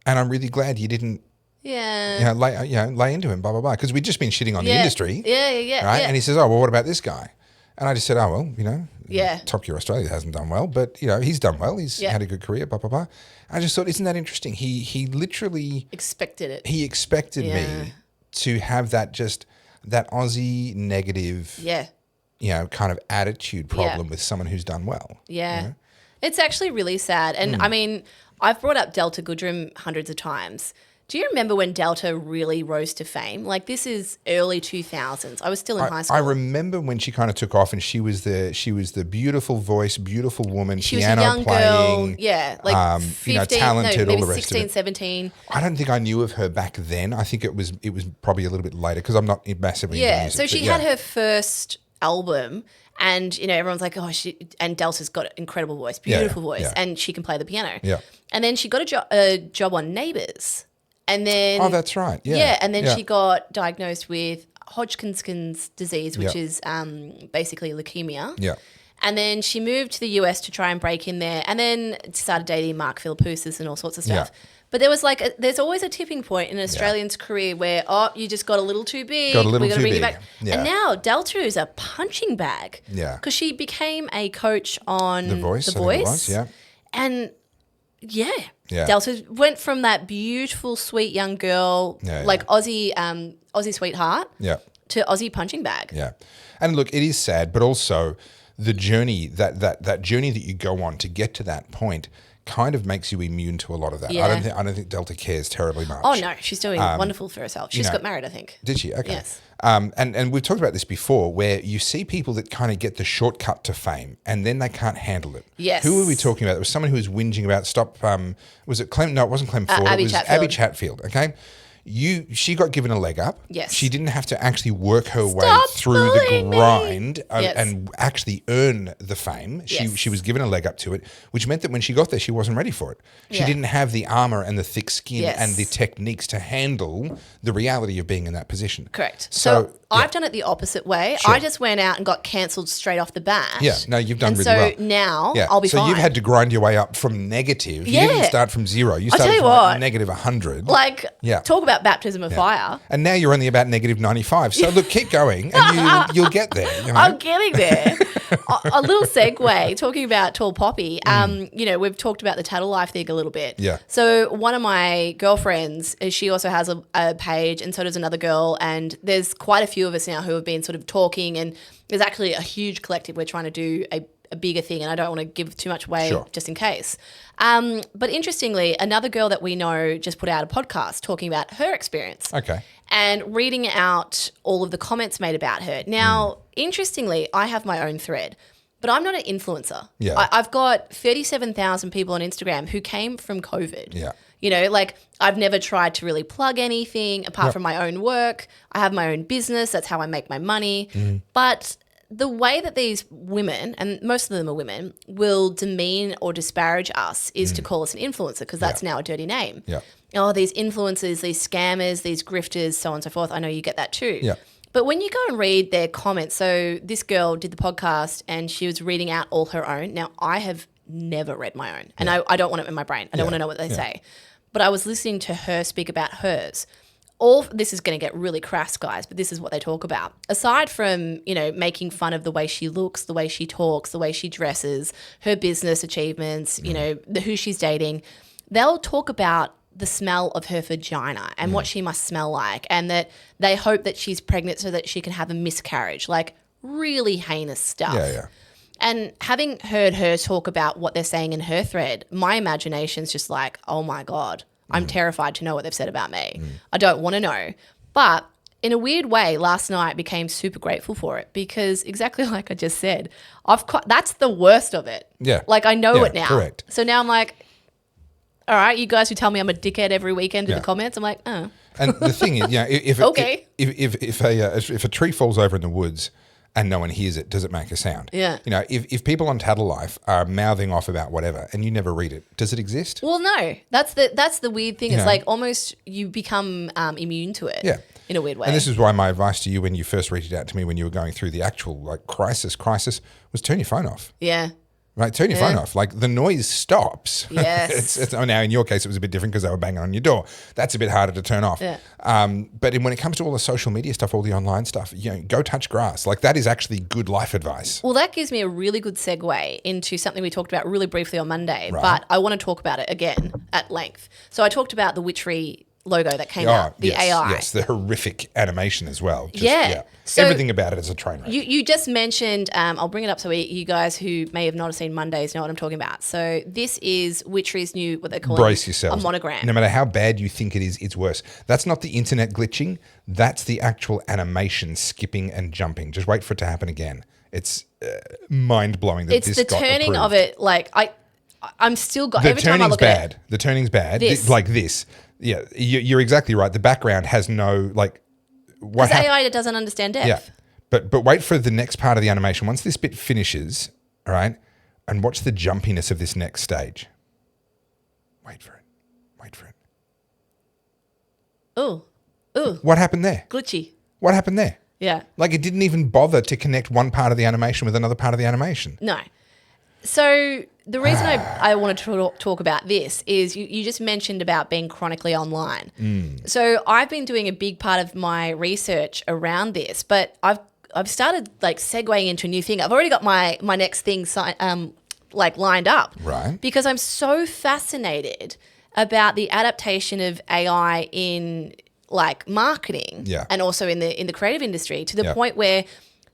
and I'm really glad you didn't, lay into him, blah blah blah, because we'd just been shitting on the industry, right?" And he says, "Oh, well, what about this guy?" And I just said, "Oh, well, Top Gear Australia hasn't done well, but he's done well. He's had a good career, blah blah blah." I just thought, isn't that interesting? He literally expected it. He expected me to have that Aussie negative, kind of attitude problem with someone who's done well. Yeah. It's actually really sad. And I mean, I've brought up Delta Goodrem hundreds of times. Do you remember when Delta really rose to fame? Like this is early 2000s. I was still in high school. I remember when she kind of took off, and she was the beautiful voice, beautiful woman, she piano was a young playing, girl, like 15, talented, maybe all the rest 16, of it. 17. I don't think I knew of her back then. I think it was probably a little bit later because I'm not massively into music. So she had her first album. And, everyone's like, and Delta's got an incredible voice, beautiful voice, and she can play the piano. Yeah. And then she got a job on Neighbours. And then... Oh, that's right, and then she got diagnosed with Hodgkin's disease, which is basically leukemia. Yeah. And then she moved to the US to try and break in there, and then started dating Mark Philippoussis and all sorts of stuff. Yeah. But there was there's always a tipping point in an Australian's career where, you just got a little too big. Got a little we got to too bring you big. back. Yeah. And now Delta is a punching bag. Yeah. Because she became a coach on The Voice. I think it was, yeah. And Delta went from that beautiful, sweet young girl, Aussie sweetheart, to Aussie punching bag. Yeah. And look, it is sad, but also the journey, that journey that you go on to get to that point kind of makes you immune to a lot of that. Yeah. I don't think Delta cares terribly much. Oh no, she's doing wonderful for herself. She's got married, I think. Did she? Okay. Yes. And we've talked about this before, where you see people that kind of get the shortcut to fame, and then they can't handle it. Yes. Who were we talking about? There was someone who was whinging about was it Clem? No, it wasn't Clem Ford. Abby it was Chatfield. Abby Chatfield. Okay. She got given a leg up. Yes. She didn't have to actually work her way Stop through the bullying me. grind Yes. and actually earn the fame. Yes. She was given a leg up to it, which meant that when she got there, she wasn't ready for it. She Yeah. didn't have the armor and the thick skin Yes. and the techniques to handle the reality of being in that position. Correct. So I've done it the opposite way. Sure. I just went out and got cancelled straight off the bat. Yeah, no, you've done and really well. so now I'll be so fine. you've had to grind your way up from negative. Yeah. You didn't start from zero. You I'll started tell you from what, negative 100. talk about baptism of fire. And now you're only about negative 95. So look, keep going and you'll get there. I'm getting there. a little segue, talking about Tall Poppy. We've talked about the Tattle Life thing a little bit. Yeah. So one of my girlfriends, she also has a page, and so does another girl. And there's quite a few of us now who have been sort of talking, and there's actually a huge collective. We're trying to do a bigger thing, and I don't want to give too much away just in case. But interestingly, another girl that we know just put out a podcast talking about her experience. Okay. And reading out all of the comments made about her. Now, interestingly, I have my own thread, but I'm not an influencer. Yeah. I've got 37,000 people on Instagram who came from COVID. Yeah. I've never tried to really plug anything apart from my own work. I have my own business. That's how I make my money. But the way that these women, and most of them are women, will demean or disparage us is to call us an influencer, because that's now a dirty name. Yeah. Oh, these influencers, these scammers, these grifters, so on and so forth. I know you get that too. Yeah. But when you go and read their comments, so this girl did the podcast and she was reading out all her own. Now, I have never read my own, and I don't want it in my brain. I don't want to know what they say. But I was listening to her speak about hers. All this is going to get really crass, guys, but this is what they talk about. Aside from, making fun of the way she looks, the way she talks, the way she dresses, her business achievements, who she's dating, they'll talk about the smell of her vagina and what she must smell like, and that they hope that she's pregnant so that she can have a miscarriage. Like really heinous stuff. Yeah. And having heard her talk about what they're saying in her thread, my imagination's just like, oh my God, I'm terrified to know what they've said about me. I don't want to know. But in a weird way, last night became super grateful for it because exactly like I just said, that's the worst of it. Yeah. Like I know it now. Correct. So now I'm like, all right, you guys who tell me I'm a dickhead every weekend in Yeah. the comments, I'm like, oh. And the thing is, if Okay. if a tree falls over in the woods and no one hears it, does it make a sound? Yeah. If people on Tattle Life are mouthing off about whatever and you never read it, does it exist? Well, no. That's the weird thing. It's Yeah. like almost you become immune to it. Yeah. In a weird way. And this is why my advice to you when you first reached out to me when you were going through the actual like crisis was turn your phone off. Yeah. Right, turn your phone off. Like the noise stops. Yes. Now in your case it was a bit different because they were banging on your door. That's a bit harder to turn off. Yeah. But when it comes to all the social media stuff, all the online stuff, go touch grass. Like that is actually good life advice. Well, that gives me a really good segue into something we talked about really briefly on Monday, Right. but I want to talk about it again at length. So I talked about the Witchery logo that came out, the yes, AI. Yes, the horrific animation as well. Yeah. So everything about it is a train wreck. You just mentioned, I'll bring it up so you guys who may have not seen Mondays know what I'm talking about. So this is Witchery's new, what they call Brace yourselves. a monogram. No matter how bad you think it is, it's worse. That's not the internet glitching. That's the actual animation skipping and jumping. Just wait for it to happen again. It's mind-blowing that It's this the got turning approved. of it, like I'm still got The every time I turning's look bad. at it. The turning's bad. This. Like this. Yeah, you're exactly right. The background has no like. What Because happened? AI doesn't understand depth. Yeah, but wait for the next part of the animation. Once this bit finishes, all right, and watch the jumpiness of this next stage. Wait for it. Wait for it. Ooh, What happened there? glitchy. What happened there? Yeah. Like it didn't even bother to connect one part of the animation with another part of the animation. No. So the reason I wanted to talk about this is you just mentioned about being chronically online. So I've been doing a big part of my research around this, but I've started like segueing into a new thing. I've already got my next thing like lined up. Right. Because I'm so fascinated about the adaptation of AI in like marketing Yeah. and also in the creative industry to the Yeah. point where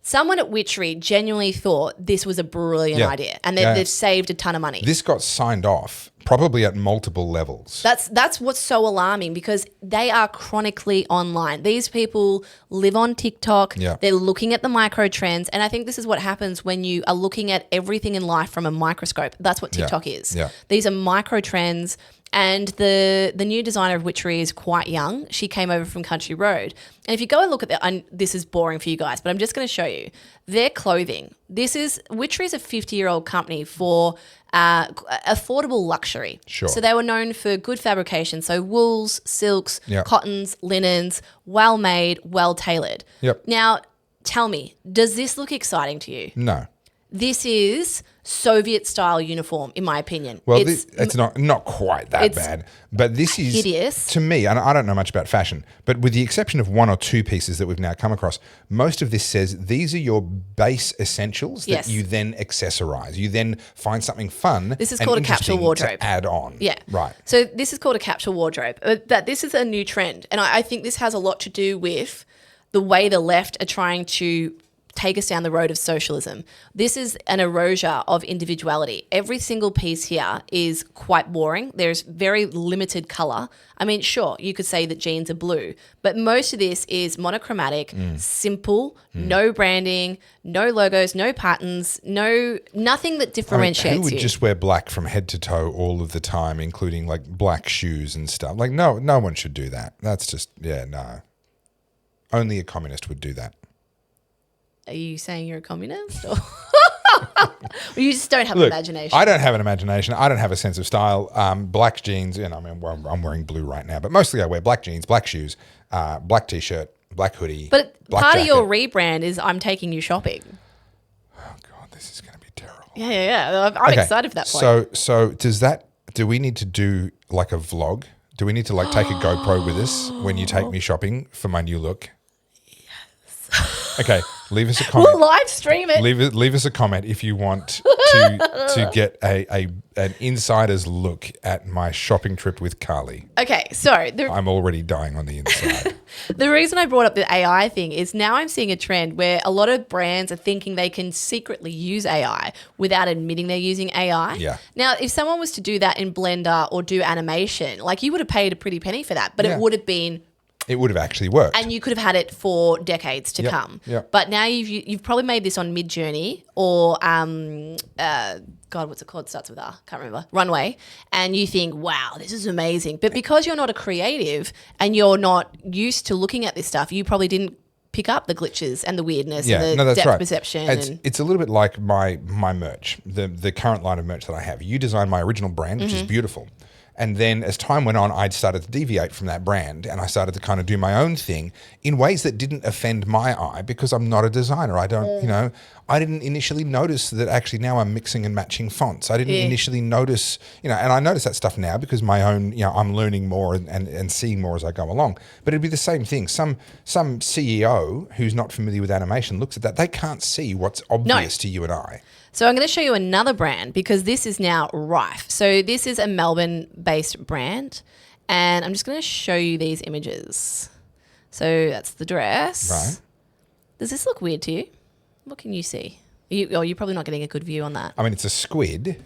someone at Witchery genuinely thought this was a brilliant Yeah. idea and Yeah. they've saved a ton of money. This got signed off probably at multiple levels. That's what's so alarming because they are chronically online. These people live on TikTok. Yeah. They're looking at the micro trends. And I think this is what happens when you are looking at everything in life from a microscope. That's what TikTok is. Yeah. These are micro trends. And the new designer of Witchery is quite young. She came over from Country Road. And if you go and look at and this is boring for you guys, but I'm just going to show you their clothing. Witchery is a 50-year-old company for affordable luxury. Sure. So they were known for good fabrication. So wools, silks, Yep. cottons, linens, well made, well tailored. Yep. Now, tell me, does this look exciting to you? No. This is Soviet-style uniform, in my opinion. Well, it's not quite that it's bad, but this is hideous. to me. And I don't know much about fashion, but with the exception of one or two pieces that we've now come across, most of this says these are your base essentials that Yes. you then accessorize. You then find something fun. This is and called a capsule interesting wardrobe. to add on. Yeah. Right. So this is called a capsule wardrobe. That this is a new trend. And I think this has a lot to do with the way the left are trying to take us down the road of socialism. This is an erasure of individuality. Every single piece here is quite boring. There's very limited color. I mean, sure, you could say that jeans are blue, but most of this is monochromatic, simple, no branding, no logos, no patterns, nothing that differentiates who would you. just wear black from head to toe all of the time, including like black shoes and stuff? Like, no one should do that. That's just, no. Only a communist would do that. Are you saying you're a communist? Or you just don't have Look, imagination. I don't have an imagination. I don't have a sense of style. Black jeans, I mean, well, I'm wearing blue right now, but mostly I wear black jeans, black shoes, black t-shirt, black hoodie. But black part jacket. of your rebrand is I'm taking you shopping. Oh God, this is going to be terrible. Yeah. I'm Okay, excited for that point. So do we need to do like a vlog? Do we need to like take a GoPro with us when you take me shopping for my new look? Yes. Okay, Leave us a comment. We'll live stream it. Leave us a comment if you want to get an insider's look at my shopping trip with Carly. Okay, so I'm already dying on the inside. the reason I brought up the AI thing is now I'm seeing a trend where a lot of brands are thinking they can secretly use AI without admitting they're using AI. Yeah. Now, if someone was to do that in Blender or do animation, like you would have paid a pretty penny for that, but Yeah. it would have been. It would have actually worked. And you could have had it for decades to Yep, come. yep. But now you've probably made this on Midjourney or God, what's it called? Starts with R. Can't remember. Runway. And you think, wow, this is amazing. But because you're not a creative and you're not used to looking at this stuff, you probably didn't pick up the glitches and the weirdness and the that's depth right. perception. It's a little bit like my merch, the current line of merch that I have. You designed my original brand, which is beautiful. And then as time went on, I started to deviate from that brand and I started to kind of do my own thing in ways that didn't offend my eye because I'm not a designer. I don't, I didn't initially notice that actually now I'm mixing and matching fonts. I didn't initially notice, and I notice that stuff now because my own, I'm learning more and seeing more as I go along. But it'd be the same thing. Some CEO who's not familiar with animation looks at that. They can't see what's obvious to you and I. So I'm going to show you another brand because this is now rife. So this is a Melbourne-based brand, and I'm just going to show you these images. So that's the dress. Right. Does this look weird to you? What can you see? You're probably not getting a good view on that. I mean, it's a squid.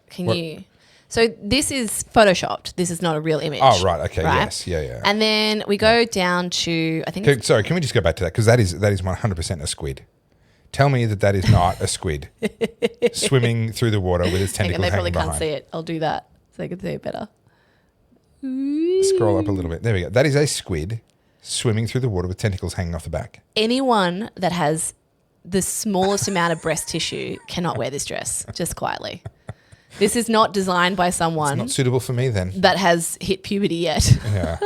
Can you? So this is photoshopped. This is not a real image. Oh, right. Okay. Yes. Yeah. And then we go down to, I think it's Sorry, can we just go back to that? Because that is 100% a squid. Tell me that is not a squid swimming through the water with its hang on, tentacles they probably hanging can't behind. see it. I'll do that so they can see it better. Scroll up a little bit. There we go. That is a squid swimming through the water with tentacles hanging off the back. Anyone that has the smallest amount of breast tissue cannot wear this dress, just quietly. This is not designed by someone Not suitable for me then. that has hit puberty yet. Yeah.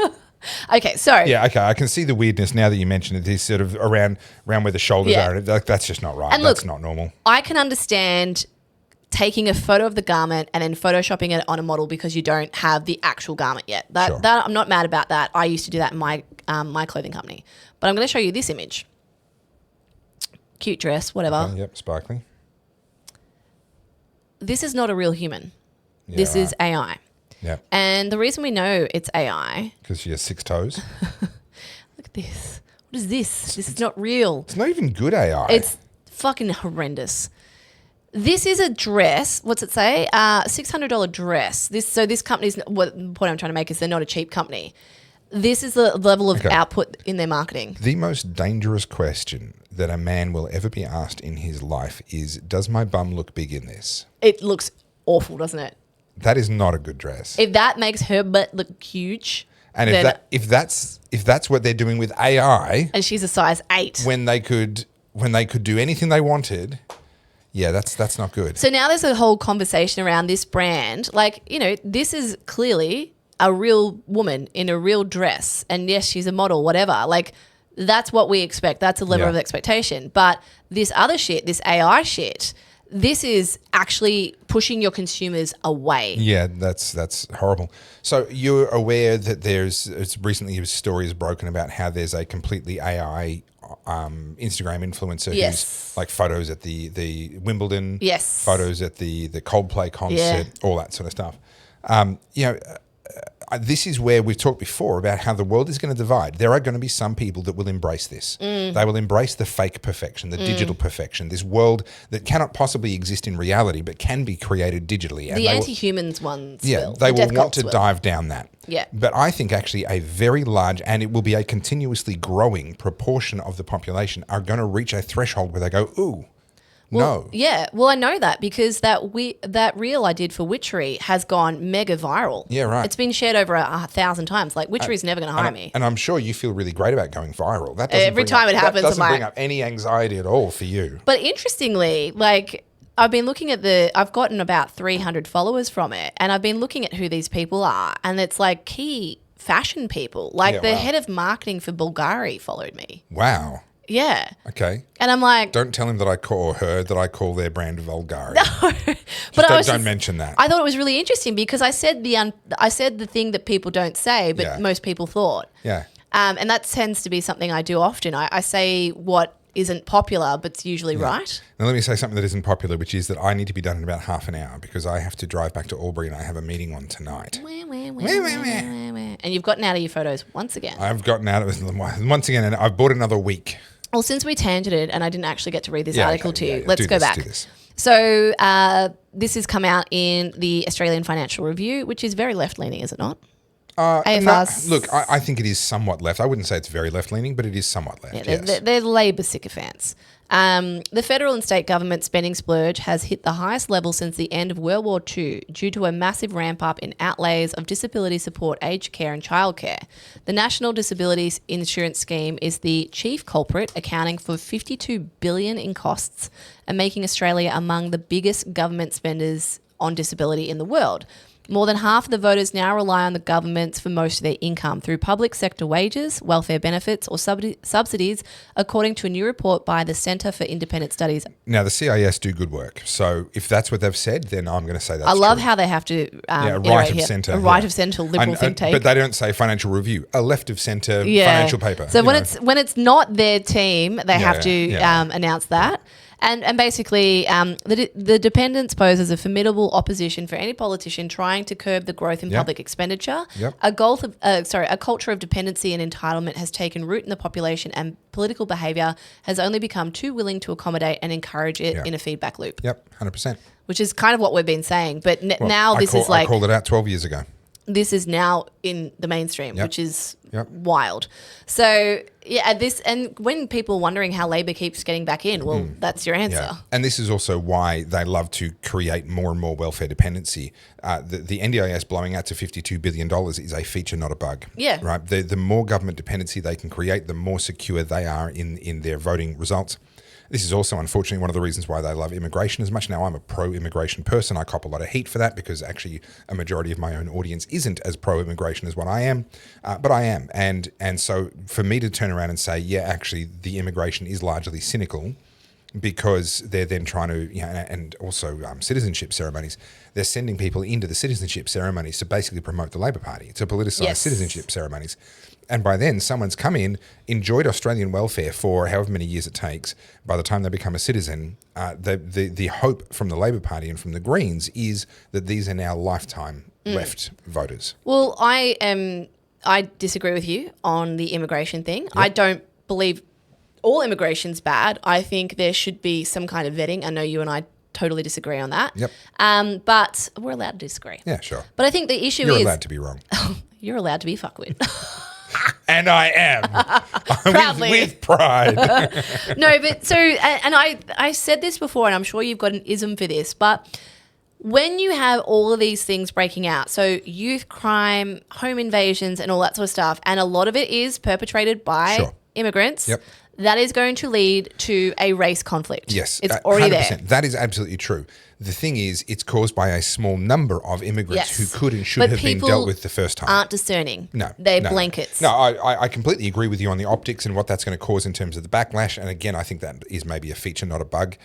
Okay, so Yeah, okay. I can see the weirdness now that you mention it. This sort of around where the shoulders Yeah. are. Like, that's just not right. And That's look, not normal. I can understand taking a photo of the garment and then photoshopping it on a model because you don't have the actual garment yet. Sure. That I'm not mad about that. I used to do that in my clothing company. But I'm going to show you this image. Cute dress, whatever. Okay, yep, sparkling. This is not a real human. Yeah, This is right. AI. Yeah, And the reason we know it's AI, because she has 6 toes. look at this. What is this? This is not real. It's not even good AI. It's fucking horrendous. This is a dress. What's it say? $600 dress. This company's, what the point I'm trying to make is they're not a cheap company. This is the level of output in their marketing. The most dangerous question that a man will ever be asked in his life is, does my bum look big in this? It looks awful, doesn't it? That is not a good dress. If that makes her butt look huge, And then, if that's what they're doing with AI, and she's a size 8. when they could do anything they wanted, yeah, that's not good. So now there's a whole conversation around this brand. Like, this is clearly a real woman in a real dress. And yes, she's a model, whatever. Like, that's what we expect. That's a level Yeah. of expectation. But this other shit, this AI shit, this is actually pushing your consumers away. Yeah, that's horrible. So you're aware that it's recently stories broken about how there's a completely AI Instagram influencer Yes. who's like photos at the Wimbledon, Yes. photos at the Coldplay concert, Yeah. all that sort of stuff. This is where we've talked before about how the world is going to divide. There are going to be some people that will embrace this. They will embrace the fake perfection, the digital perfection, this world that cannot possibly exist in reality but can be created digitally. And The they will- anti-humans ones yeah, will. they The will death want cults to will. dive down that. Yeah. But I think actually a very large, and it will be a continuously growing proportion of the population are going to reach a threshold where they go, ooh, no. Yeah, well, I know that because that reel I did for Witchery has gone mega viral. Yeah, right. It's been shared over 1,000 times. Like, Witchery's never going to hire me. And I'm sure you feel really great about going viral. That doesn't Every bring time up, it happens, that doesn't I'm bring like- up any anxiety at all for you. But interestingly, like, I've been looking at I've gotten about 300 followers from it, and I've been looking at who these people are, and it's like key fashion people. Like, Yeah, the wow. head of marketing for Bulgari followed me. Wow. Yeah. Okay. And I'm like, Don't tell him that I call their brand Vulgari. but I was don't just- mention that. I thought it was really interesting because I said the thing that people don't say, but Yeah. most people thought. Yeah. And that tends to be something I do often. I say what isn't popular, but it's usually right. Now, let me say something that isn't popular, which is that I need to be done in about half an hour because I have to drive back to Albury and I have a meeting on tonight. And you've gotten out of your photos once again. I've gotten out of it once again, and I've bought another week. Well, since we tangented and I didn't actually get to read this article to you, yeah. let's go back. Do this. So this has come out in the Australian Financial Review, which is very left-leaning, is it not? AFR's... No, look, I think it is somewhat left. I wouldn't say it's very left-leaning, but it is somewhat left, yes. They're Labor sycophants. The federal and state government spending splurge has hit the highest level since the end of World War II due to a massive ramp-up in outlays of disability support, aged care and childcare. The National Disability Insurance Scheme is the chief culprit, accounting for $52 billion in costs and making Australia among the biggest government spenders on disability in the world. More than half of the voters now rely on the governments for most of their income through public sector wages, welfare benefits or subsidies, according to a new report by the Centre for Independent Studies. Now, the CIS do good work. So if that's what they've said, then I'm going to say that's I love true. how they have to right of centre. A right of centre liberal think tank. But they don't say Financial Review, a left of centre financial paper. So when it's not their team, they have to announce that. And basically, the dependence poses a formidable opposition for any politician trying to curb the growth in public expenditure. Yep. A culture of dependency and entitlement has taken root in the population, and political behaviour has only become too willing to accommodate and encourage it in a feedback loop. Yep, 100%. Which is kind of what we've been saying, but now I called it out 12 years ago. This is now in the mainstream, which is wild. So, and when people are wondering how Labor keeps getting back in, well, that's your answer. Yeah. And this is also why they love to create more and more welfare dependency. The NDIS blowing out to $52 billion is a feature, not a bug. Yeah. Right? The more government dependency they can create, the more secure they are in their voting results. This is also, unfortunately, one of the reasons why they love immigration as much. Now, I'm a pro-immigration person. I cop a lot of heat for that because actually a majority of my own audience isn't as pro-immigration as what I am, but I am. And so for me to turn around and say, yeah, actually the immigration is largely cynical because they're then trying to, and also citizenship ceremonies, they're sending people into the citizenship ceremonies to basically promote the Labor Party, to politicise citizenship ceremonies. And by then, someone's come in, enjoyed Australian welfare for however many years it takes. By the time they become a citizen, the hope from the Labor Party and from the Greens is that these are now lifetime left voters. Well, I disagree with you on the immigration thing. Yep. I don't believe all immigration's bad. I think there should be some kind of vetting. I know you and I totally disagree on that. Yep. But we're allowed to disagree. Yeah, sure. But I think the issue You're is... You're allowed to be wrong. You're allowed to be fuckwit. And I am. Proudly. with pride. No, but so, and I said this before, and I'm sure you've got an ism for this, but when you have all of these things breaking out, so youth crime, home invasions, and all that sort of stuff, and a lot of it is perpetrated by immigrants, that is going to lead to a race conflict. Yes. It's already 100%. there. That is absolutely true. The thing is, it's caused by a small number of immigrants who could and should have been dealt with the first time. Aren't discerning. No. They're blankets. No, I completely agree with you on the optics and what that's going to cause in terms of the backlash. And again, I think that is maybe a feature, not a bug,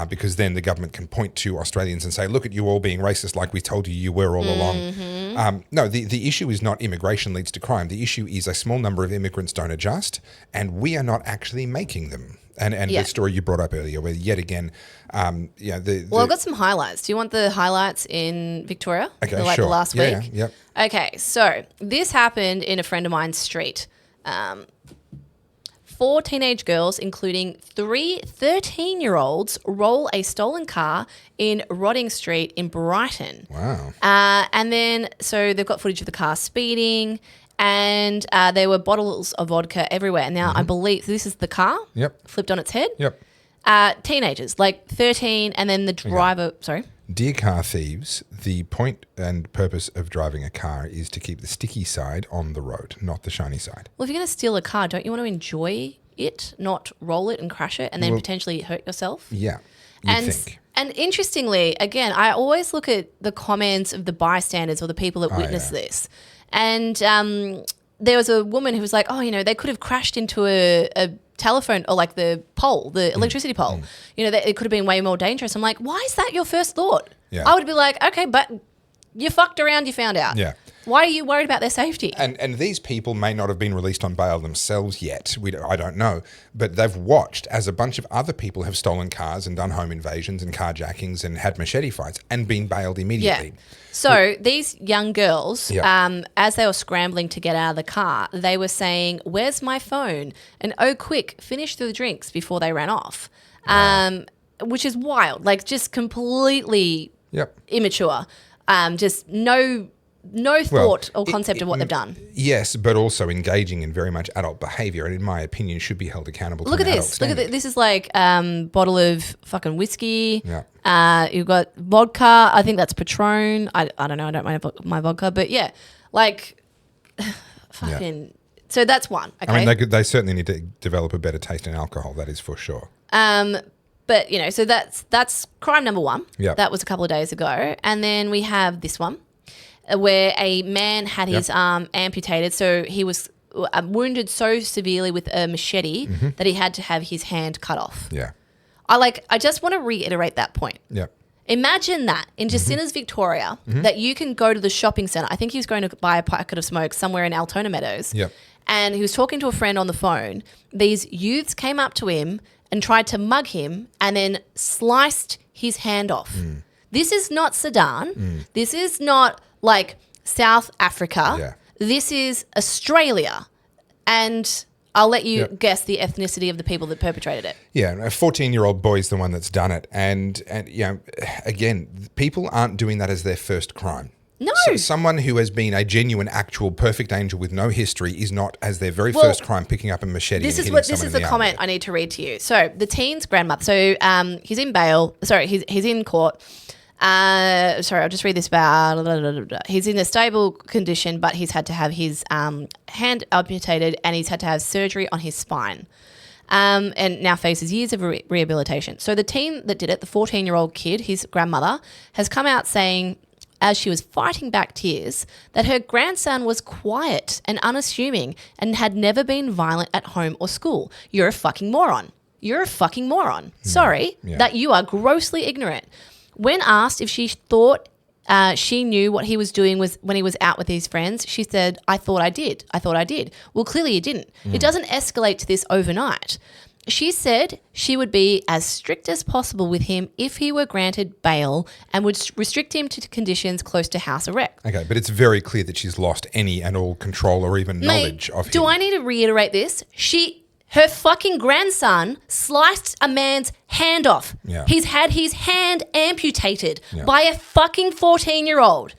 because then the government can point to Australians and say, look at you all being racist like we told you were all along. No, the issue is not immigration leads to crime. The issue is a small number of immigrants don't adjust, and we are not actually making them. And the story you brought up earlier, where yet again, I've got some highlights. Do you want the highlights in Victoria? Okay, like sure. the last week? Yeah. Okay, so this happened in a friend of mine's street. 4 teenage girls, including 3 13-year-olds, roll a stolen car in Rodding Street in Brighton. Wow. And then, so they've got footage of the car speeding, and there were bottles of vodka everywhere. And now I believe this is the car flipped on its head. Yep. Teenagers, like 13, and then the driver, sorry. Dear car thieves, the point and purpose of driving a car is to keep the sticky side on the road, not the shiny side. Well, if you're going to steal a car, don't you want to enjoy it, not roll it and crash it and then potentially hurt yourself? Yeah, you'd think. And interestingly, again, I always look at the comments of the bystanders or the people that witnessed this. And there was a woman who was like, they could have crashed into a telephone or like the pole, the electricity pole. It could have been way more dangerous. I'm like, why is that your first thought? Yeah. I would be like, okay, but you fucked around, you found out. Yeah. Why are you worried about their safety? And these people may not have been released on bail themselves yet. I don't know. But they've watched as a bunch of other people have stolen cars and done home invasions and carjackings and had machete fights and been bailed immediately. Yeah. So these young girls, Yeah. as they were scrambling to get out of the car, they were saying, "Where's my phone?" And "Oh, quick, finish the drinks," before they ran off, which is wild. Like, just completely Yep. immature. Just no thought or concept of what they've done. Yes, but also engaging in very much adult behaviour, and in my opinion, should be held accountable. Look to at an this. adult Look at standard. this. This is like bottle of fucking whiskey. Yeah. You've got vodka. I think that's Patron. I don't know. I don't mind my vodka, but yeah, like fucking. So that's one. Okay. I mean, they certainly need to develop a better taste in alcohol. That is for sure. But so that's crime number one. Yep. That was a couple of days ago, and then we have this one, where a man had his arm amputated. So he was wounded so severely with a machete that he had to have his hand cut off. Yeah. I just want to reiterate that point. Yeah. Imagine that in Jacinta's Victoria, that you can go to the shopping centre. I think he was going to buy a packet of smoke somewhere in Altona Meadows. Yep. And he was talking to a friend on the phone. These youths came up to him and tried to mug him and then sliced his hand off. This is not Sudan. This is not like South Africa. Yeah. This is Australia. And I'll let you guess the ethnicity of the people that perpetrated it. Yeah, a 14-year-old boy's the one that's done it. And you know, again, people aren't doing that as their first crime. No. So someone who has been a genuine, actual, perfect angel with no history is not, as their very first crime, picking up a machete This and is hitting someone in the the comment arm. I need to read to you. So the teen's grandmother. So he's in bail. Sorry, he's in court. Sorry, I'll just read this about. He's in a stable condition, but he's had to have his hand amputated and he's had to have surgery on his spine. And now faces years of rehabilitation. So the teen that did it, the 14-year-old kid, his grandmother, has come out saying, as she was fighting back tears, that her grandson was quiet and unassuming and had never been violent at home or school. You're a fucking moron. You're a fucking moron. Sorry, that you are grossly ignorant. When asked if she thought she knew what he was doing was when he was out with his friends, she said, I thought I did. Well, clearly you didn't. It doesn't escalate to this overnight. She said she would be as strict as possible with him if he were granted bail and would restrict him to conditions close to house arrest. Okay, but it's very clear that she's lost any and all control or even knowledge of him. Do I need to reiterate this? Her fucking grandson sliced a man's hand off. Yeah. He's had his hand amputated Yeah. by a fucking 14-year-old.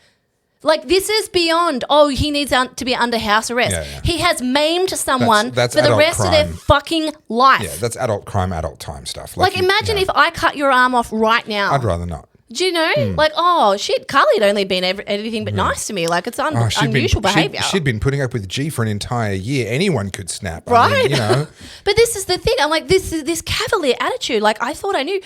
Like, this is beyond, he needs to be under house arrest. Yeah, yeah. He has maimed someone That's for the adult rest of their crime. fucking life. Yeah, that's adult crime, adult time stuff. Like, imagine if I cut your arm off right now. I'd rather not. Do you know? Like, oh, shit, Carly had only been anything but nice to me. Like, it's unusual behaviour. She'd been putting up with G for an entire year. Anyone could snap. Right. I mean, you know. But this is the thing. I'm like, this cavalier attitude. Like, I thought I knew.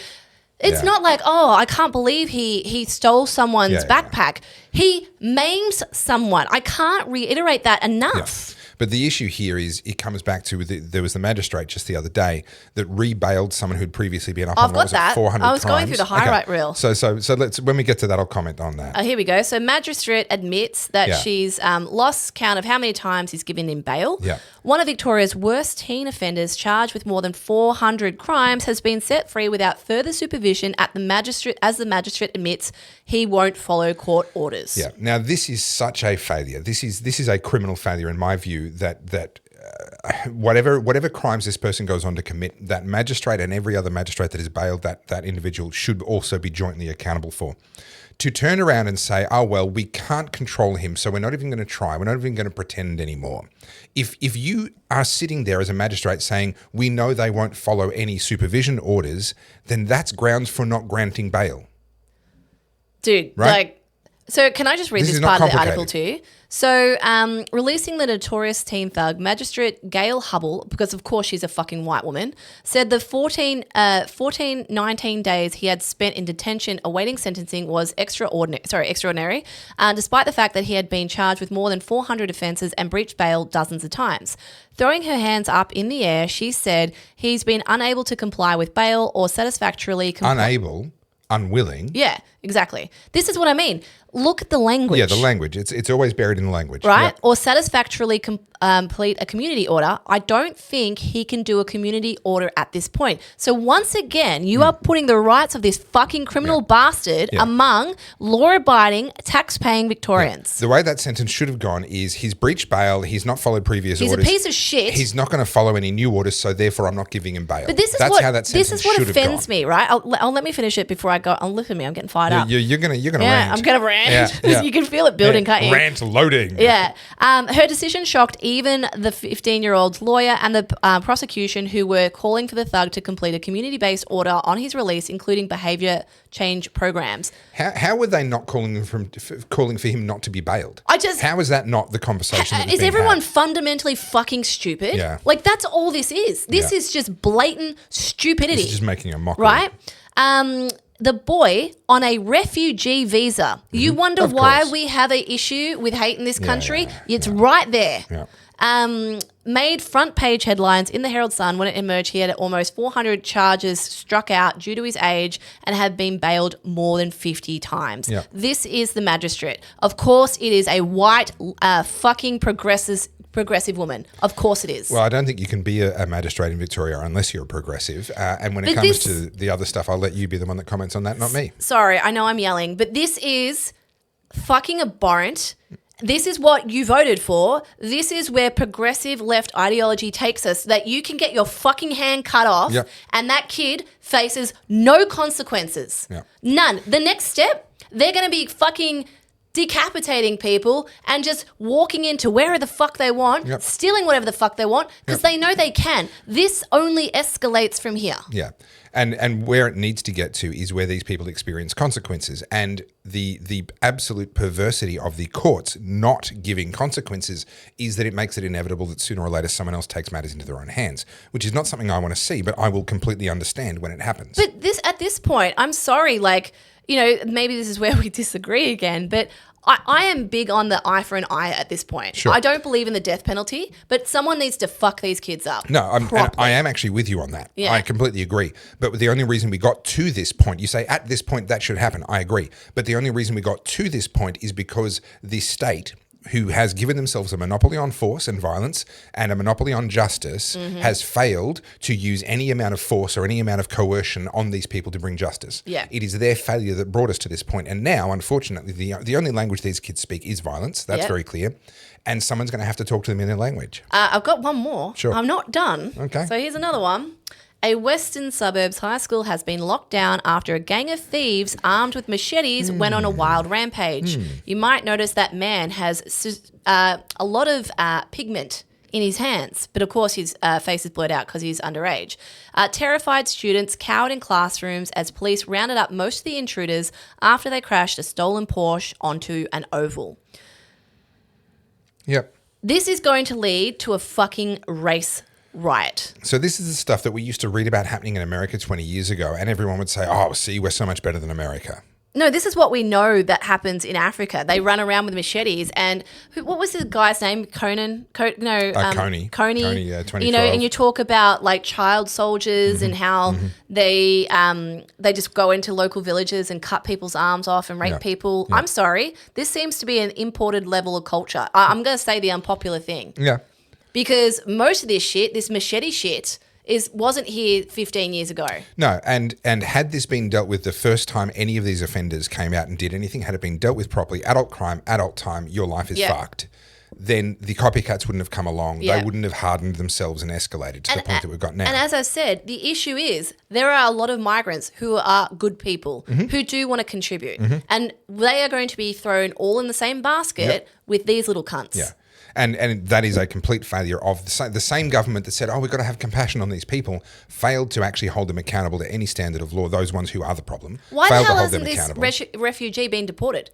It's Yeah. not like, I can't believe he stole someone's Yeah, yeah. backpack. He maims someone. I can't reiterate that enough. But the issue here is it comes back to there was the magistrate just the other day that re-bailed someone who'd previously been up I've on got what was it, that. 400 I was going crimes? through the highlight reel. So let's when we get to that, I'll comment on that. Here we go. So magistrate admits that Yeah. she's lost count of how many times he's given him bail. Yeah. One of Victoria's worst teen offenders, charged with more than 400 crimes, has been set free without further supervision at the magistrate, as the magistrate admits he won't follow court orders. Yeah. Now this is such a failure. This is a criminal failure in my view. That whatever crimes this person goes on to commit, that magistrate and every other magistrate that has bailed that individual should also be jointly accountable for. To turn around and say, oh, well, we can't control him, so we're not even going to try. We're not even going to pretend anymore. If you are sitting there as a magistrate saying, we know they won't follow any supervision orders, then that's grounds for not granting bail. Dude, Right? so can I just read This this is not part of the article complicated. to you? So, releasing the notorious teen thug, Magistrate Gail Hubble, because of course she's a fucking white woman, said the 19 days he had spent in detention awaiting sentencing was extraordinary, despite the fact that he had been charged with more than 400 offences and breached bail dozens of times. Throwing her hands up in the air, she said he's been unable to comply with bail or satisfactorily comply. Unwilling. Yeah, exactly. This is what I mean. look at the language. Yeah, the language. It's always buried in the language. Right? Yep. Or satisfactorily complete a community order. I don't think he can do a community order at this point. So once again, you are putting the rights of this fucking criminal bastard among law-abiding, tax-paying Victorians. The way that sentence should have gone is he's breached bail, he's not followed previous He's orders. a piece of shit. He's not going to follow any new orders, so therefore I'm not giving him bail. But this is That's what how that sentence this is what should have offends gone. me, right? I'll let me finish it before I go. Oh, look at me, I'm getting fired up. You're gonna Yeah, rant. I'm gonna rant. Yeah. You can feel it building, can't you? Rant loading. Yeah. Her decision shocked even the 15-year-old's lawyer and the prosecution, who were calling for the thug to complete a community-based order on his release, including behaviour change programs. How were they not calling for him not to be bailed? How is that not the conversation? That was Is being everyone had? fundamentally fucking stupid? Yeah. Like, that's all this is. This is just blatant stupidity. This is just making a mockery. Right? The boy on a refugee visa. You wonder Of why course. we have an issue with hate in this country? yeah, It's right there. Yeah. Made front page headlines in the Herald Sun when it emerged he had almost 400 charges struck out due to his age and had been bailed more than 50 times. Yeah. This is the magistrate. Of course, it is a white fucking progressive woman. Of course it is. Well, I don't think you can be a magistrate in Victoria unless you're a progressive. And when it But comes this- to the other stuff, I'll let you be the one that comments on that, not me. Sorry, I know I'm yelling, but this is fucking abhorrent. This is what you voted for. This is where progressive left ideology takes us, that you can get your fucking hand cut off Yep. and that kid faces no consequences. Yep. None. The next step, they're going to be fucking decapitating people and just walking into wherever the fuck they want, Yep. stealing whatever the fuck they want, because they know they can. This only escalates from here. Yeah. And where it needs to get to is where these people experience consequences. And the absolute perversity of the courts not giving consequences is that it makes it inevitable that sooner or later someone else takes matters into their own hands, which is not something I want to see, but I will completely understand when it happens. But at this point, I'm sorry, like, you know, maybe this is where we disagree again, but I am big on the eye for an eye at this point. Sure. I don't believe in the death penalty, but someone needs to fuck these kids up. No, and properly. I am actually with you on that. Yeah. I completely agree. But the only reason we got to this point, you say at this point that should happen. I agree. But the only reason we got to this point is because the state, who has given themselves a monopoly on force and violence and a monopoly on justice, has failed to use any amount of force or any amount of coercion on these people to bring justice. Yeah. It is their failure that brought us to this point. And now, unfortunately, the only language these kids speak is violence. That's Yep. very clear. And someone's going to have to talk to them in their language. I've got one more. Sure. I'm not done. Okay. So here's another one. A Western suburbs high school has been locked down after a gang of thieves armed with machetes went on a wild rampage. You might notice that man has a lot of pigment in his hands, but of course his face is blurred out because he's underage. Terrified students cowered in classrooms as police rounded up most of the intruders after they crashed a stolen Porsche onto an oval. Yep. This is going to lead to a fucking race riot. So this is the stuff that we used to read about happening in America 20 years ago, and everyone would say, oh, see, we're so much better than America. No, this is what we know that happens in Africa. They run around with machetes, and what was the guy's name? Coney. Coney. Coney. Yeah, 2012. You know, and you talk about like child soldiers and how they just go into local villages and cut people's arms off and rape Yeah. people. Yeah. I'm sorry, this seems to be an imported level of culture. I'm going to say the unpopular thing Yeah. because most of this shit, this machete shit, wasn't here 15 years ago. No, and had this been dealt with the first time any of these offenders came out and did anything, had it been dealt with properly, adult crime, adult time, your life is Yeah. fucked, then the copycats wouldn't have come along. Yeah. They wouldn't have hardened themselves and escalated to the point that we've got now. And as I said, the issue is there are a lot of migrants who are good people who do want to contribute. And they are going to be thrown all in the same basket Yep. with these little cunts. Yeah. And that is a complete failure of the same government that said, oh, we've got to have compassion on these people, failed to actually hold them accountable to any standard of law, those ones who are the problem. Why failed the hell to hold them hasn't this refugee been deported?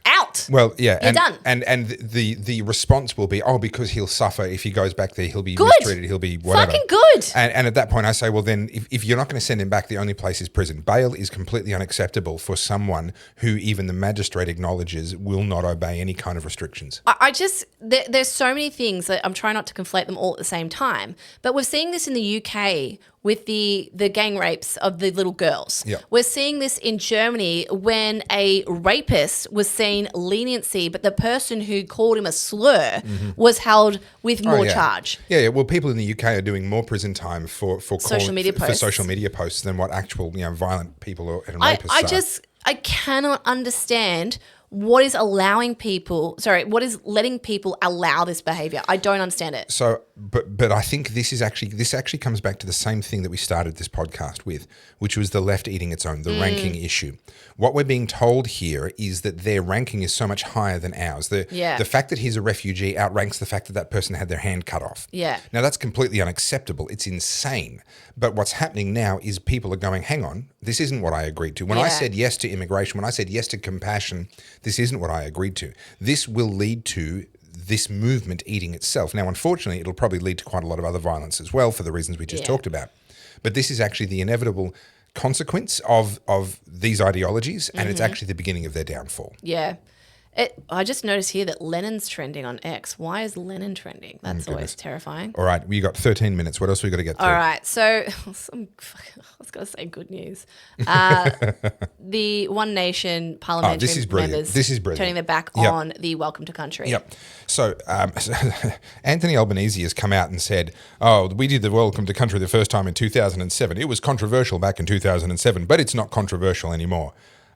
Out. Well, yeah, You're done. And the response will be, oh, because he'll suffer if he goes back there, he'll be Good. mistreated, he'll be whatever. Fucking good. And at that point, I say, well, then, if you're not going to send him back, the only place is prison. Bail is completely unacceptable for someone who even the magistrate acknowledges will not obey any kind of restrictions. I just, there's so many things that I'm trying not to conflate them all at the same time. But we're seeing this in the UK with the gang rapes of the little girls. Yep. We're seeing this in Germany when a rapist was seen leniency, but the person who called him a slur was held with more charge. Yeah. Well, people in the UK are doing more prison time for Social media posts. for social media posts than what actual violent people and rapists are. I cannot understand what is letting people allow this behavior. I don't understand it. So, but I think this actually comes back to the same thing that we started this podcast with, which was the left eating its own, the ranking issue. What we're being told here is that their ranking is so much higher than ours. The fact that he's a refugee outranks the fact that that person had their hand cut off. Yeah. Now, that's completely unacceptable. It's insane. But what's happening now is people are going, hang on, this isn't what I agreed to. When I said yes to immigration, when I said yes to compassion, this isn't what I agreed to. This will lead to this movement eating itself. Now, unfortunately, it'll probably lead to quite a lot of other violence as well for the reasons we just talked about. But this is actually the inevitable consequence of these ideologies, and it's actually the beginning of their downfall. Yeah. I just noticed here that Lenin's trending on X. Why is Lenin trending? That's always terrifying. All right, we got 13 minutes. What else we got to get through? All right, so I was going to say good news. The One Nation parliamentary this is brilliant. members This is brilliant. turning their back on the Welcome to Country. Yep. So Anthony Albanese has come out and said, we did the Welcome to Country the first time in 2007. It was controversial back in 2007, but it's not controversial anymore.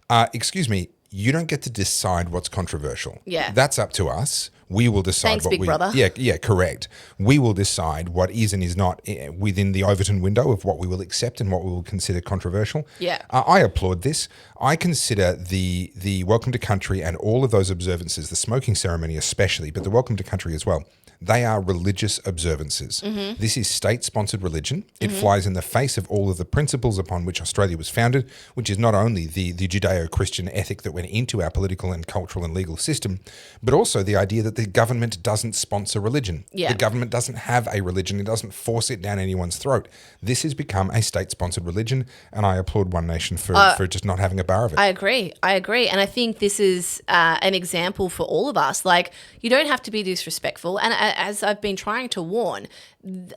Excuse me. You don't get to decide what's controversial. Yeah. That's up to us. We will decide Thanks, what Big Brother. Yeah, correct. We will decide what is and is not within the Overton window of what we will accept and what we will consider controversial. Yeah. I applaud this. I consider the Welcome to Country and all of those observances, the smoking ceremony especially, but the Welcome to Country as well, they are religious observances. This is state-sponsored religion. It flies in the face of all of the principles upon which Australia was founded, which is not only the Judeo-Christian ethic that went into our political and cultural and legal system, but also the idea that the government doesn't sponsor religion. Yeah. The government doesn't have a religion. It doesn't force it down anyone's throat. This has become a state-sponsored religion, and I applaud One Nation for just not having a bar of it. I agree. And I think this is an example for all of us. Like, you don't have to be disrespectful. And as I've been trying to warn,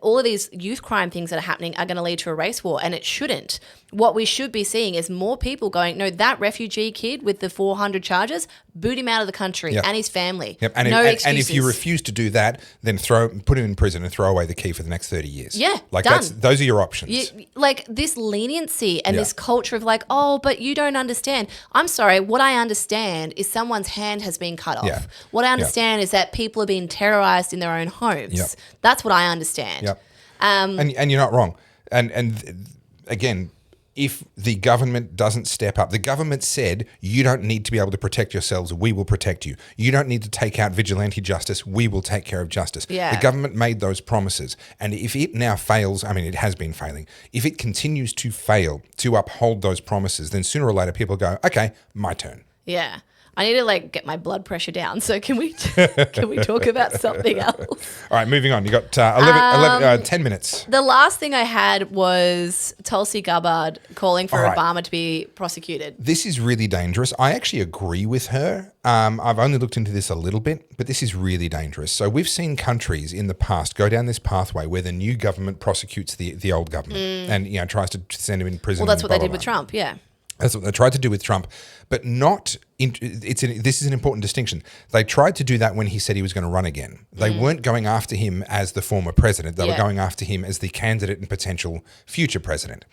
all of these youth crime things that are happening are going to lead to a race war, and it shouldn't. What we should be seeing is more people going, no, that refugee kid with the 400 charges, boot him out of the country and his family. Yep. And, and if you refuse to do that, then put him in prison and throw away the key for the next 30 years. Yeah, like done. Those are your options. Like this leniency and this culture of like, oh, but you don't understand. I'm sorry. What I understand is someone's hand has been cut off. Yeah. What I understand is that people are being terrorized in their own homes. Yep. That's what I understand. Yep. And you're not wrong. And again, if the government doesn't step up, the government said, you don't need to be able to protect yourselves, we will protect you. You don't need to take out vigilante justice, we will take care of justice. Yeah. The government made those promises. And if it now fails, I mean, it has been failing. If it continues to fail to uphold those promises, then sooner or later people go, okay, my turn. Yeah. I need to get my blood pressure down. So can we talk about something else? All right, moving on. You got 10 minutes. The last thing I had was Tulsi Gabbard calling for Obama to be prosecuted. This is really dangerous. I actually agree with her. I've only looked into this a little bit, but this is really dangerous. So we've seen countries in the past go down this pathway where the new government prosecutes the old government and tries to send him in prison. Well, that's what they did with Trump, yeah. That's what they tried to do with Trump, but not. This is an important distinction. They tried to do that when he said he was going to run again. They weren't going after him as the former president. They were going after him as the candidate and potential future president.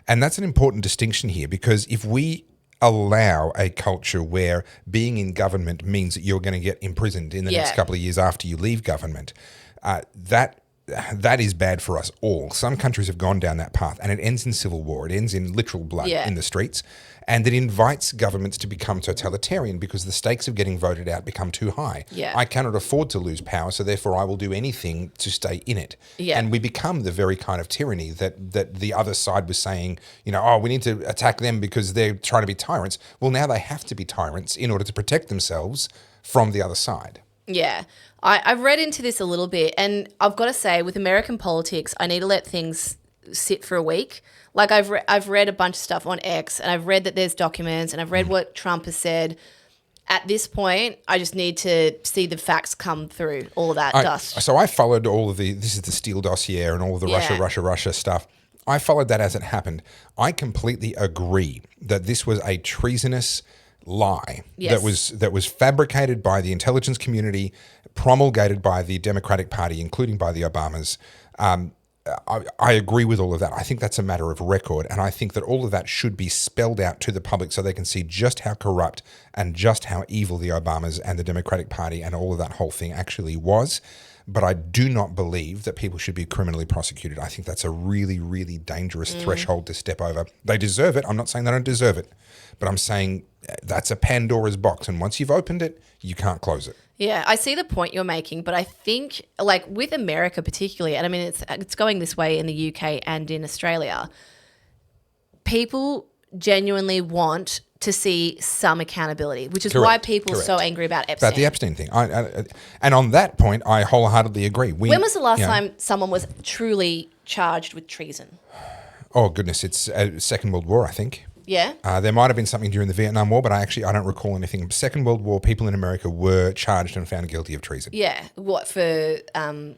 And that's an important distinction here, because if we allow a culture where being in government means that you're going to get imprisoned in the next couple of years after you leave government, that is bad for us all. Some countries have gone down that path, and it ends in civil war. It ends in literal blood in the streets, and it invites governments to become totalitarian because the stakes of getting voted out become too high. Yeah. I cannot afford to lose power, so therefore I will do anything to stay in it. Yeah. And we become the very kind of tyranny that the other side was saying, we need to attack them because they're trying to be tyrants. Well, now they have to be tyrants in order to protect themselves from the other side. Yeah. I've read into this a little bit, and I've got to say, with American politics, I need to let things sit for a week. Like, I've read a bunch of stuff on X, and I've read that there's documents, and I've read what Trump has said. at this point, I just need to see the facts come through all of that dust. So I followed all of this is the Steele dossier and all of the Russia stuff. I followed that as it happened. I completely agree that this was a treasonous lie that was fabricated by the intelligence community, promulgated by the Democratic Party, including by the Obamas. I agree with all of that. I think that's a matter of record, and I think that all of that should be spelled out to the public so they can see just how corrupt and just how evil the Obamas and the Democratic Party and all of that whole thing actually was. But I do not believe that people should be criminally prosecuted. I think that's a really, really dangerous threshold to step over. They deserve it. I'm not saying they don't deserve it, but I'm saying that's a Pandora's box, and once you've opened it, you can't close it. Yeah, I see the point you're making, but I think, like with America particularly, and I mean it's going this way in the UK and in Australia, people genuinely want to see some accountability, which is why people are so angry about Epstein. About the Epstein thing. And on that point, I wholeheartedly agree. When was the last time someone was truly charged with treason? Oh, goodness, it's Second World War, I think. Yeah. There might have been something during the Vietnam War, but I don't recall anything. Second World War, people in America were charged and found guilty of treason. Yeah. What, for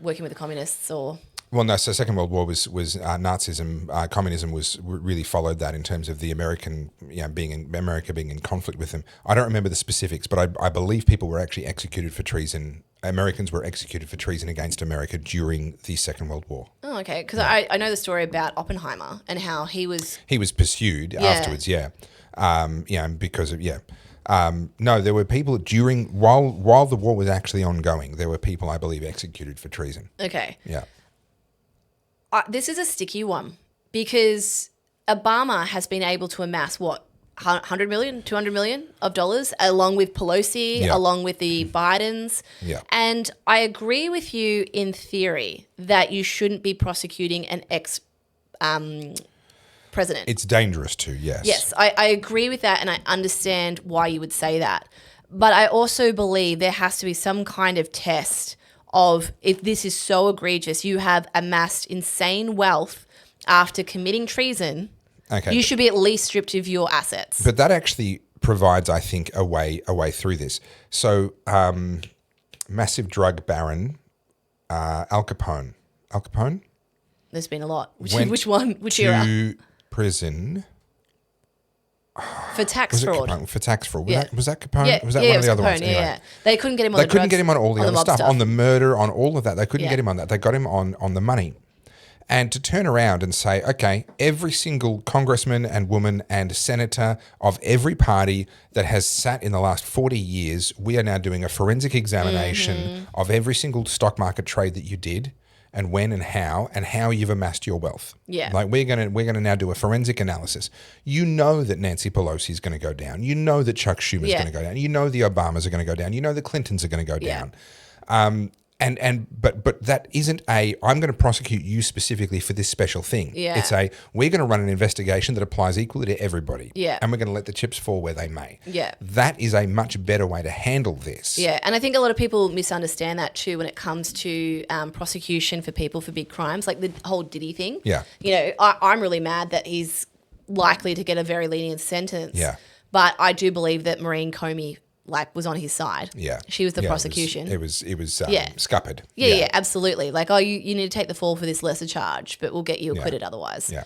working with the communists or? Well, no. So Second World War was Nazism. Communism really followed that in terms of the America being in conflict with them. I don't remember the specifics, but I believe people were actually executed for treason. Americans were executed for treason against America during the Second World War. Oh, okay. Because I know the story about Oppenheimer and how he was pursued afterwards. Yeah. Because of no, there were people while the war was actually ongoing. There were people, I believe, executed for treason. Okay. Yeah. This is a sticky one because Obama has been able to amass what, 100 million, 200 million of dollars, along with Pelosi, along with the Bidens. Yeah. And I agree with you in theory that you shouldn't be prosecuting an ex-president. It's dangerous to, yes. Yes, I agree with that, and I understand why you would say that. But I also believe there has to be some kind of test of, if this is so egregious, you have amassed insane wealth after committing treason, you should be at least stripped of your assets. But that actually provides, I think, a way through this. So, massive drug baron, Al Capone. Al Capone? There's been a lot. Which era? To prison. For tax fraud. For tax fraud. Was that Capone? Yeah, was that one of the other Capone, ones? Anyway. Yeah. They couldn't get him on They couldn't get him on all the other stuff. On the murder, on all of that. They couldn't get him on that. They got him on the money. And to turn around and say, okay, every single congressman and woman and senator of every party that has sat in the last 40 years, we are now doing a forensic examination of every single stock market trade that you did, and when and how you've amassed your wealth. Yeah. Like we're gonna now do a forensic analysis. You know that Nancy Pelosi is going to go down. You know that Chuck Schumer is going to go down. You know the Obamas are going to go down. You know the Clintons are going to go down. But that isn't I'm going to prosecute you specifically for this special thing. Yeah. It's we're going to run an investigation that applies equally to everybody. Yeah. And we're going to let the chips fall where they may. Yeah. That is a much better way to handle this. Yeah, and I think a lot of people misunderstand that too when it comes to prosecution for people for big crimes, like the whole Diddy thing. Yeah. You know, I'm really mad that he's likely to get a very lenient sentence. Yeah. But I do believe that Maureen Comey was on his side. Yeah. She was the prosecution. It was scuppered. Yeah, absolutely. Like, you need to take the fall for this lesser charge, but we'll get you acquitted otherwise. Yeah.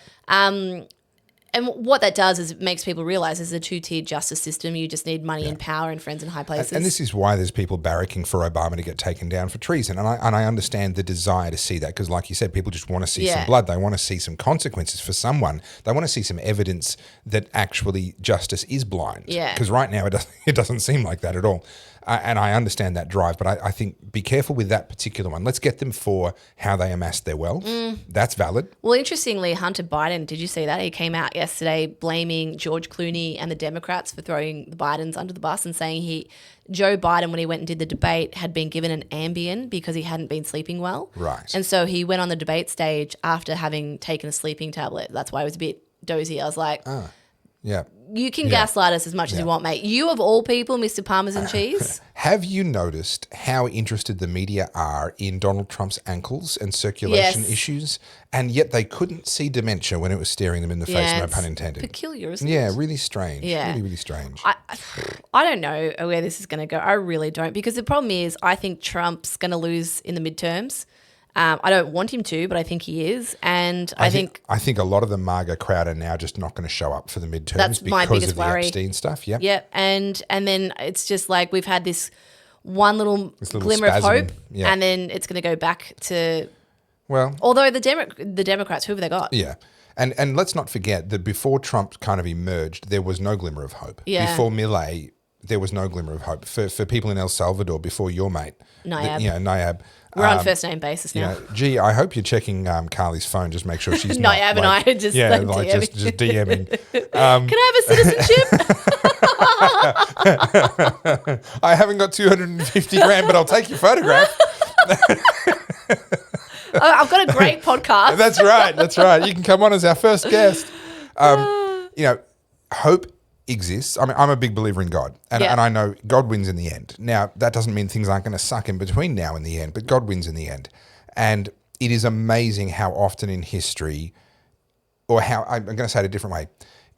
And what that does is it makes people realise there's a two-tiered justice system. You just need money and power and friends in high places. And this is why there's people barracking for Obama to get taken down for treason. And I understand the desire to see that because, like you said, people just want to see some blood. They want to see some consequences for someone. They want to see some evidence that actually justice is blind. Yeah. Because right now it doesn't seem like that at all. And I understand that drive, but I think be careful with that particular one. Let's get them for how they amassed their wealth. That's valid. Well, interestingly, Hunter Biden, did you see that? He came out yesterday blaming George Clooney and the Democrats for throwing the Bidens under the bus and saying Joe Biden, when he went and did the debate, had been given an Ambien because he hadn't been sleeping well. Right. And so he went on the debate stage after having taken a sleeping tablet. That's why he was a bit dozy. I was like... Yeah. you can gaslight us as much as you want, mate. You of all people, Mr. Parmesan cheese. Have you noticed how interested the media are in Donald Trump's ankles and circulation issues? And yet they couldn't see dementia when it was staring them in the face, no pun intended. Peculiar, isn't it? Yeah, really strange. Yeah. Really, really strange. I don't know where this is going to go. I really don't. Because the problem is I think Trump's going to lose in the midterms. I don't want him to, but I think he is. And I think a lot of the MAGA crowd are now just not going to show up for the midterms that's because my biggest of the worry. Epstein stuff. Yeah. Yeah. And then it's just like we've had this one little little glimmer spasm, of hope, yeah. and then it's going to go back to. Well, although the Democrats, who have they got? yeah. And let's not forget that before Trump kind of emerged, there was no glimmer of hope. Yeah. Before Milei, there was no glimmer of hope. For people in El Salvador, before your mate. Nayab. Nayab. We're on first name basis now. Gee, I hope you're checking Carly's phone. Just make sure she's not. Nayab and I are just DMing. just DMing. Can I have a citizenship? I haven't got 250 grand, but I'll take your photograph. I've got a great podcast. That's right. You can come on as our first guest. Hope exists. I mean, I'm a big believer in God, and I know God wins in the end. Now, that doesn't mean things aren't going to suck in between now and the end, but God wins in the end. And it is amazing how often in history, or how, I'm going to say it a different way,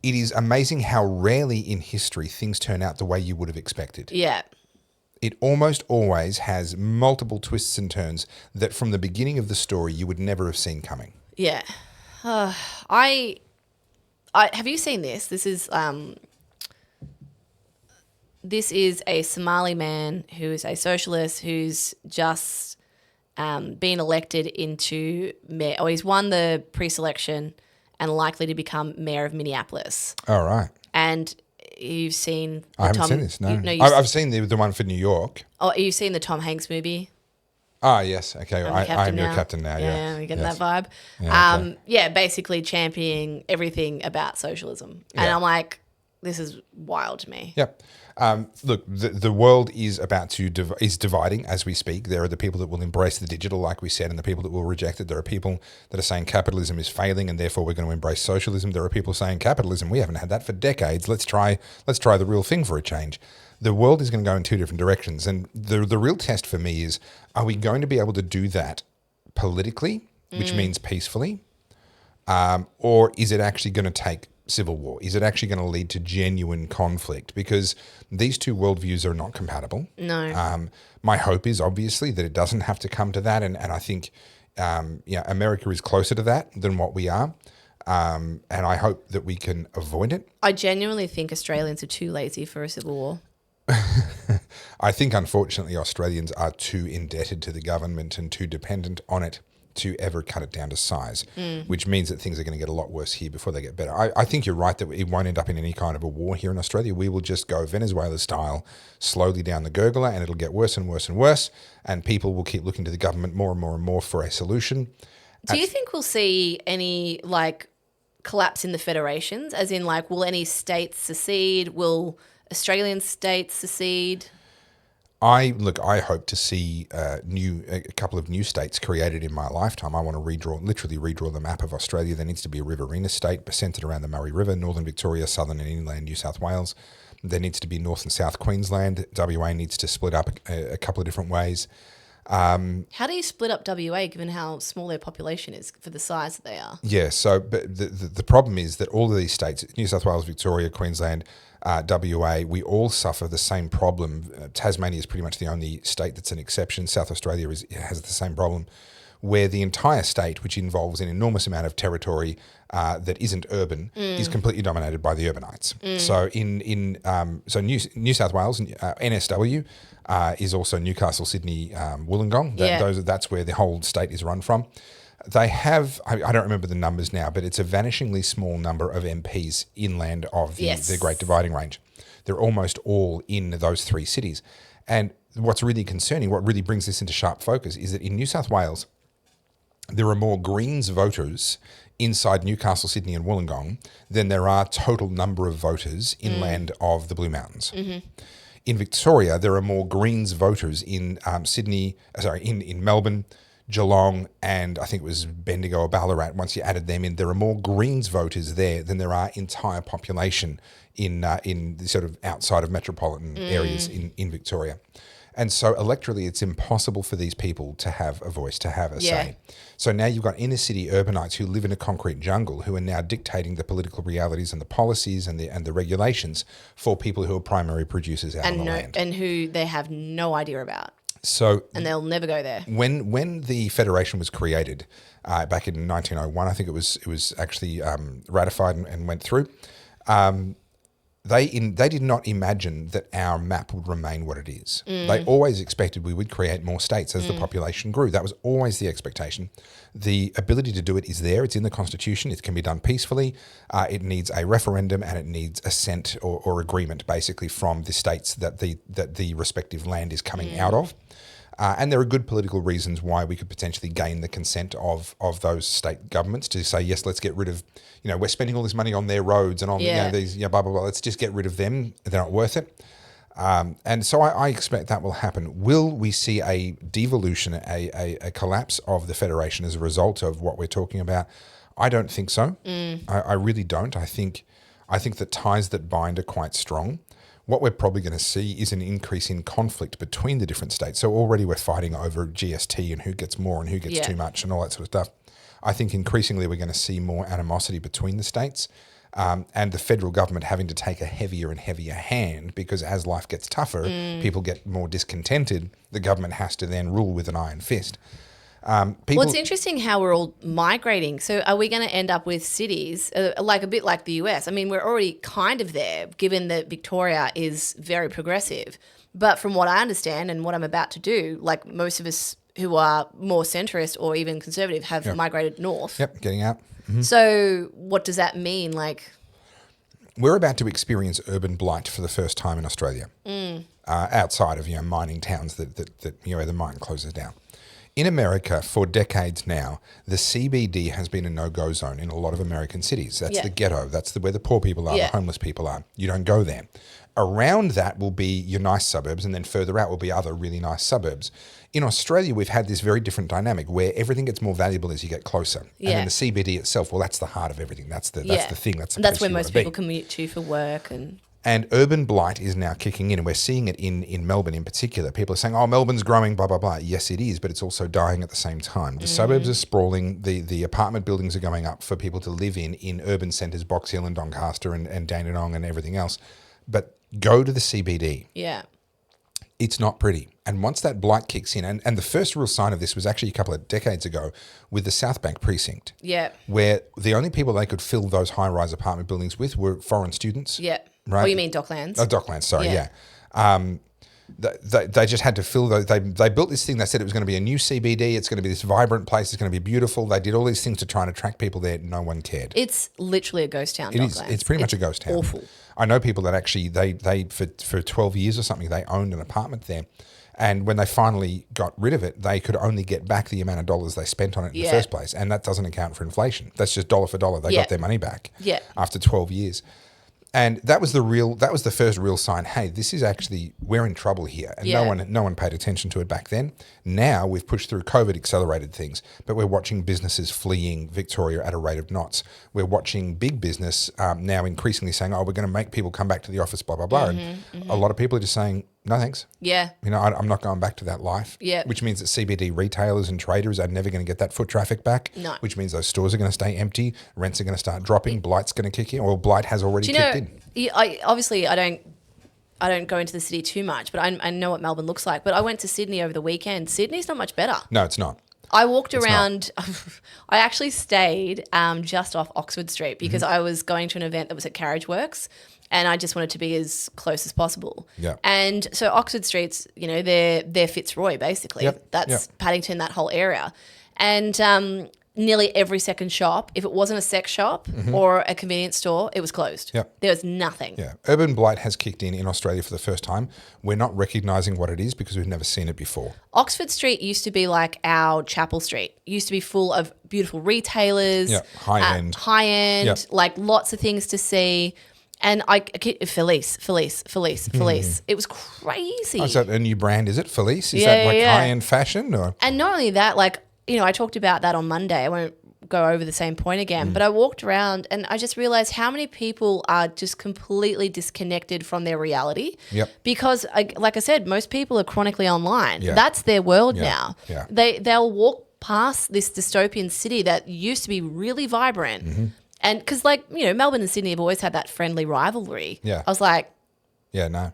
it is amazing how rarely in history things turn out the way you would have expected. Yeah. It almost always has multiple twists and turns that from the beginning of the story you would never have seen coming. Yeah. I have you seen this? This is a Somali man who is a socialist who's just been elected into mayor. Oh, he's won the pre-selection and likely to become mayor of Minneapolis. All right. And you've seen the I haven't seen this, no. I've seen the one for New York. Oh, you've seen the Tom Hanks movie? Ah, yes. Okay. I'm your captain now. Yeah. We're getting that vibe. Yeah, okay. Basically championing everything about socialism. And Yeah. I'm like, this is wild to me. Yep. Look, the world is is dividing as we speak. There are the people that will embrace the digital, like we said, and the people that will reject it. There are people that are saying capitalism is failing, and therefore we're going to embrace socialism. There are people saying capitalism, we haven't had that for decades. Let's try the real thing for a change. The world is going to go in two different directions, and the real test for me is: are we going to be able to do that politically, which means peacefully, or is it actually going to take civil war? Is it actually going to lead to genuine conflict? Because these two worldviews are not compatible. No. My hope is obviously that it doesn't have to come to that, and I think America is closer to that than what we are, and I hope that we can avoid it. I genuinely think Australians are too lazy for a civil war. I think unfortunately Australians are too indebted to the government and too dependent on it to ever cut it down to size, which means that things are going to get a lot worse here before they get better. I think you're right that it won't end up in any kind of a war here in Australia. We will just go Venezuela style, slowly down the gurgler, and it'll get worse and worse and worse, and people will keep looking to the government more and more and more for a solution. Do you think we'll see any collapse in the federations? As in will any states secede? Will Australian states secede? I hope to see a couple of new states created in my lifetime. I want to literally redraw the map of Australia. There needs to be a riverina state centred around the Murray River, Northern Victoria, Southern and Inland New South Wales. There needs to be North and South Queensland. WA needs to split up a couple of different ways. How do you split up WA given how small their population is for the size that they are? Yeah, so but the problem is that all of these states, New South Wales, Victoria, Queensland, WA, we all suffer the same problem. Tasmania is pretty much the only state that's an exception. South Australia has the same problem, where the entire state, which involves an enormous amount of territory that isn't urban, is completely dominated by the urbanites. So so New South Wales, NSW, is also Newcastle, Sydney, Wollongong. That's where the whole state is run from. They have, I don't remember the numbers now, but it's a vanishingly small number of MPs inland of the Great Dividing Range. They're almost all in those three cities. And what's really concerning, what really brings this into sharp focus, is that in New South Wales, there are more Greens voters inside Newcastle, Sydney and Wollongong than there are total number of voters inland of the Blue Mountains. Mm-hmm. In Victoria, there are more Greens voters in in Melbourne, Geelong and I think it was Bendigo or Ballarat, once you added them in, there are more Greens voters there than there are entire population in the sort of outside of metropolitan areas in Victoria. And so electorally, it's impossible for these people to have a voice, to have a say. So now you've got inner city urbanites who live in a concrete jungle who are now dictating the political realities and the policies and the regulations for people who are primary producers out on the land. And who they have no idea about. So, and they'll never go there. When the Federation was created back in 1901, I think it was actually ratified and went through. They did not imagine that our map would remain what it is. They always expected we would create more states as the population grew. That was always the expectation. The ability to do it is there. It's in the Constitution. It can be done peacefully. It needs a referendum and it needs assent or agreement, basically, from the states that the respective land is coming out of. And there are good political reasons why we could potentially gain the consent of those state governments to say, yes, let's get rid of, we're spending all this money on their roads and on these, blah, blah, blah. Let's just get rid of them. They're not worth it. And so I expect that will happen. Will we see a devolution, a collapse of the Federation as a result of what we're talking about? I don't think so. I really don't. I think the ties that bind are quite strong. What we're probably going to see is an increase in conflict between the different states. So already we're fighting over GST and who gets more and who gets too much and all that sort of stuff. I think increasingly we're going to see more animosity between the states and the federal government having to take a heavier and heavier hand because as life gets tougher, people get more discontented. The government has to then rule with an iron fist. Well, it's interesting how we're all migrating. So are we going to end up with cities like a bit like the US? I mean, we're already kind of there, given that Victoria is very progressive. But from what I understand and what I'm about to do, like most of us who are more centrist or even conservative have migrated north. Yep, getting out. Mm-hmm. So what does that mean? Like, we're about to experience urban blight for the first time in Australia, outside of mining towns that where the mine closes down. In America, for decades now, the CBD has been a no-go zone in a lot of American cities. That's the ghetto. That's where the poor people are, the homeless people are. You don't go there. Around that will be your nice suburbs, and then further out will be other really nice suburbs. In Australia, we've had this very different dynamic where everything gets more valuable as you get closer. And then the CBD itself, well, that's the heart of everything. That's the thing. That's where most people commute to for work And urban blight is now kicking in, and we're seeing it in Melbourne in particular. People are saying, oh, Melbourne's growing, blah, blah, blah. Yes, it is, but it's also dying at the same time. The suburbs are sprawling. The apartment buildings are going up for people to live in urban centres, Box Hill and Doncaster and Dandenong and everything else. But go to the CBD. Yeah. It's not pretty. And once that blight kicks in, and the first real sign of this was actually a couple of decades ago with the South Bank precinct. Yeah. Where the only people they could fill those high-rise apartment buildings with were foreign students. Yeah. Right? Oh, you mean Docklands? Oh, Docklands, sorry, They just had to fill those. They built this thing. They said it was going to be a new CBD. It's going to be this vibrant place. It's going to be beautiful. They did all these things to try and attract people there. No one cared. It's literally a ghost town. It is. It's pretty much a ghost town. Awful. I know people that actually they for 12 years or something they owned an apartment there. And when they finally got rid of it, they could only get back the amount of dollars they spent on it in the first place. And that doesn't account for inflation. That's just dollar for dollar. They got their money back after 12 years. And that was the first real sign, hey, this is actually, we're in trouble here. And no one paid attention to it back then. Now we've pushed through COVID accelerated things, but we're watching businesses fleeing Victoria at a rate of knots. We're watching big business now increasingly saying, oh, we're going to make people come back to the office, blah, blah, blah. And a lot of people are just saying, no thanks. Yeah. I'm not going back to that life. Yeah. Which means that CBD retailers and traders are never going to get that foot traffic back. No. Which means those stores are going to stay empty. Rents are going to start dropping. Blight's going to kick in. Or blight has already kicked in. I don't go into the city too much, but I know what Melbourne looks like. But I went to Sydney over the weekend. Sydney's not much better. No, it's not. I walked around. I actually stayed just off Oxford Street because I was going to an event that was at Carriage Works. And I just wanted to be as close as possible. Yeah. And so Oxford Street's, they're Fitzroy basically. Yep. That's Paddington, that whole area. And nearly every second shop, if it wasn't a sex shop or a convenience store, it was closed. Yep. There was nothing. Yeah. Urban blight has kicked in Australia for the first time. We're not recognising what it is because we've never seen it before. Oxford Street used to be like our Chapel Street. It used to be full of beautiful retailers. Yeah. High end, like lots of things to see. And Felice. It was crazy. Oh, is that a new brand, is it? Felice? Is that like high-end fashion? Or? And not only that, like I talked about that on Monday. I won't go over the same point again, but I walked around and I just realized how many people are just completely disconnected from their reality. Yep. Because, like I said, most people are chronically online. Yeah. That's their world Yeah. now. Yeah. They'll walk past this dystopian city that used to be really vibrant. Mm-hmm. And because, Melbourne and Sydney have always had that friendly rivalry. Yeah. I was like, Yeah, no.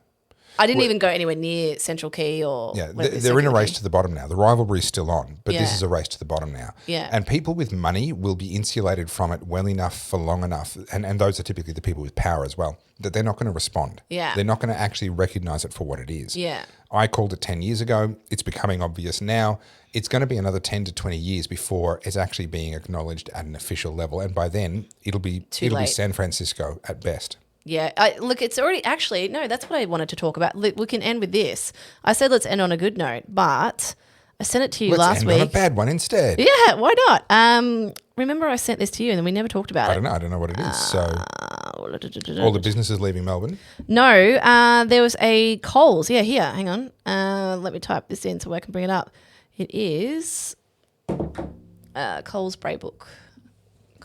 I didn't even go anywhere near Central Quay or Yeah, whatever they're in a Central race Quay. to the bottom now. The rivalry is still on, but this Yeah. is a race to the bottom now. Yeah. And people with money will be insulated from it well enough for long enough, and those are typically the people with power as well, that they're not going to respond. Yeah. They're not going to actually recognize it for what it is. Yeah. I called it 10 years ago. It's becoming obvious now. It's going to be another 10 to 20 years before it's actually being acknowledged at an official level. And by then, it'll be late. San Francisco at best. Yeah, look, it's already actually no. That's what I wanted to talk about. Look, we can end with this. I said let's end on a good note, but I sent it to you Let's last end week. on a bad one instead. Yeah, why not? Remember I sent this to you and then we never talked about I it. don't know what it is. So all the businesses leaving Melbourne. No, there was a Coles. Yeah, here. Hang on. Let me type this in so I can bring it up. It is Coles Braybook.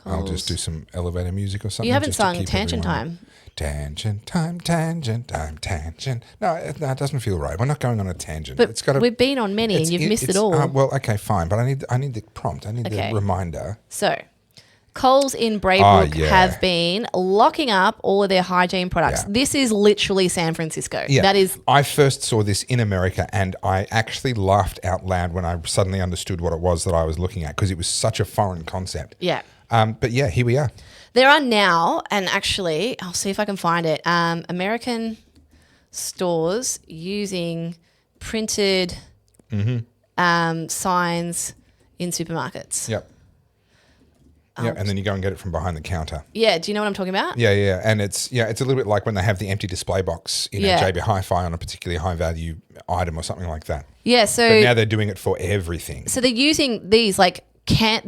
I'll just do some elevator music or something. You haven't just to sung keep Tangent everyone- Time. Tangent time, tangent time, tangent. No, it doesn't feel right. We're not going on a tangent. But It's got we've been on many and you've missed it all. Well, okay, fine. But I need the prompt. I need Okay. the reminder. So, Coles in Braybrook yeah. have been locking up all of their hygiene products. Yeah. This is literally San Francisco. Yeah, That is, I first saw this in America, and I actually laughed out loud when I suddenly understood what it was that I was looking at because it was such a foreign concept. yeah. But yeah, here we are. There are now, and actually, I'll see if I can find it, American stores using printed signs in supermarkets. Yep. Yeah, and then you go and get it from behind the counter. Yeah, do you know what I'm talking about? Yeah, and it's a little bit like when they have the empty display box in Yeah. a JB Hi-Fi on a particularly high value item or something like that. Yeah, so But now they're doing it for everything. they're using these like I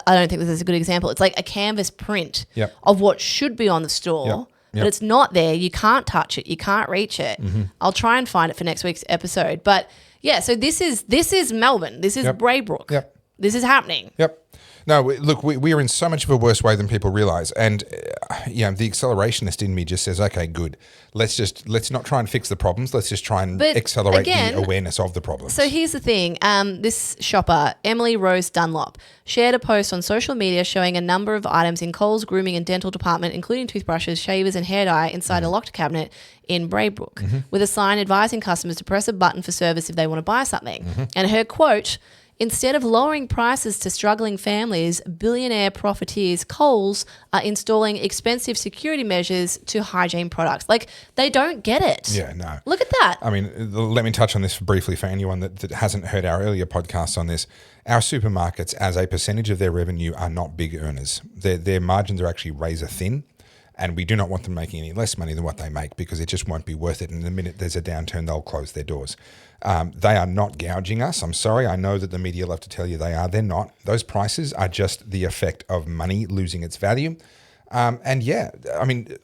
don't think this is a good example. It's like a canvas print Yep. of what should be on the store, Yep. but Yep. it's not there. You can't touch it. You can't reach it. I'll try and find it for next week's episode. But yeah, so this is Melbourne. This is Yep. Braybrook. Yep. This is happening. Yep. No, we are in so much of a worse way than people realize. And, the accelerationist in me just says, okay, good. Let's not try and fix the problems. Let's just try and But accelerate again, the awareness of the problems. So here's the thing. This shopper, Emily Rose Dunlop, shared a post on social media showing a number of items in Coles grooming and dental department, including toothbrushes, shavers and hair dye inside a locked cabinet in Braybrook with a sign advising customers to press a button for service if they want to buy something. And her quote, instead of lowering prices to struggling families, billionaire profiteers Coles are installing expensive security measures to hygiene products. Like, they don't get it. Yeah, no. Look at that. I mean, let me touch on this briefly for anyone that hasn't heard our earlier podcasts on this. Our supermarkets, as a percentage of their revenue, are not big earners. Their margins are actually razor thin, and we do not want them making any less money than what they make because it just won't be worth it. And the minute there's a downturn, they'll close their doors. They are not gouging us. I'm sorry. I know that the media love to tell you they are. They're not. Those prices are just the effect of money losing its value.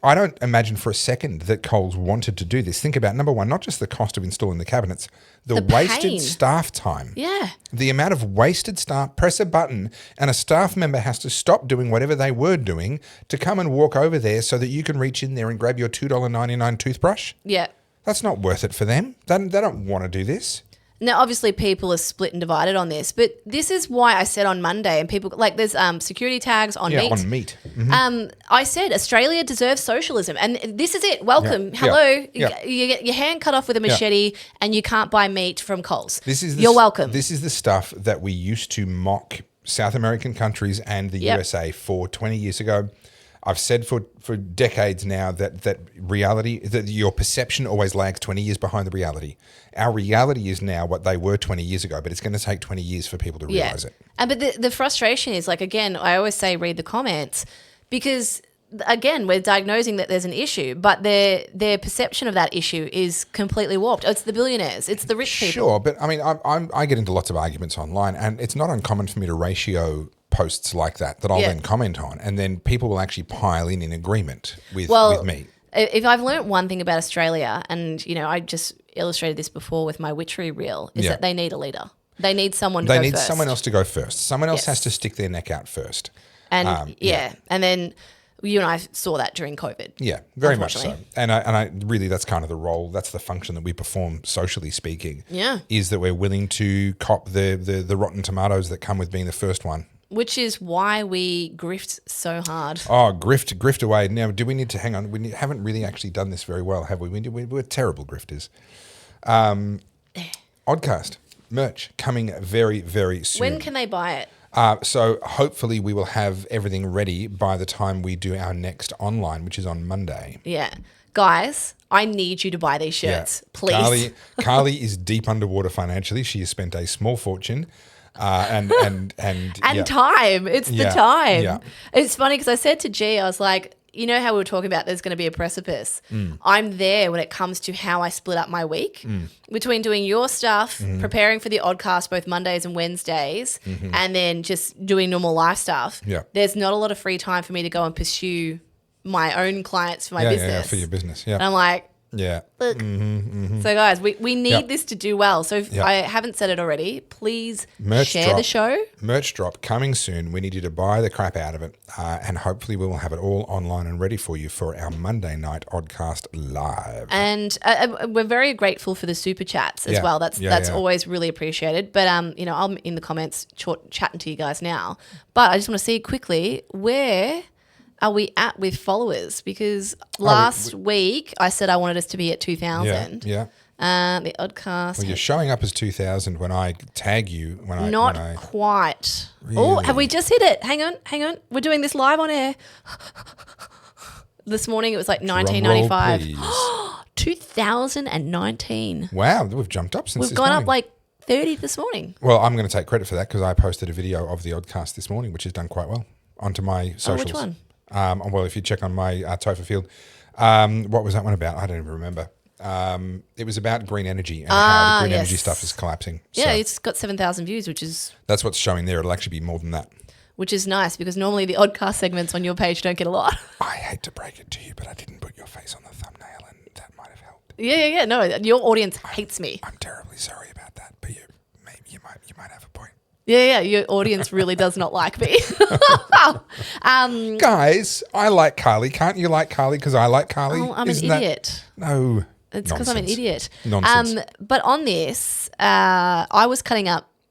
I don't imagine for a second that Coles wanted to do this. Think about, number one, not just the cost of installing the cabinets, the wasted pain. staff time. Yeah. The amount of wasted staff, press a button and a staff member has to stop doing whatever they were doing to come and walk over there so that you can reach in there and grab your $2.99 toothbrush. Yeah. That's not worth it for them. They don't want to do this. Now, obviously, people are split and divided on this, but this is why I said on Monday, and people like there's security tags on meat. On meat. Mhm. I said Australia deserves socialism, and this is it. Welcome, Yeah. hello. Yeah. You get your hand cut off with a machete, and you can't buy meat from Coles. You're welcome. This is the stuff that we used to mock South American countries and the Yep. USA for 20 years ago. I've said for decades now that reality, that your perception always lags 20 years behind the reality. Our reality is now what they were 20 years ago, but it's going to take 20 years for people to realize it. But the frustration is, like, again, I always say read the comments because, again, we're diagnosing that there's an issue, but their perception of that issue is completely warped. It's the billionaires. It's the rich people. Sure, but I mean, I get into lots of arguments online, and it's not uncommon for me to ratio posts like that I'll then comment on, and then people will actually pile in agreement with me. If I've learnt one thing about Australia, and I just illustrated this before with my witchery reel, is that they need a leader. They need someone to They go need first. someone else to go first. Someone else Yes. has to stick their neck out first. And and then you and I saw that during COVID. Yeah, very much so. Unfortunately. And I really, that's kind of the role, that's the function that we perform socially speaking. Yeah. Is that we're willing to cop the rotten tomatoes that come with being the first one. Which is why we grift so hard. Oh, grift away. Now, do we need to hang on? We haven't really actually done this very well, have we? We're terrible grifters. Oddcast merch coming very, very soon. When can they buy it? So hopefully we will have everything ready by the time we do our next online, which is on Monday. Yeah. Guys, I need you to buy these shirts, please. Carly is deep underwater financially. She has spent a small fortune. And time. It's the time. Yeah. It's funny because I said to G, I was like, you know how we were talking about there's going to be a precipice. I'm there when it comes to how I split up my week between doing your stuff, preparing for the Oddcast both Mondays and Wednesdays, and then just doing normal life stuff. Yeah. There's not a lot of free time for me to go and pursue my own clients for my business. Yeah, for your business. Yeah. And I'm like, yeah. look. So guys, we need this to do well. So if I haven't said it already, please share the show. Merch drop coming soon. We need you to buy the crap out of it. And hopefully we will have it all online and ready for you for our Monday night Oddcast live. And we're very grateful for the super chats as well. That's always really appreciated. But I'm in the comments chatting to you guys now. But I just want to see quickly, where are we at with followers? Because last week I said I wanted us to be at 2,000. Yeah. The Oddcast. Well, you're showing up as 2,000 when I tag you. Not quite. Really? Oh, have we just hit it? Hang on. We're doing this live on air. This morning it was like 1995. 2019. Wow, we've jumped up since We've this gone morning. up like 30 this morning. Well, I'm going to take credit for that because I posted a video of the Oddcast this morning, which has done quite well, onto my socials. Which one? Well, if you check on my Topher Field, what was that one about? I don't even remember. It was about green energy and how the green energy stuff is collapsing. Yeah, So it's got 7,000 views, which is what's showing there. It'll actually be more than that. which is nice because normally the Oddcast segments on your page don't get a lot. I hate to break it to you, but I didn't put your face on the thumbnail, and that might have helped. Yeah. No, your audience hates me. I'm terribly sorry about that, but you might have a point. Yeah, your audience really does not like me. Guys, I like Carly. Can't you like Carly because I like Carly? Oh, I'm Isn't an idiot. No. It's because I'm an idiot. Nonsense. But on this, I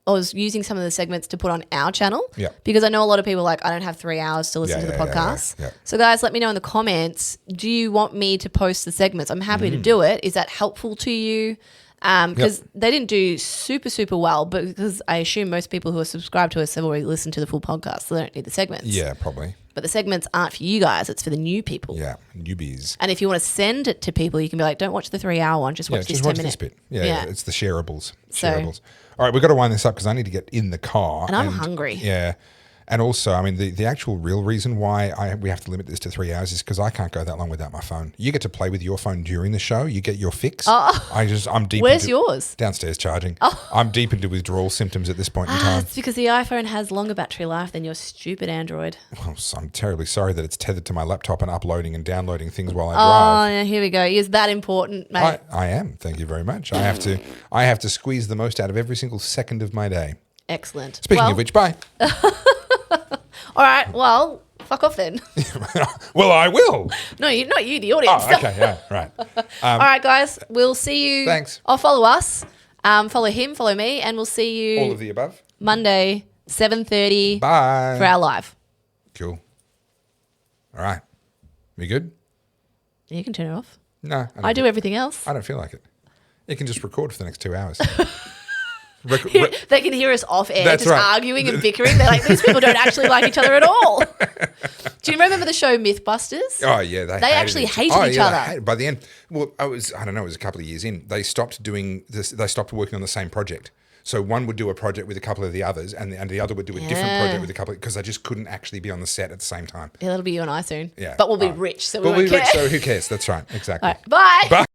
was using some of the segments to put on our channel because I know a lot of people are like, I don't have 3 hours to listen to the podcast. Yeah. So guys, let me know in the comments, do you want me to post the segments? I'm happy to do it. Is that helpful to you? Because they didn't do super, super well, but because I assume most people who are subscribed to us have already listened to the full podcast, so they don't need the segments. Yeah, probably. But the segments aren't for you guys, it's for the new people. Yeah, newbies. And if you want to send it to people, you can be like, don't watch the 3 hour one, just watch this 10 minute. This bit. Yeah, it's the shareables. So- Shareables. All right, we've got to wind this up because I need to get in the car. And I'm hungry. Yeah. And also, I mean, the actual real reason why we have to limit this to 3 hours is because I can't go that long without my phone. You get to play with your phone during the show. You get your fix. I'm deep. Where's yours? Downstairs charging. I'm deep into withdrawal symptoms at this point in time. It's because the iPhone has longer battery life than your stupid Android. Well, so I'm terribly sorry that it's tethered to my laptop and uploading and downloading things while I Oh, drive. yeah, here we go. Is that important, mate? I am. Thank you very much. I have to squeeze the most out of every single second of my day. Excellent. Speaking of which, bye. All right, well, fuck off then. Well, I will. No, not you, the audience. Oh, okay, yeah, right. All right, guys, we'll see you. Thanks. Follow us, follow him, follow me, and we'll see you All of the above. Monday, 7:30 Bye. for our live. Cool. All right. We good? You can turn it off. No. I do everything else. I don't feel like it. You can just record for the next 2 hours. They can hear us off air, That's just right. arguing and bickering. They're like, these people don't actually like each other at all. Do you remember the show Mythbusters? Oh yeah, they actually hated each other. By the end, well, I don't know, it was a couple of years in. They stopped doing this. They stopped working on the same project. So one would do a project with a couple of the others, and the other would do a different project with a couple, because they just couldn't actually be on the set at the same time. Yeah, that'll be you and I soon. Yeah, but we'll be rich, so we But won't care. rich, so who cares? That's right, exactly. All right, bye. Bye.